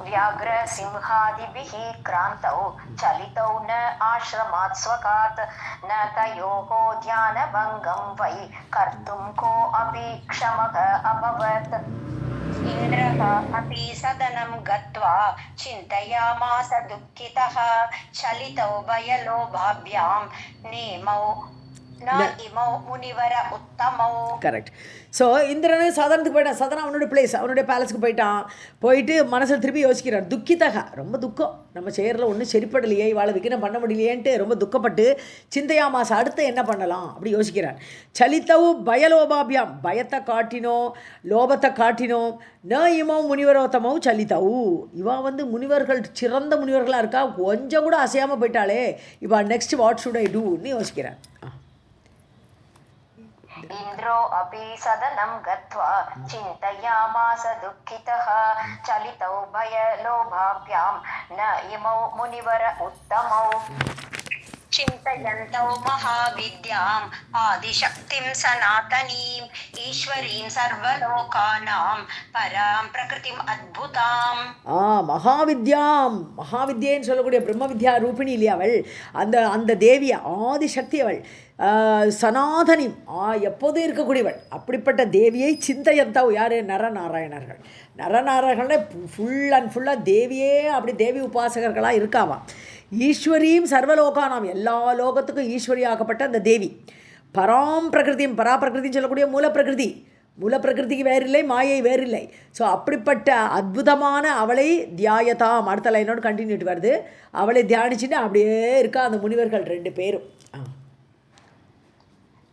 व्याघ्रसिंहादिभिः क्रान्तौ चलितौ न आश्रमात् स्वकात् न तयोः ध्यानभङ्गं वै कर्तुं को अपि क्षमः अभवत्. इन्द्रः अपि सदनं गत्वा चिन्तयामास दुःखितः चलितौ भयलोभाभ्यां नेमौ இமௌ முனிவர உத்தமௌ. கரெக்ட். ஸோ இந்திரனு சாதாரணத்துக்கு போயிட்டான். சாதாரண அவனுடைய பிளேஸ், அவனுடைய பேலஸுக்கு போயிட்டான். போயிட்டு மனசில் திருப்பி யோசிக்கிறான். துக்கிதக ரொம்ப துக்கம், நம்ம செய்கிறல ஒன்றும் சரிப்படலையே, இவாளை விக்கினம் பண்ண முடியலையேன்ட்டு ரொம்ப துக்கப்பட்டு சிந்தையா மாசம் அடுத்து என்ன பண்ணலாம் அப்படி யோசிக்கிறான். சலித்தவு பயலோபாபியாம் பயத்தை காட்டினோ லோபத்தை காட்டினோ ந இமௌ முனிவரோத்தமௌ சலித்தவு இவா வந்து முனிவர்கள் சிறந்த முனிவர்களாக இருக்கா, கொஞ்சம் கூட அசையாமல் போயிட்டாளே, இவா நெக்ஸ்ட் வாட் ஷுட் ஐ டூன்னு யோசிக்கிறான். इन्द्रो अपि सदनं गत्वा चिन्तयामास दुःखितः चलितौ भयलोभाभ्यां न इमौ मुनिवर उत्तमौ. चिन्तयन्तौ महाविद्याम् आदिशक्तिं सनातनीम् ईश्वरीं सर्वलोकानां परां प्रकृतिम् अद्भुताम्. மகாவித்யேன்னு சொல்லக்கூடிய பிரம்ம வித்யா ரூபிணி இல்லையா அவள், அந்த தேவி ஆதிசக்தி அவள், சனாதனி எப்போதும் இருக்கக்கூடியவள். அப்படிப்பட்ட தேவியை சிந்தையந்தவ் யார், நரநாராயணர்களே ஃபுல் அண்ட் ஃபுல்லாக தேவியே அப்படி தேவி உபாசகர்களாக இருக்காவா. ஈஸ்வரியும் சர்வலோகானாம் எல்லா லோகத்துக்கும் ஈஸ்வரியாகப்பட்ட அந்த தேவி. பராம் பிரகிருதியும் பராபிரகிருதின்னு சொல்லக்கூடிய மூலப்பிரகிருதிக்கு வேறில்லை, மாயை வேறில்லை. ஸோ அப்படிப்பட்ட அற்புதமான அவளை தியாயதாம் அடுத்த லைனோடு கண்டினியூட்டு வருது. அவளை தியானிச்சுட்டு அப்படியே இருக்கா அந்த முனிவர்கள் ரெண்டு பேரும்.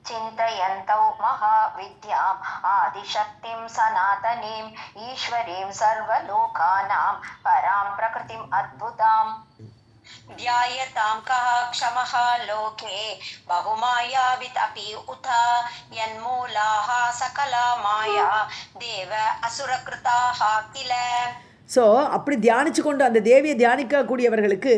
चिन्तयन्तौ महाविद्याम् आदिशक्तिं सनातनीम् ईश्वरीं सर्वलोकानां परां प्रकृतिम् अद्भुताम्. ध्यायतां कः क्षमः लोके बहुमायावित् अपि उत यन्मूलाः सकला माया देव असुरकृताः किल. ஸோ அப்படி தியானித்து கொண்டு அந்த தேவியை தியானிக்கக்கூடியவர்களுக்கு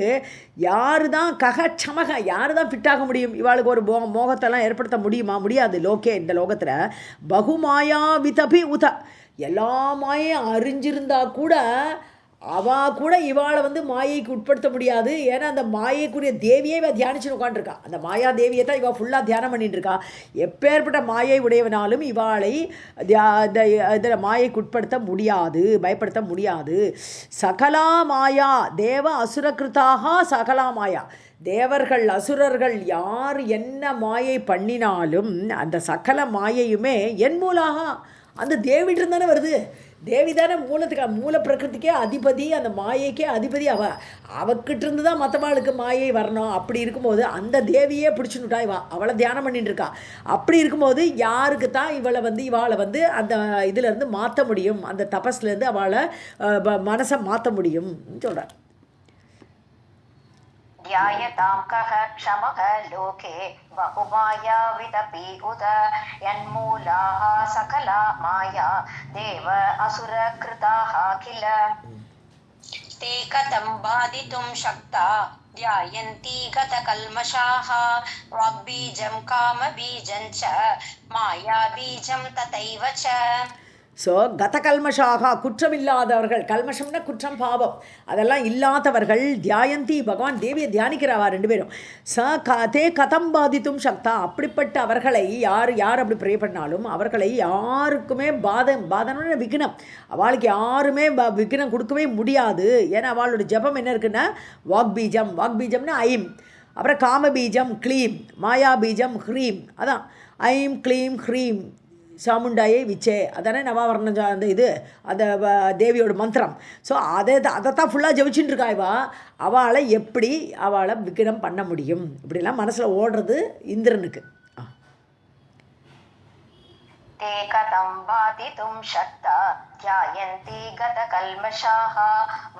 யார் தான் ககட்சமக யார் தான் ஃபிட்டாக முடியும், இவாளுக்கு ஒரு மோகத்தெல்லாம் ஏற்படுத்த முடியுமா, முடியாது. லோகே இந்த லோகத்தில் பகுமாயா விதபி உத எல்லா மாயையும் அறிஞ்சிருந்தா கூட அவள் கூட இவாளை வந்து மாயைக்கு உட்படுத்த முடியாது. ஏன்னா அந்த மாயைக்குரிய தேவியை இவள் தியானிச்சுன்னு உட்காந்துருக்கா. அந்த மாயா தேவியை தான் இவள் ஃபுல்லாக தியானம் பண்ணிட்டு இருக்கா. எப்பேற்பட்ட மாயை உடையவனாலும் இவாளை இதில் மாயைக்கு உட்படுத்த முடியாது, பயப்படுத்த முடியாது. சகலா மாயா தேவ அசுரகிருத்தாக சகலா மாயா தேவர்கள் அசுரர்கள் யார் என்ன மாயை பண்ணினாலும் அந்த சகல மாயையுமே என் மூலாக அந்த தேவிட்டு தானே வருது. தேவி தானே மூல பிரகிருதிக்கே அதிபதி, அந்த மாயைக்கே அதிபதி அவக்கிட்டிருந்து தான் மற்றவாளுக்கு மாயை வரணும். அப்படி இருக்கும்போது அந்த தேவியே பிடிச்சுன்னுட்டா அவளை தியானம் பண்ணிட்டு இருக்கா. அப்படி இருக்கும்போது யாருக்கு தான் இவாளை வந்து அந்த இதிலேருந்து மாற்ற முடியும், அந்த தபஸ்லேருந்து அவளை மனசை மாற்ற முடியும் சொல்கிறார். ध्यायतां कः क्षमः लोके बहुमायाविदपि उत यन्मूलाः सकला माया देव असुरकृताः किल ते कथं बाधितुं शक्ता ध्यायन्ति गतकल्मषाः वाग्बीजं कामबीजं च मायाबीजं तथैव च. ஸோ கத கல்மஷாகா குற்றமில்லாதவர்கள், கல்மஷம்னா குற்றம் பாவம் அதெல்லாம் இல்லாதவர்கள், தியாயந்தி பகவான் தேவியை தியானிக்கிறவா ரெண்டு பேரும். தே கதம் பாதித்தும் சக்தா, அப்படிப்பட்ட அவர்களை யார் அப்படி ப்ரே பண்ணாலும் அவர்களை யாருக்குமே பாதம்னு விக்னம், அவளுக்கு யாருமே விக்னம் கொடுக்கவே முடியாது. ஏன்னா அவளோட ஜபம் என்ன இருக்குன்னா வாக்பீஜம்னா ஐம், அப்புறம் காமபீஜம் க்ளீம், மாயா பீஜம் ஹ்ரீம், அதான் ஐம் க்ளீம் ஹ்ரீம் சாமுண்டாயை விச்சே, அதானே நவாவரணம் அந்த இது அந்த தேவியோட மந்திரம். ஸோ அதைத்தான் ஃபுல்லாக ஜெபிச்சுட்டு இருக்கா இவா. அவளை எப்படி அவளை விக்னம் பண்ண முடியும், இப்படிலாம் மனசில் ஓடுறது இந்திரனுக்கு. ते कथं बाधितुं शक्ता ध्यायन्ति गतकल्मषाः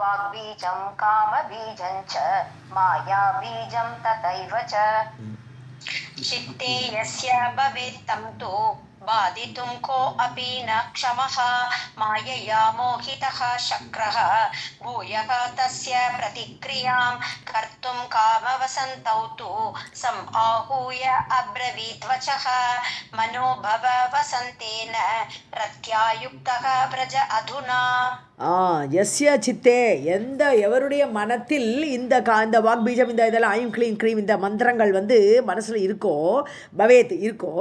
वाग्बीजं कामबीजं च मायाबीजं तथैव च. चित्ते यस्य भवेत् तं तु बाधितुं को अपि न क्षमः मायया मोहितः शक्रः भूयः तस्य प्रतिक्रियां कर्तुं कामवसन्तौ तु समाहूय अब्रवीत् वचः मनोभव वसन्तेन प्रत्यायुक्तः व्रज अधुना. எஸ்ய சித்தே, எவருடைய மனத்தில் இந்த வாக்பீஜம் இந்த இதெல்லாம் ஐம் க்ளீம் க்ரீம் இந்த மந்திரங்கள் மனசில் இருக்கோ, பவேத் இருக்கோ,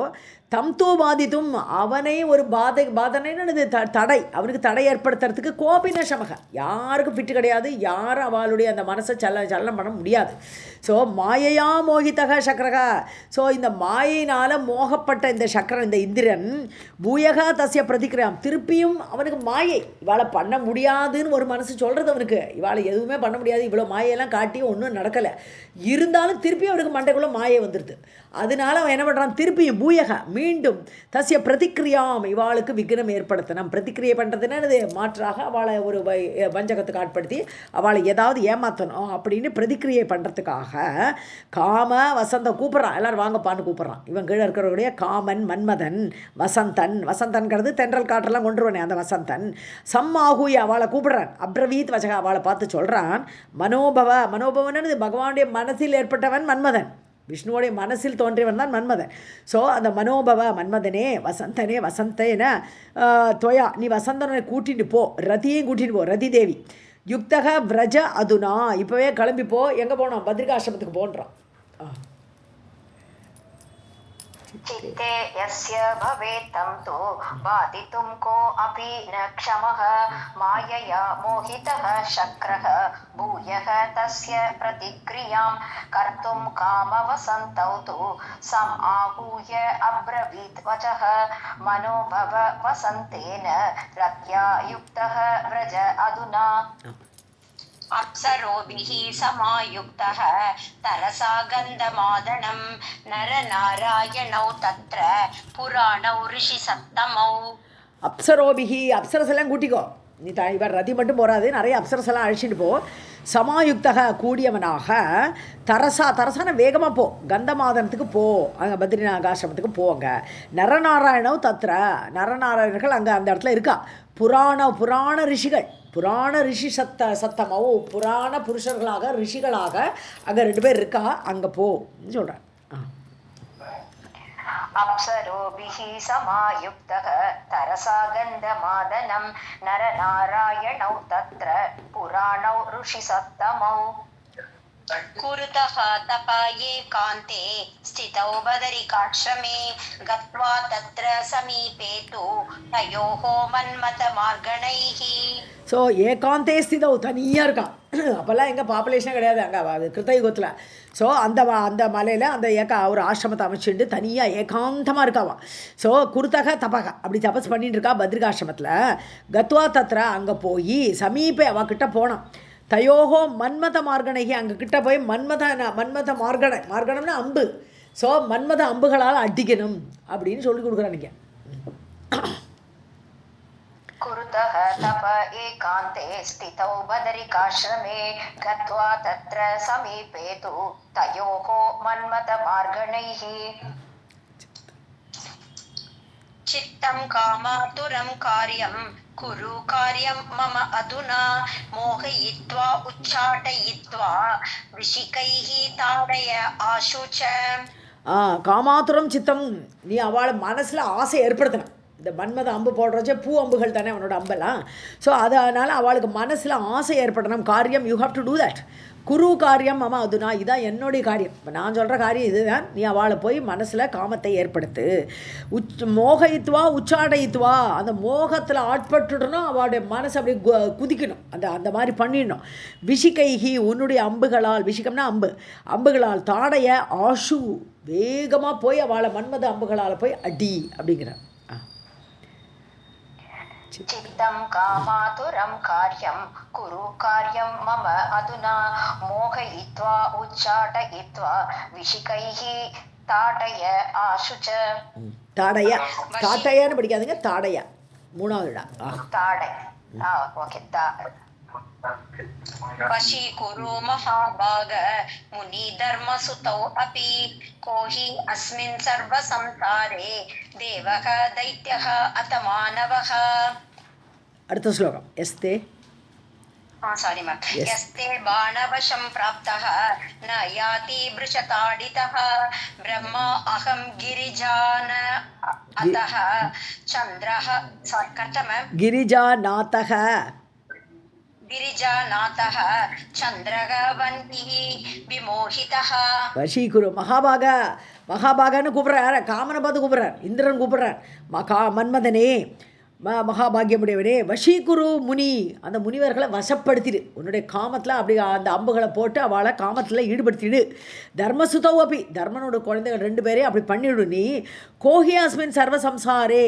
தம் தூ பாதித்தும் அவனை ஒரு பாதனைன்னு தடை, அவனுக்கு தடை ஏற்படுத்துறதுக்கு கோபின சமக, யாருக்கும் ஃபிட்டு கிடையாது, யாரும் அவளுடைய அந்த மனசை சலனம் பண்ண முடியாது. ஸோ மாயையா மோகிதக சக்கரகா, ஸோ இந்த மாயினால் மோகப்பட்ட இந்த சக்கரன் இந்த இந்திரன் பூயகா தஸ்ய பிரதிக்கிரியாம், திருப்பியும் அவனுக்கு மாயை இவாளை பண்ண முடியாதுன்னு ஒரு மனசு சொல்கிறது அவனுக்கு, இவாளை எதுவுமே பண்ண முடியாது, இவ்வளோ மாயெல்லாம் காட்டி ஒன்றும் நடக்கலை, இருந்தாலும் திருப்பியும் அவனுக்கு மண்டைக்குள்ளே மாயை வந்துடுது. அதனால அவன் என்ன பண்ணுறான், திருப்பியும் பூயக மீண்டும் தஸ்ய பிரதிக்கிரியாம், இவாளுக்கு விக்னம் ஏற்படுத்தணும். பிரதிக்கிரியை பண்ணுறதுன்னு மாற்றாக அவளை ஒரு வஞ்சகத்துக்கு ஆட்படுத்தி அவளை ஏதாவது ஏமாற்றணும் அப்படின்னு பிரதிக்கிரியை பண்ணுறதுக்காக காம வசந்தம் கூப்பிட்றான், எல்லோரும் வாங்கப்பான்னு கூப்பிட்றான். இவன் கீழே இருக்கிறவருடைய காமன் மன்மதன் வசந்தன்கிறது தென்றல் காற்றெல்லாம் கொண்டுருவானே அந்த வசந்தன், சம்மாகூய அவளை கூப்பிடுறான், அப்ரவீத் வச்சக அவளை பார்த்து சொல்கிறான், மனோபவன்னு பகவானுடைய மனசில் ஏற்பட்டவன் மன்மதன், விஷ்ணுவோடைய மனசில் தோன்றியவன் தான் மன்மதன். ஸோ அந்த மனோபவ மன்மதனே வசந்தேன தொயா, நீ வசந்தனை கூட்டிட்டு போ, ரதியையும் கூட்டிட்டு போ, ரதி தேவி யுக்தக விரஜ அதுனா, இப்போவே கிளம்பிப்போ, எங்கே போனோம், பத்ரிகாசிரமத்துக்கு போன்றான். चित्ते यस्य भवेत् तं तु बाधितुं को अपि न क्षमः मायया मोहितः शक्रः भूयः तस्य प्रतिक्रियां कर्तुं कामवसन्तौ तु समाहूय अब्रवीत् वचः मनोभव वसन्तेन रत्या युक्तः व्रज अधुना. अप्सरोभिः समायुक्तः तरसा गन्धमादनं नरनारायणौ तत्र पुराणौ ऋषिसत्तमौ. அப்சரோபிகி, அப்சரசெல்லாம் கூட்டிக்கோ, நீ இவர் ரதி மட்டும் போகாது, நிறைய அப்சரசெல்லாம் அழைச்சிட்டு போ, சமாயுக்தக கூடியவனாக, தரசான வேகமாக போ, கந்தமாதனத்துக்கு போ, அங்கே பத்ரிநாகாசிரமத்துக்கு போங்க, நரநாராயணவ் தத்ர, நரநாராயணர்கள் அங்கே அந்த இடத்துல இருக்கா, புராண ரிஷிகள், புராண ரிஷி சத்தமோ, புராண புருஷர்களாக ரிஷிகளாக அங்கே ரெண்டு பேர் இருக்கா, அங்கே போன்னு சொல்கிறேன். अप्सरोभिः समायुक्तः तरसा गन्धमादनं नरनारायणौ तत्र पुराणौ ऋषिसत्तमौ. कुरुतः तपाये कान्ते स्थितौ बदरिकाश्रमे गत्वा तत्र समीपे तु तयोः मन्मथमार्गणैः. ஸோ ஏகாந்தே ஸ்திதோ, தனியாக இருக்கான், அப்போல்லாம் எங்கே பாப்புலேஷனே கிடையாது அங்கே கிருத்தயுகத்தில். ஸோ அந்த மலையில் அந்த ஒரு ஆசிரமத்தை அமைச்சுட்டு தனியாக ஏகாந்தமாக இருக்காவா. ஸோ குருத்தக தபக அப்படி தபஸ் பண்ணிட்டு இருக்கா பத்ரிகாசிரமத்தில். கத்வா தத்ரா, அங்கே போய் சமீபே அவகிட்ட போனான், தயோகோ மன்மத மார்கணைகி, அங்கே கிட்ட போய் மன்மத மார்கணம்னா அம்பு, ஸோ மன்மத அம்புகளால் அடிக்கணும் அப்படின்னு சொல்லி கொடுக்குறான். நீங்கள் कुरुतः तप एकान्ते स्थितौ बदरिकाश्रमे गत्वा तत्र समीपे तु तयोः मन्मथमार्गणैः चित्तं कामातुरं कार्यं कुरु कार्यं मम अधुना मोहयित्वा उच्चाटयित्वा विशिकैः ताडय आशुच. காமாத்துரம் சித்தம், நீ அவளை மனசில் ஆசை ஏற்படுத்தணும். இந்த மன்மத அம்பு போடுறச்சே பூ அம்புகள் தானே அவனோட அம்பெல்லாம். ஸோ அதனால் அவளுக்கு மனசில் ஆசை ஏற்படணும். காரியம் you have to do that. குரு காரியம் அம்மா அதுனா இதான் என்னுடைய காரியம். இப்போ நான் சொல்கிற காரியம் இதுதான். நீ அவளை போய் மனசில் காமத்தை ஏற்படுத்து. மோகயித்துவா உச்சாடயித்துவா, அந்த மோகத்தில் ஆட்பட்டுடணும். அவளுடைய மனசு அப்படியே குதிக்கணும். அந்த மாதிரி பண்ணிடணும். விஷிகைகி, உன்னுடைய அம்புகளால், விஷிகம்னா அம்பு, அம்புகளால் தாடைய ஆஷு, வேகமாக போய் அவளை மன்மத அம்புகளால் போய் அடி அப்படிங்கிறார். चित्तं कामातुरं कार्यं कुरु कार्यं मम अधुना मोहयित्वा उच्चाटयित्वा विशिकैः ताडय आशुच. தாடைய, தாட்டையான்னு படிக்காதுங்க, தாடையா மூணாவதுடா. ताडय ओके. वशीकुरु महाभाग मुनिधर्मसुतौ अपि को हि अस्मिन् सर्वसंसारे देवः दैत्यः अथ मानवः. அடுத்த ஸ்லோகம். எஸ்தே सारी मैम. यस्ते बाणवशं प्राप्तः न याति वृषताडितः ब्रह्मा अहं गिरिजान अतः चन्द्रः कथम गिरिजानातः गिरिजानातः चन्द्रः वह्निः विमोहितः. வஷீகுரு மகாபாகா, மகாபாகான்னு கூப்பிட்றார். காமனை பார்த்து கூப்பிட்றார். இந்திரன் கூப்பிட்றார். மன்மதனே, மகாபாகியமுடையவனே, வஷீகுரு முனி, அந்த முனிவர்களை வசப்படுத்திடு. உன்னுடைய காமத்தில் அப்படி அந்த அம்புகளை போட்டு அவளை காமத்தில் ஈடுபடுத்திடு. தர்மசுதோ அப்பி, தர்மனோட குழந்தைகள் 2 பேரையும் அப்படி பண்ணிவிடு. நீ கோஹியாஸ்மின் சர்வசம்சாரே,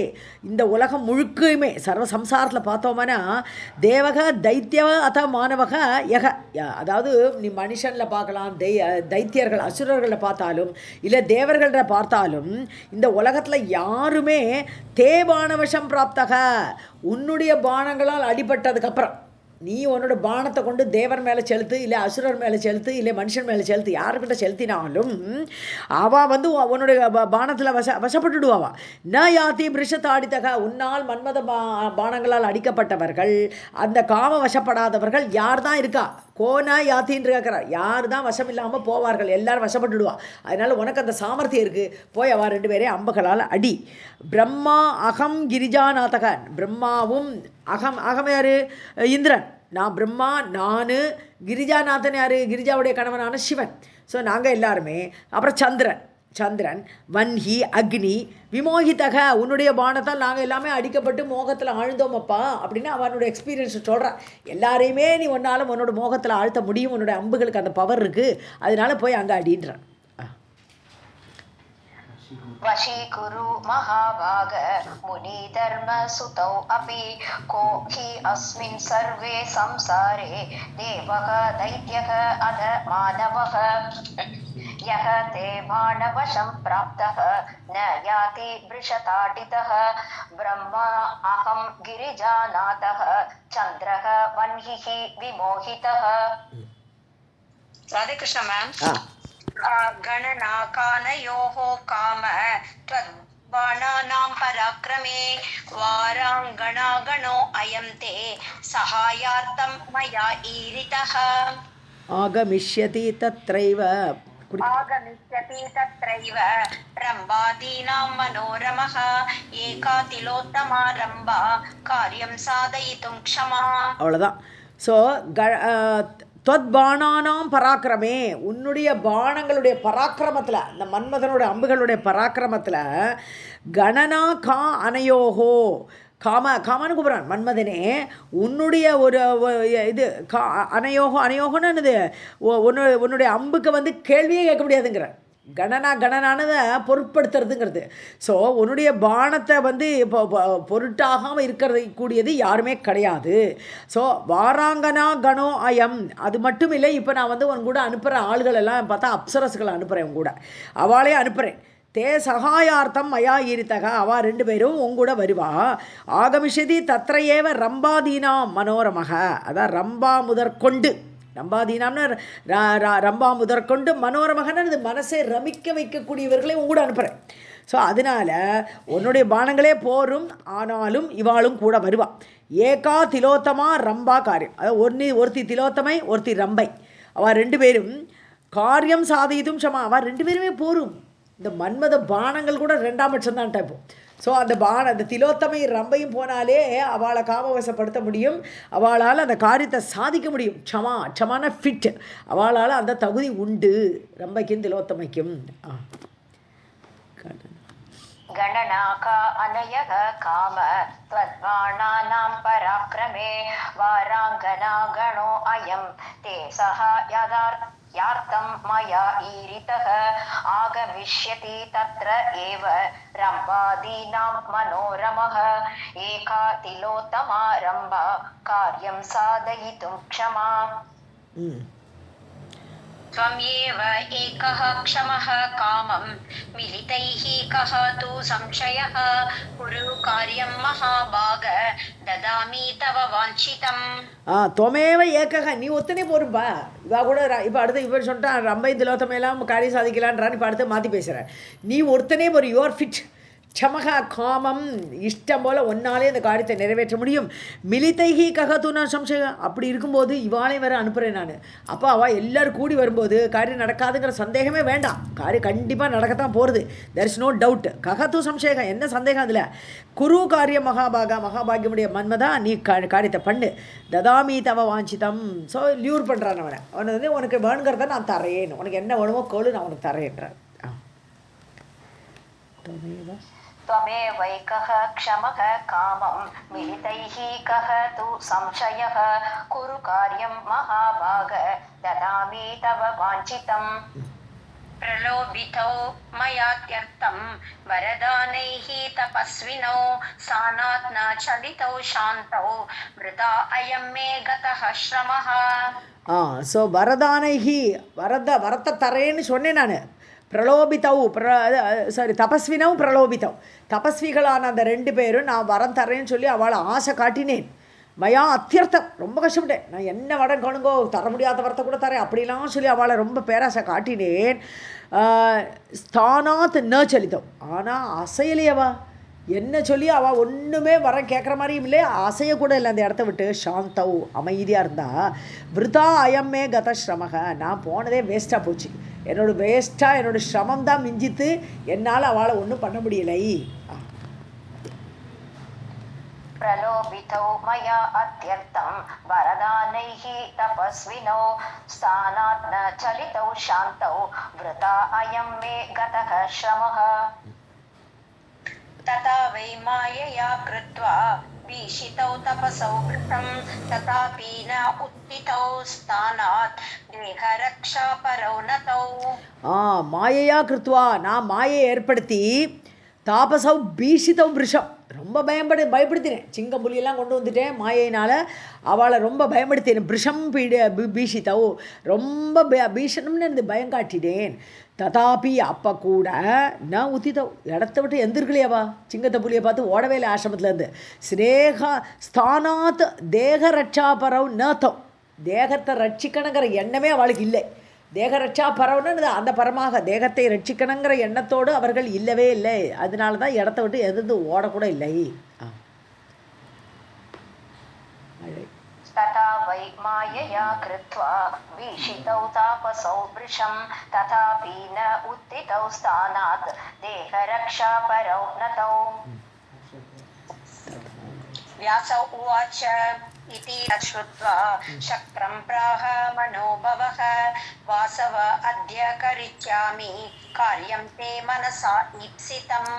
இந்த உலகம் முழுக்கையுமே சர்வசம்சாரத்தில் பார்த்தோம்னா தேவக தைத்தியவ அத மாணவக யக, அதாவது நீ மனுஷனில் பார்க்கலாம், தைத்தியர்கள் அசுரர்களை பார்த்தாலும் இல்லை தேவர்களை பார்த்தாலும் இந்த உலகத்தில் யாருமே தேவானவசம் பிராப்தக, உன்னுடைய பானங்களால் அடிபட்டதுக்கப்புறம் நீ உன்னோட பானத்தை கொண்டு தேவர் மேலே செலுத்து, இல்லை அசுரர் மேலே செலுத்து, இல்லை மனுஷன் மேலே செலுத்து, யாருக்கிட்ட செலுத்தினாலும் அவள் வந்து உன்னுடைய பானத்தில் வசப்பட்டுடுவாவா. ந யாத்தி பிரிஷத்தாடித்தக, உன்னால் மன்மத பானங்களால் அடிக்கப்பட்டவர்கள், அந்த காம வசப்படாதவர்கள் யார் தான் இருக்கா? கோனா யாத்தின்னு கேட்குறார். யார் தான் வசம் இல்லாமல் போவார்கள்? எல்லாரும் வசப்பட்டுடுவா. அதனால் உனக்கு அந்த சாமர்த்தியம் இருக்குது. போய் அவள் 2 பேரையும் அம்புகளால் அடி. பிரம்மா அகம் கிரிஜாநாதகன், பிரம்மாவும் அகம் யார்? இந்திரன். நான் பிரம்மா, நான் கிரிஜாநாதன் யார்? கிரிஜாவுடைய கணவனான சிவன். ஸோ நாங்கள் எல்லாருமே. அப்புறம் சந்திரன் வன்ஹி அக்னி விமோகிதக, உன்னுடைய பானத்தால் நாங்கள் எல்லாமே அடிக்கப்பட்டு மோகத்தில் ஆழ்ந்தோமப்பா அப்படின்னு அவனுடைய எக்ஸ்பீரியன்ஸை சொல்கிறான். எல்லாரையுமே நீ ஒன்றாலும் உன்னோட மோகத்தில் ஆழ்த்த முடியும். உன்னோட அம்புகளுக்கு அந்த பவர் இருக்குது. அதனால போய் அங்கே அடின்றான். वशीकुरु महाभाग मुनिधर्मसुतौ अपि को हि अस्मिन् सर्वे संसारे देवः दैत्यः अध मानवः यः ते मानवशं प्राप्तः न याति वृषताडितः ब्रह्मा अहं गिरिजानाथः चन्द्रः वह्निः विमोहितः. राधे कृष्ण मैम. गणनाकानयोः काम त्वद्बाणानां पराक्रमे वाराङ्गणागणो अयं ते सहायार्थं मया ईरितः. आगमिष्यति तत्रैव रम्भादीनां मनोरमः एका तिलोत्तमा रम्भा कार्यं साधयितुं क्षमा. அவ்வளோதான். ஸோ தொத்பானானாம் பராக்கிரமே, உன்னுடைய பானங்களுடைய பராக்கிரமத்தில், அந்த மன்மதனுடைய அம்புகளுடைய பராக்கிரமத்தில் கணனா கா அனையோகோ, காமான்னு கூப்பிட்றான். மன்மதனே, உன்னுடைய ஒரு இது அனையோகோன்னு என்னது, உன்னுடைய அம்புக்கு வந்து கேள்வியே கேட்க முடியாதுங்கிற. கணனானதை பொருட்படுத்துறதுங்கிறது. ஸோ உன்னுடைய பானத்தை வந்து இப்போ பொருட்டாகாமல் இருக்கிறது கூடியது யாருமே கிடையாது. ஸோ வாராங்கனா கணோ அயம், அது மட்டும் இல்லை. இப்போ நான் வந்து உன் கூட அனுப்புகிற ஆள்களெல்லாம் பார்த்தா அப்சரஸ்களை அனுப்புகிறேன். உன் கூட அவளே அனுப்புகிறேன். தே சகாயார்த்தம் மயா ஈரித்தக அவள் 2 பேரும் உங்கூட வருவா. ஆகமிஷதி தத்ரையேவ ரம்பாதீனாம் மனோரமக, அதான் ரம்பா முதற்கொண்டு, ரம்பாதீனாம்னு ரம்பா முதற்கொண்டு மனோரமகன்னு இது மனசை ரமிக்க வைக்கக்கூடியவர்களை உங்கூட அனுப்புகிறேன். ஸோ அதனால் உன்னுடைய பானங்களே போரும், ஆனாலும் இவாளும் கூட வருவா. ஏகா திலோத்தமா ரம்பா காரியம், அதாவது ஒருத்தி திலோத்தமை ஒருத்தி ரம்பை, அவள் 2 பேரும் காரியம் சாதித்தும் க்ஷமா, அவள் 2 பேருமே போரும். இந்த மன்மத பானங்கள் கூட 2ஆம் பட்சம் தான் இப்போ. ஸோ அந்த திலோத்தமை ரம்பையும் போனாலே அவளை காமவசப்படுத்த முடியும், அவளால் அந்த காரியத்தை சாதிக்க முடியும். க்ஷமான ஃபிட், அவளால் அந்த தகுதி உண்டு ரம்பைக்கும் திலோத்தமைக்கும். गणनाका अनयः काम त्वद्बाणानां पराक्रमे वाराङ्गना गणो अयं ते सह यार्थं मया ईरितः आगमिष्यति तत्र एव रम्बादीनां मनोरमः एका तिलोत्तमा रम्बा कार्यं साधयितुं क्षमा. त्वमेव एकः क्षमः कामं मिलितैः कः तु संशयः कुरु कार्यं महाभाग ददामि तव वाञ्छितम्. त्वमेव एकः, நீ ஒத்தனே போரும்பா. இவா கூட இப்போ அடுத்து இவர் சொல்லிட்டான் ரம்பை திலோத்தமையெல்லாம் காரியம் சாதிக்கலான்றான், இப்போ அடுத்து மாற்றி பேசுகிறேன். நீ ஒருத்தனே போரு, யூஆர் ஃபிட். க்ஷமகா காமம், இஷ்டம் போல் ஒன்னாலே இந்த காரியத்தை நிறைவேற்ற முடியும். மிலிதைகி ககத்துனா சம்சயம், அப்படி இருக்கும்போது இவாளை வேறு அனுப்புகிறேன் நான். அப்போ அவள் எல்லோரும் கூடி வரும்போது காரியம் நடக்காதுங்கிற சந்தேகமே வேண்டாம், காரியம் கண்டிப்பாக நடக்கத்தான் போகிறது. There is no doubt. ககத்து சம்சயம், என்ன சந்தேகம் அதில்? குரு காரியம் மகாபாகியமுடைய மன்மதா, நீ காரியத்தை பண்ணு. ததாமி தவ வாஞ்சிதம். ஸோ லியூர் பண்ணுறான் அவனை வந்து உனக்கு வேணுங்கிறத நான் தரேன், உனக்கு என்ன வேணுமோ கோளு நான் உனக்கு தரேன்றான். त्वमेवैकः क्षमः कामं मिलितैः कः तु संशयः कुरु कार्यं महाभाग ददामि तव वाञ्छितम्. प्रलोभितौ मयात्यर्थं वरदानैः तपस्विनौ सानात् न चलितौ शान्तौ वृथा अयं मे गतः श्रमः. ஸோ வரதானைஹி வரத்தை தரேன்னு சொன்னேன் நான். பிரலோபித்தவு தபஸ்வினவும் பிரலோபித்தவ், தபஸ்விகளான அந்த 2 பேரும் நான் வரம் தரேன்னு சொல்லி அவளை ஆசை காட்டினேன். மயா அத்தியர்த்தம், ரொம்ப கஷ்டப்பட்டேன், நான் என்ன வடம் காணுங்கோ தர முடியாத வரத்தை கூட தரேன் அப்படிலாம் சொல்லி அவளை ரொம்ப பேராசை காட்டினேன். ஸ்தானாத் ந சலித்தவ், ஆனால் அசையலையவா, என்ன சொல்லி அவள் ஒன்றுமே வர கேட்குற மாதிரியும் இல்லை, அசையக்கூட இல்லை அந்த இடத்த விட்டு. சாந்தவ், அமைதியாக இருந்தா. விருதா அயம்மே கத ஸ்ரமக, நான் போனதே வேஸ்ட்டாக போச்சு, என்னோடய சிரமம் தான் மிஞ்சித்து, என்னால் அவளை ஒன்றும் பண்ண முடியலை. प्रलोभितौ मया अत्यर्थं वरदानैः तपस्विनौ स्थानात् न चलितौ शान्तौ वृथा अयं मे गतः श्रमः. तथा वै मायया कृत्वा भीषितौ तपसौ कृतं तथापि न उत्थितौ स्थानात् देहरक्षापरौ नतौ. மாயையா கிருத்வா, நான் மாயை ஏற்படுத்தி தாபசவ் பீஷிதவ் விஷம், ரொம்ப பயப்படுத்தினேன். சிங்கம் புலியெல்லாம் கொண்டு வந்துட்டேன் மாயினால், அவளை ரொம்ப பயப்படுத்தினேன். விஷம் பீஷிதவ், ரொம்ப பீஷணம்னு இருந்து பயம் காட்டினேன். ததாபி அப்போ கூட நான் உத்திதவ், இடத்த விட்டு எந்திருக்கலையாவா, சிங்கத்தை புலியை பார்த்து ஓடவே இல்லை ஆசிரமத்துலேருந்து. ஸ்னேகா ஸ்தானாத் தேக ரட்சாபரவ் நத்தவ், தேகத்தை ரட்சிக்கணுங்கிற எண்ணமே அவளுக்கு இல்லை. தேக ரட்சா பரவன்னு அந்த பரமாக தேகத்தை ரட்சிக்கணுங்கிற எண்ணத்தோடு அவர்கள் இல்லவே இல்லை. அதனால தான் இடத்த விட்டு எதிர்த்து ஓடக்கூட இல்லை. तथा वै मायया कृत्वा भीषितौ तापसौ वृषं तथापि न उत्थितौ स्थानात् देहरक्षापरौ नतौ. व्यासौ उवाच इति श्रुत्वा शक्रं प्राह मनोभवः वासव अद्य करिष्यामि कार्यं ते मनसा ईप्सितम्.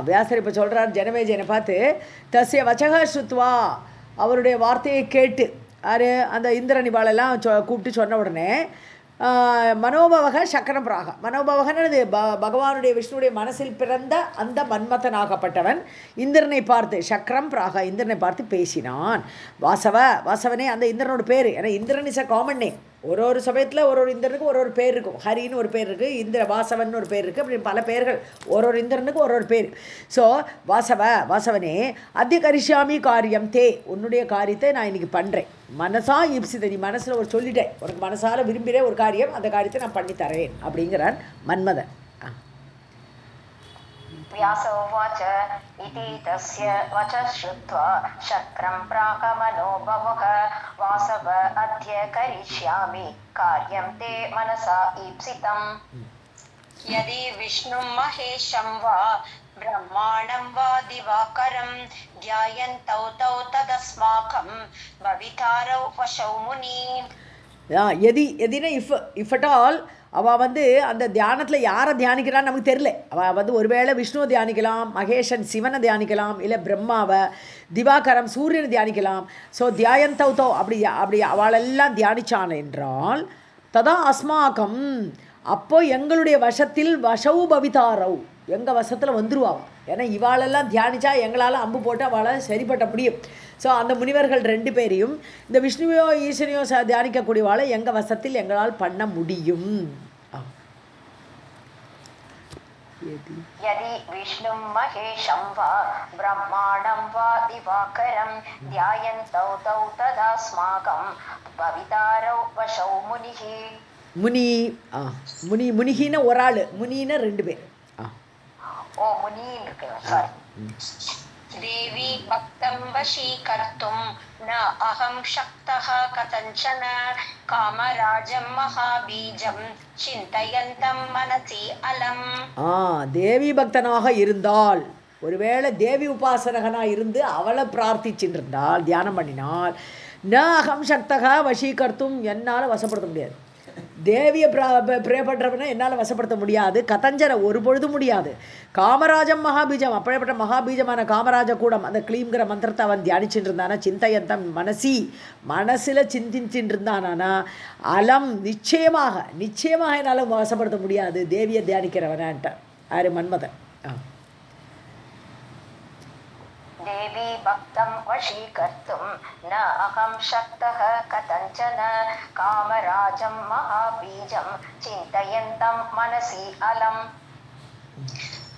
व्यासர் இப்போ சொல்கிறார் ஜனமேஜயனை பார்த்து, தஸ்ய வச்சக ஸ்ருத்வா, அவருடைய வார்த்தையை கேட்டு அந்த இந்திரன் இவாளெல்லாம் கூப்பிட்டு சொன்ன உடனே மனோபவக சக்கரம் பிராக, மனோபவகன்னு பகவானுடைய விஷ்ணுடைய மனசில் பிறந்த அந்த மன்மதனாகப்பட்டவன் இந்திரனை பார்த்து சக்கரம் பிராக, இந்திரனை பார்த்து பேசினான். வாசவனே, அந்த இந்திரனோட பேர், ஏன்னா Indiran is a common name, ஒரு சமயத்தில் ஒரு இந்திரனுக்கு ஒரு பேர் இருக்கும். ஹரின்னு ஒரு பேர் இருக்குது, இந்திர வாசவன் ஒரு பேர் இருக்குது, அப்படி பல பேர்கள். ஒரு இந்திரனுக்கு ஒரு பேர். ஸோ வாசவனே அத்திய கரிஷ்யாமி காரியம் தே, உன்னுடைய காரியத்தை நான் இன்றைக்கி பண்ணுறேன். மனசா ஈப்சித, நீ மனசில் ஒரு சொல்லிட்டேன், உனக்கு மனசால் விரும்புகிற ஒரு காரியம், அந்த காரியத்தை நான் பண்ணித்தரேன் அப்படிங்கிறான் மன்மதன். व्यासोवाच इति तस्य वचः श्रुत्वा शक्रं प्राकमनो बमुख वासव अद्य करिष्यामि कार्यं ते मनसा ईप्सितम् यदि विष्णुं महेशं वा ब्रह्माणं वा दिवाकरं ध्यायन्तौ तौ तदस्माकं भवितारौ वशौ मुनि. எதினா இஃப் அட் ஆல் அவள் அந்த தியானத்தில் யாரை தியானிக்கிறான்னு நமக்கு தெரியல. அவள் ஒருவேளை விஷ்ணுவை தியானிக்கலாம், மகேஷன் சிவனை தியானிக்கலாம், இல்லை பிரம்மாவை, திவாகரம் சூரியனை தியானிக்கலாம். ஸோ தியாயந்தௌ அப்படி அவளெல்லாம் தியானிச்சான் என்றால் ததா அஸ்மாக்கம், அப்போ எங்களுடைய வசத்தில் வசவு பவிதாரவ், எங்கள் வசத்தில் வந்துருவாள். ஏன்னா இவாளெல்லாம் தியானித்தா எங்களால் அம்பு போட்டு அவளை சரிப்பட்ட முடியும். ஸோ அந்த முனிவர்கள் 2 பேரையும் இந்த விஷ்ணுவையோ ஈசனையோ தியானிக்கக்கூடியவாளை எங்கள் வசத்தில் எங்களால் பண்ண முடியும். यदि विष्णुं महेशं वा ब्रह्माणं वा दिवाकरं ध्यायन्तौ तौ तदास्माकं भवितारौ वशौ मुनिः. முனிகின்னு ஒரு ஆள், முனின்னு 2 பேர். ஓ முனி இருக்கு, சாரி. देवी भक्तं वशीकर्तुं न अहं शक्तः कथञ्चन कामराजं महाबीजं चिन्तयन्तं मनसि अलम्. தேவி பக்தனாக இருந்தால், ஒருவேளை தேவி உபாசனகனாக இருந்து அவளை பிரார்த்திச்சுருந்தால், தியானம் பண்ணினால், ந அகம் சக்தகா வசீகர்த்தும், என்னால் வசப்படுத்த முடியாது. தேவியை ப்ரே பண்ணுறவனை என்னால் வசப்படுத்த முடியாது. கதஞ்சரை ஒரு பொழுது முடியாது. காமராஜம் மகாபீஜம், அப்படிப்பட்ட மகாபீஜமான காமராஜ கூடம், அந்த க்ளீம்ங்கிற மந்திரத்தை அவன் தியானிச்சுட்டு இருந்தானா, சிந்தையந்தம் மனசில் சிந்திச்சுட்டு இருந்தானா, அலம் நிச்சயமாக என்னால் வசப்படுத்த முடியாது தேவியை தியானிக்கிறவனான்ட்ட. யாரு? மன்மதன். देवी भक्तं वशीकर्तुं न अहं शक्तः कथञ्चन कामराजं महाबीजं चिन्तयन्तं मनसि अलम्.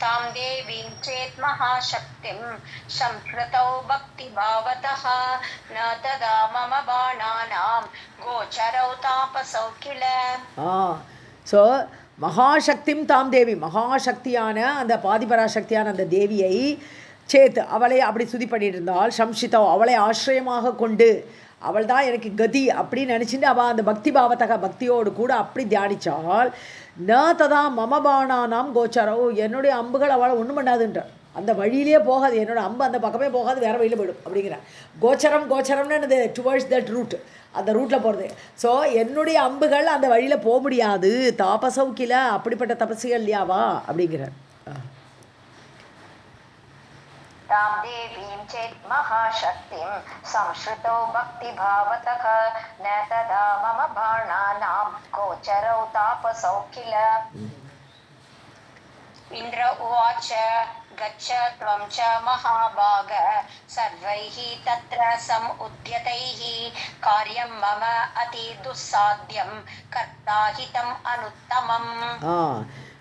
तां देवीं चेत् महाशक्तिं संस्कृतौ भक्तिभावतः न तदा मम बाणानां गोचरौ तापसौ किल. ஸோ மகாசக்திம் தாம் தேவி, மகாசக்தியான அந்த பாதிபராசக்தியான அந்த தேவியை சேத், அவளை அப்படி சுதி பண்ணிட்டு இருந்தால், சம்ஷிதோ அவளை ஆசிரியமாக கொண்டு, அவள் தான் எனக்கு கதி அப்படின்னு நினச்சிட்டு அவள் அந்த பக்தி பாவத்தக பக்தியோடு கூட அப்படி தியானித்தால், ந ததா மமபானானாம் கோச்சரோ, என்னுடைய அம்புகள் அவளை ஒன்றும் பண்ணாதுன்றார். அந்த வழியிலே போகாது, என்னோட அம்பு அந்த பக்கமே போகாது, வேறு வழியில் போயிடும் அப்படிங்கிறார். கோச்சரம்னு அது டுவர்ட்ஸ் தட் ரூட், அந்த ரூட்டில் போகிறது. ஸோ என்னுடைய அம்புகள் அந்த வழியில் போக முடியாது. தாபசௌக்கில, அப்படிப்பட்ட தபசிகள் இல்லையாவா அப்படிங்கிறார். तां देवीं चेत् महाशक्तिं संश्रुतौ भक्तिभावतः न तदा मम बाणानां गोचरौ तापसौ किल. इन्द्र उवाच गच्छ त्वं च महाभाग सर्वैः तत्र समुद्यतैः कार्यं मम अति दुस्साध्यं कर्ताहितम् अनुत्तमम्.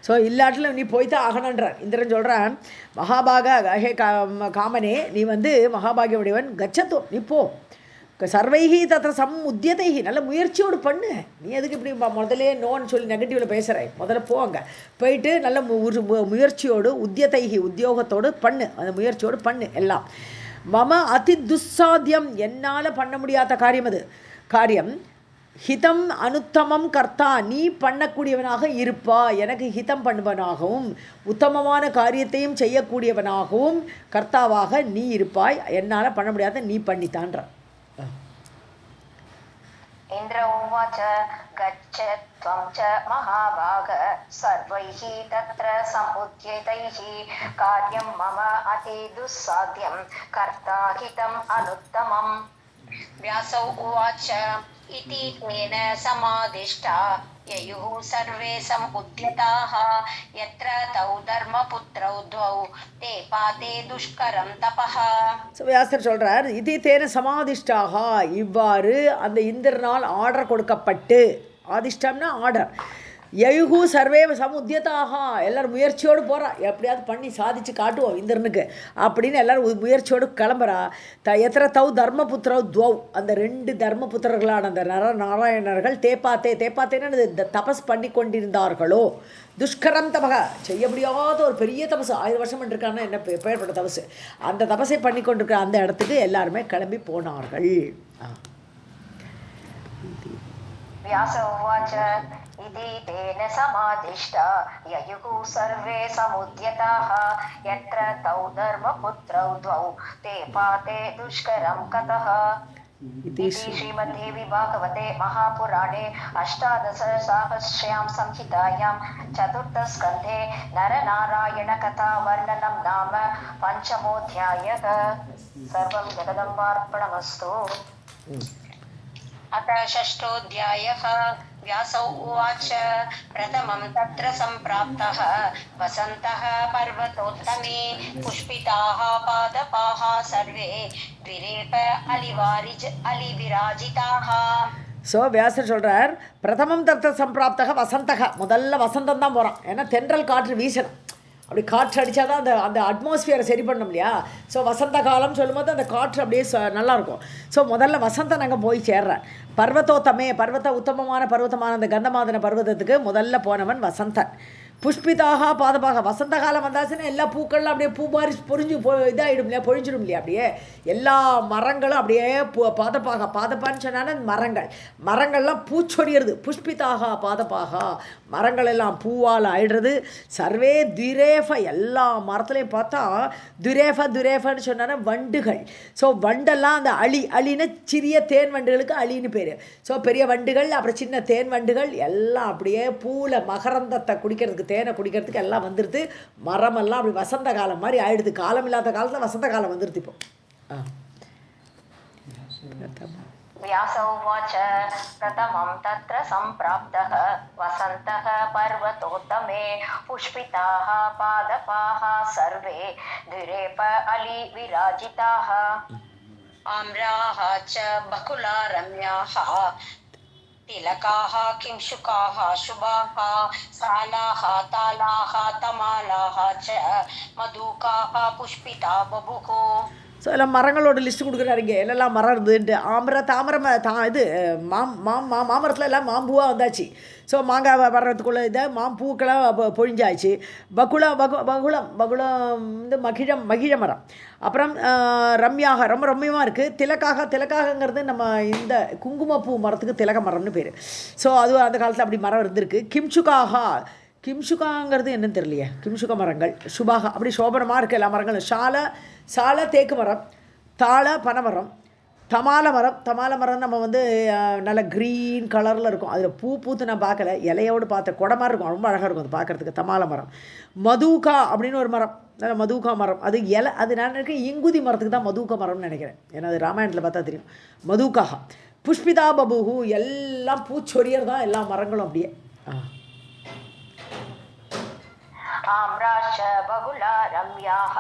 ஸோ இல்லாட்டில் நீ போய்தான் ஆகணுன்றான். இந்திரன் சொல்கிறான், மகாபாக ஹே காமனே, நீ மகாபாகியமுடையவன், கச்சத்துவம் நீ போ, சர்வைகி தத்திர உத்தியதைகி, நல்ல முயற்சியோடு பண்ணு. நீ எதுக்கு இப்படி முதலே நோன்னு சொல்லி நெகட்டிவில் பேசுகிறேன்? முதல்ல போங்க, போயிட்டு நல்ல முயற்சியோடு உத்தியதைகி உத்தியோகத்தோடு பண்ணு, அந்த முயற்சியோடு பண்ணு எல்லாம். மம அதி துஸ்சாத்தியம், என்னால் பண்ண முடியாத காரியம் அது. காரியம் ஹிதம் அனுத்தமம் கர்த்தா, நீ பண்ணக்கூடியவனாக இருப்பா, எனக்கு ஹிதம் பண்ணுவனாகவும் உத்தமமான காரியத்தையும் செய்யக்கூடியவனாகவும் கர்த்தாவாக நீ இருப்பாய், என்னால் பண்ண முடியாத நீ பண்ணித்தான்ற. इन्द्र उवाच गच्छ त्वं च महाभाग सर्वैः तत्र समुद्यतैः कार्यं मम अति दुस्साध्यं कर्ताहितम् अनुत्तमम्. व्यासौ उवाच इति तेन समादिष्टा ययुः सर्वे समुद्यताः यत्र तौ धर्मपुत्रौ द्वौ ते पाते दुष्करं तपः. வியாசர் சொல்றார், இது தேன சமாதிஷ்டாக, இவ்வாறு அந்த இந்திரனால் ஆர்டர் கொடுக்கப்பட்டு, ஆதிஷ்டம்னா ஆர்டர், யயுகு சர்வே சமுத்தியதாக, எல்லோரும் முயற்சியோடு போகிறா, எப்படியாவது பண்ணி சாதிச்சு காட்டுவோம் இந்திரனுக்கு அப்படின்னு எல்லோரும் முயற்சியோடு கிளம்புறா. எத்தனை தௌ தர்மபுத்திரவ் துவௌ, அந்த 2 தர்மபுத்திரர்களான அந்த நாராயணர்கள் தேப்பாத்தேன்னு இந்த தபஸ் பண்ணி கொண்டிருந்தார்களோ, துஷ்கரம் தபக, செய்ய முடியாத ஒரு பெரிய தபசு, 1000 வருஷம் பண்ணிருக்காங்கன்னா என்ன பெயர்பட்ட தபசு, அந்த தபஸை பண்ணி கொண்டிருக்கிற அந்த இடத்துக்கு எல்லாருமே கிளம்பி போனார்கள். इति तेन समादिष्टा ययुः सर्वे समुद्यताः यत्र तौ धर्मपुत्रौ द्वौ ते पाते दुष्करं कतः. इति श्रीमद्देवी भागवते महापुराणे अष्टादशसहस्र्यां संहितायां चतुर्थस्कन्धे नरनारायणकथा वर्णनं नाम पञ्चमोऽध्यायः. सर्वं जगदम्बार्पणमस्तु. अथ षष्ठोऽध्यायः. व्यासौ उवाच प्रथमं तत्र सम्प्राप्तः वसन्तः पर्वतोत्तमे पुष्पिताः पादपाः सर्वे द्विरेफ अलिविराजिताः. ஸோ வியாசர் சொல்கிறார், பிரதமம் தத்த சம்பிராப்தக வசந்தக, முதல்ல வசந்தம் தான் போகிறான். ஏன்னா தென்றல் காற்று வீசணும், அப்படி காற்று அடித்தா தான் அந்த அட்மாஸ்பியரை சரி பண்ணணும் இல்லையா. ஸோ வசந்த காலம் சொல்லும்போது அந்த காற்று அப்படியே நல்லாயிருக்கும். ஸோ முதல்ல வசந்தன் அங்கே போய் சேர்றான். பர்வத்தோத்தமே, உத்தமமான பர்வத்தமான அந்த கந்தமாதன பர்வதத்துக்கு முதல்ல போனவன் வசந்தன். புஷ்பிதாக பாதபாக, வசந்த காலம் வந்தாச்சுன்னா எல்லா பூக்கள்லாம் அப்படியே பூ மாதிரி இதாகிடும் இல்லையா, பொழிஞ்சிடும் இல்லையா, அப்படியே எல்லா மரங்களும் அப்படியே பாதப்பான்னு சொன்னாலும் மரங்கள்லாம் பூச்சொரியிறது. புஷ்பிதாக பாதபாக, மரங்கள் எல்லாம் பூவால் ஆயிடுறது. சர்வே துரேஃப, எல்லா மரத்துலையும் பார்த்தா துரேஃபன்னு சொன்னா வண்டுகள். ஸோ வண்டெல்லாம் அந்த அழின்னு சிறிய தேன் வண்டுகளுக்கு அழின்னு பேர். ஸோ பெரிய வண்டுகள் அப்புறம் சின்ன தேன் வண்டுகள் எல்லாம் அப்படியே பூவில் மகரந்தத்தை குடிக்கிறதுக்கு, தேனை குடிக்கிறதுக்கு எல்லாம் வந்துடுது. மரமெல்லாம் அப்படி வசந்த காலம் மாதிரி ஆயிடுது. காலம் இல்லாத காலத்தில் வசந்த காலம் வந்துடுது இப்போ. व्यास उवाच प्रथमं तत्र सम्प्राप्तः वसन्तः पर्वतोत्तमे पुष्पिताः पादपाः सर्वे द्विरेफ अलिविराजिताः आम्राः च बकुला रम्याः तिलकाः किंशुकाः शुभाः सालाः तालाः तमालाः च मधुकाः पुष्पिता बभुः. ஸோ எல்லாம் மரங்களோட லிஸ்ட்டு கொடுக்குறாருங்க, எல்லாம் மரம் இருந்துன்ட்டு. தாமரை இது மாமரத்தில் எல்லாம் மாம்பூவாக வந்தாச்சு. ஸோ மாங்காய் வர்றதுக்குள்ளே இதை மாம்பூக்கெல்லாம் பொழிஞ்சாச்சு. பகுளம் வந்து மகிழ மரம். அப்புறம் ரம்யாக, ரொம்ப ரம்யமாக இருக்குது. திலக்காகங்கிறது நம்ம இந்த குங்குமப்பூ மரத்துக்கு திலக மரம்னு பேர். ஸோ அது அந்த காலத்தில் அப்படி மரம் இருந்திருக்கு. கிம்சுகாங்கிறது என்னன்னு தெரியலையே. கிம்சுக மரங்கள் சுபாகா, அப்படி சோபனமாக இருக்குது எல்லா மரங்களும். சால தேக்கு மரம், தாழ பனைமரம், தமால மரம் நம்ம வந்து நல்ல க்ரீன் கலரில் இருக்கும். அதில் பூத்து நான் பார்க்கல, இலையோடு பார்த்த கொடை மாதிரி இருக்கும், ரொம்ப அழகாக இருக்கும் அது பார்க்குறதுக்கு. தமால மரம். மதுகா அப்படின்னு ஒரு மரம், நல்ல மதுகா மரம். அது அது நான் நினைக்கிறேன் இங்குதி மரத்துக்கு தான் மதுகா மரம்னு நினைக்கிறேன். ஏன்னா அது ராமாயணத்தில் பார்த்தா தெரியும். மதுகா புஷ்பிதா பபுஹு, எல்லாம் பூச்சொரியர் தான் எல்லா மரங்களும் அப்படியே. आम्राश्च बहुला रम्याः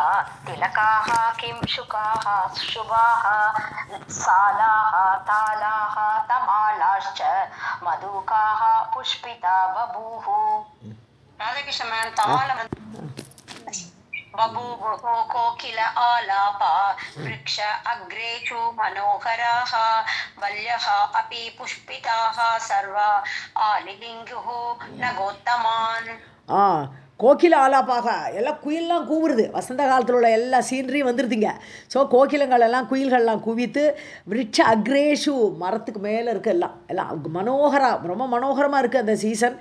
तिलकाः किंशुकाः शुभाः सालाः तालाः तमालाश्च मधुकाः पुष्पिता बभूः. राधाकृष्ण तमाल बभूवुः कोकिल आलापा वृक्ष अग्रेषु मनोहराः वल्यः अपि पुष्पिताः सर्वा आलिलिङ्गुः नगोत्तमान्. கோகில ஆலாப்பாக, எல்லாம் குயிலெலாம் கூவுறது. வசந்த காலத்தில் உள்ள எல்லா சீனரியும் வந்துடுதுங்க. ஸோ கோகிலங்கள் எல்லாம் குயில்கள்லாம் குவித்து, விருட்ச அக்ரேஷு, மரத்துக்கு மேலே இருக்குது எல்லாம் ரொம்ப மனோகரமாக இருக்குது அந்த சீசன்.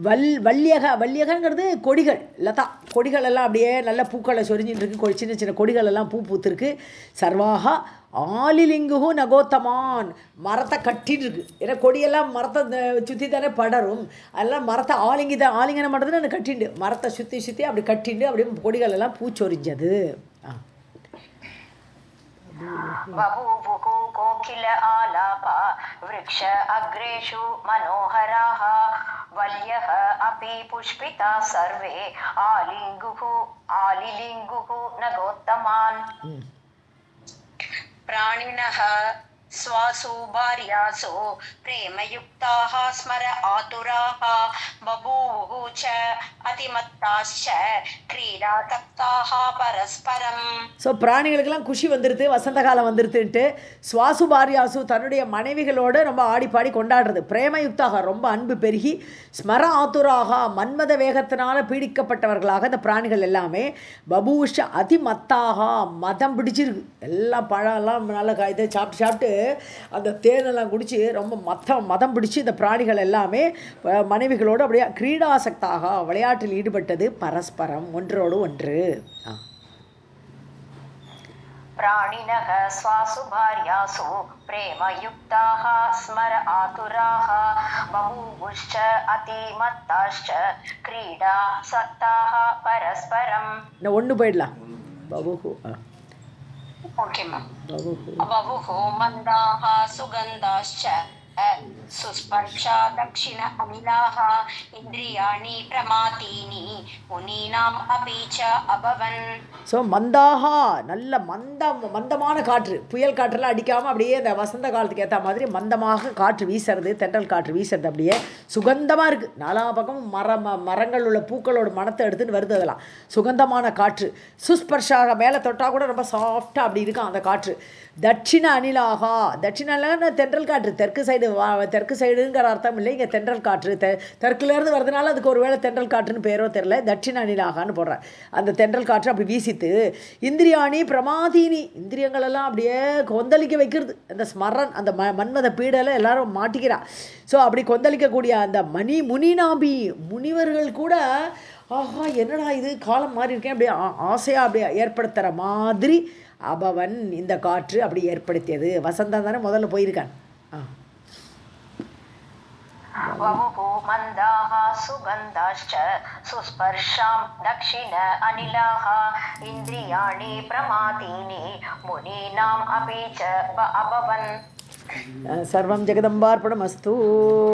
வல்லியகங்கிறது கொடிகள், லதா கொடிகள் எல்லாம் அப்படியே நல்ல பூக்களை சொரிஞ்சின்னு இருக்கு. சின்ன சின்ன கொடிகள் எல்லாம் பூத்துருக்கு. சர்வாக ஆலிலிங்குஹு நகோத்தமான், மரத்தை கட்டின்னு இருக்குது. ஏன்னா கொடியெல்லாம் மரத்தை சுற்றி தானே படரும். அதெல்லாம் மரத்தை ஆலிங்கனம் பண்ணுறதுன்னு அந்த கட்டிண்டு, மரத்தை சுற்றி அப்படி கட்டிண்டு அப்படியே கொடிகள் எல்லாம் பூச்சொரிஞ்சது. बभूवुः कोकिल आलापा वृक्ष अग्रेषु मनोहराः वल्यः अपि पुष्पिता सर्वे आलिलिङ्गुः विलिङ्गुः नगोत्तमान् प्राणिनः स्वासु भार्यासु प्रेमयुक्ताः स्मर आतुराः बभूवुः च अतिमत्ताश्च क्रीडातप्ताः परस्परम्. ஸோ பிராணிகளுக்கெல்லாம் குஷி வந்துடுது, வசந்த காலம் வந்துடுதுன்ட்டு சுவாசு பாரியாசு தன்னுடைய மனைவிகளோடு ரொம்ப ஆடி பாடி கொண்டாடுறது. பிரேமயுக்தாக ரொம்ப அன்பு பெருகி, ஸ்மர ஆத்துராக மன்மத வேகத்தினால பீடிக்கப்பட்டவர்களாக இந்த பிராணிகள் எல்லாமே, பபூஷ அதிமத்தாக மதம் பிடிச்சிருக்கு, எல்லாம் பழம்லாம் நல்லா இதை சாப்பிட்டு சாப்பிட்டு அந்த தேனெல்லாம் குடித்து ரொம்ப மதம் பிடிச்சி இந்த பிராணிகள் எல்லாமே மனைவிகளோடு அப்படியே கிரீடாசக்தாக விளையாட்டில் ஈடுபட்டது. பரஸ்பரம் ஒன்றோடு ஒன்று. प्राणिनः स्वासु भार्यासु प्रेमयुक्ताः स्मर आतुराः बभूवुश्च अतिमत्ताश्च क्रीडासक्ताः परस्परम्. நான் ஒன்று போயிடலாம். பபுஹு ओके मैम. बभुः मन्दाः सुगन्धाश्च सुस्पर्शा दक्षिण अनिलाः इन्द्रियाणि प्रमातीनि मुनीनाम् अपि च अभवन्. ஸோ மந்தாகா நல்ல மந்தமான காற்று, புயல் காற்றெல்லாம் அடிக்காமல் அப்படியே இந்த வசந்த காலத்துக்கு ஏற்ற மாதிரி மந்தமாக காற்று வீசுறது, தென்றல் காற்று வீசுறது, அப்படியே சுகந்தமாக இருக்குது. நாலா பக்கமும் மரங்கள் உள்ள பூக்களோட மனத்தை எடுத்துன்னு வருது. அதெல்லாம் சுகந்தமான காற்று. சுஸ்பர்ஷாக மேலே தொட்டால் கூட ரொம்ப சாஃப்டாக அப்படி இருக்கும் அந்த காற்று. தட்சிண அணிலாகா, தட்சிண அணிலாக தென்றல் காற்று, தெற்கு சைடுங்கிற அர்த்தம் இல்லை, இங்கே தென்றல் காற்று தெற்குலேருந்து வரதுனால அதுக்கு ஒரு வேளை தென்றல் காற்றுன்னு பேரோ தெரில, தட்சிண அணிலாகான்னு போடுறேன். அந்த தென்றல் காற்று அப்படி வீசித்து. இந்திரியாணி பிரமாதீனி, இந்திரியங்களெல்லாம் அப்படியே கொந்தளிக்க வைக்கிறது. அந்த ஸ்மரன், அந்த மன்மத பீடலை எல்லாரும் மாட்டிக்கிறா. ஸோ அப்படி கொந்தளிக்கக்கூடிய அந்த முனிநாபி முனிவர்கள் கூட ஆஹா என்னடா இது காலம் மாறி இருக்கேன் அப்படியே ஆசையாக அப்படியே ஏற்படுத்துகிற மாதிரி அபவன் இந்த காற்று அப்படி ஏற்படுத்தியது. வசந்தம் தானே முதல்ல போயிருக்கான். वपुः मन्दाः सुगन्धाश्च सुस्पर्शां दक्षिण अनिलाः इन्द्रियाणि प्रमातीनि मुनीनाम् अपि च अभवन्. सर्वं जगदम्बार्पणमस्तु.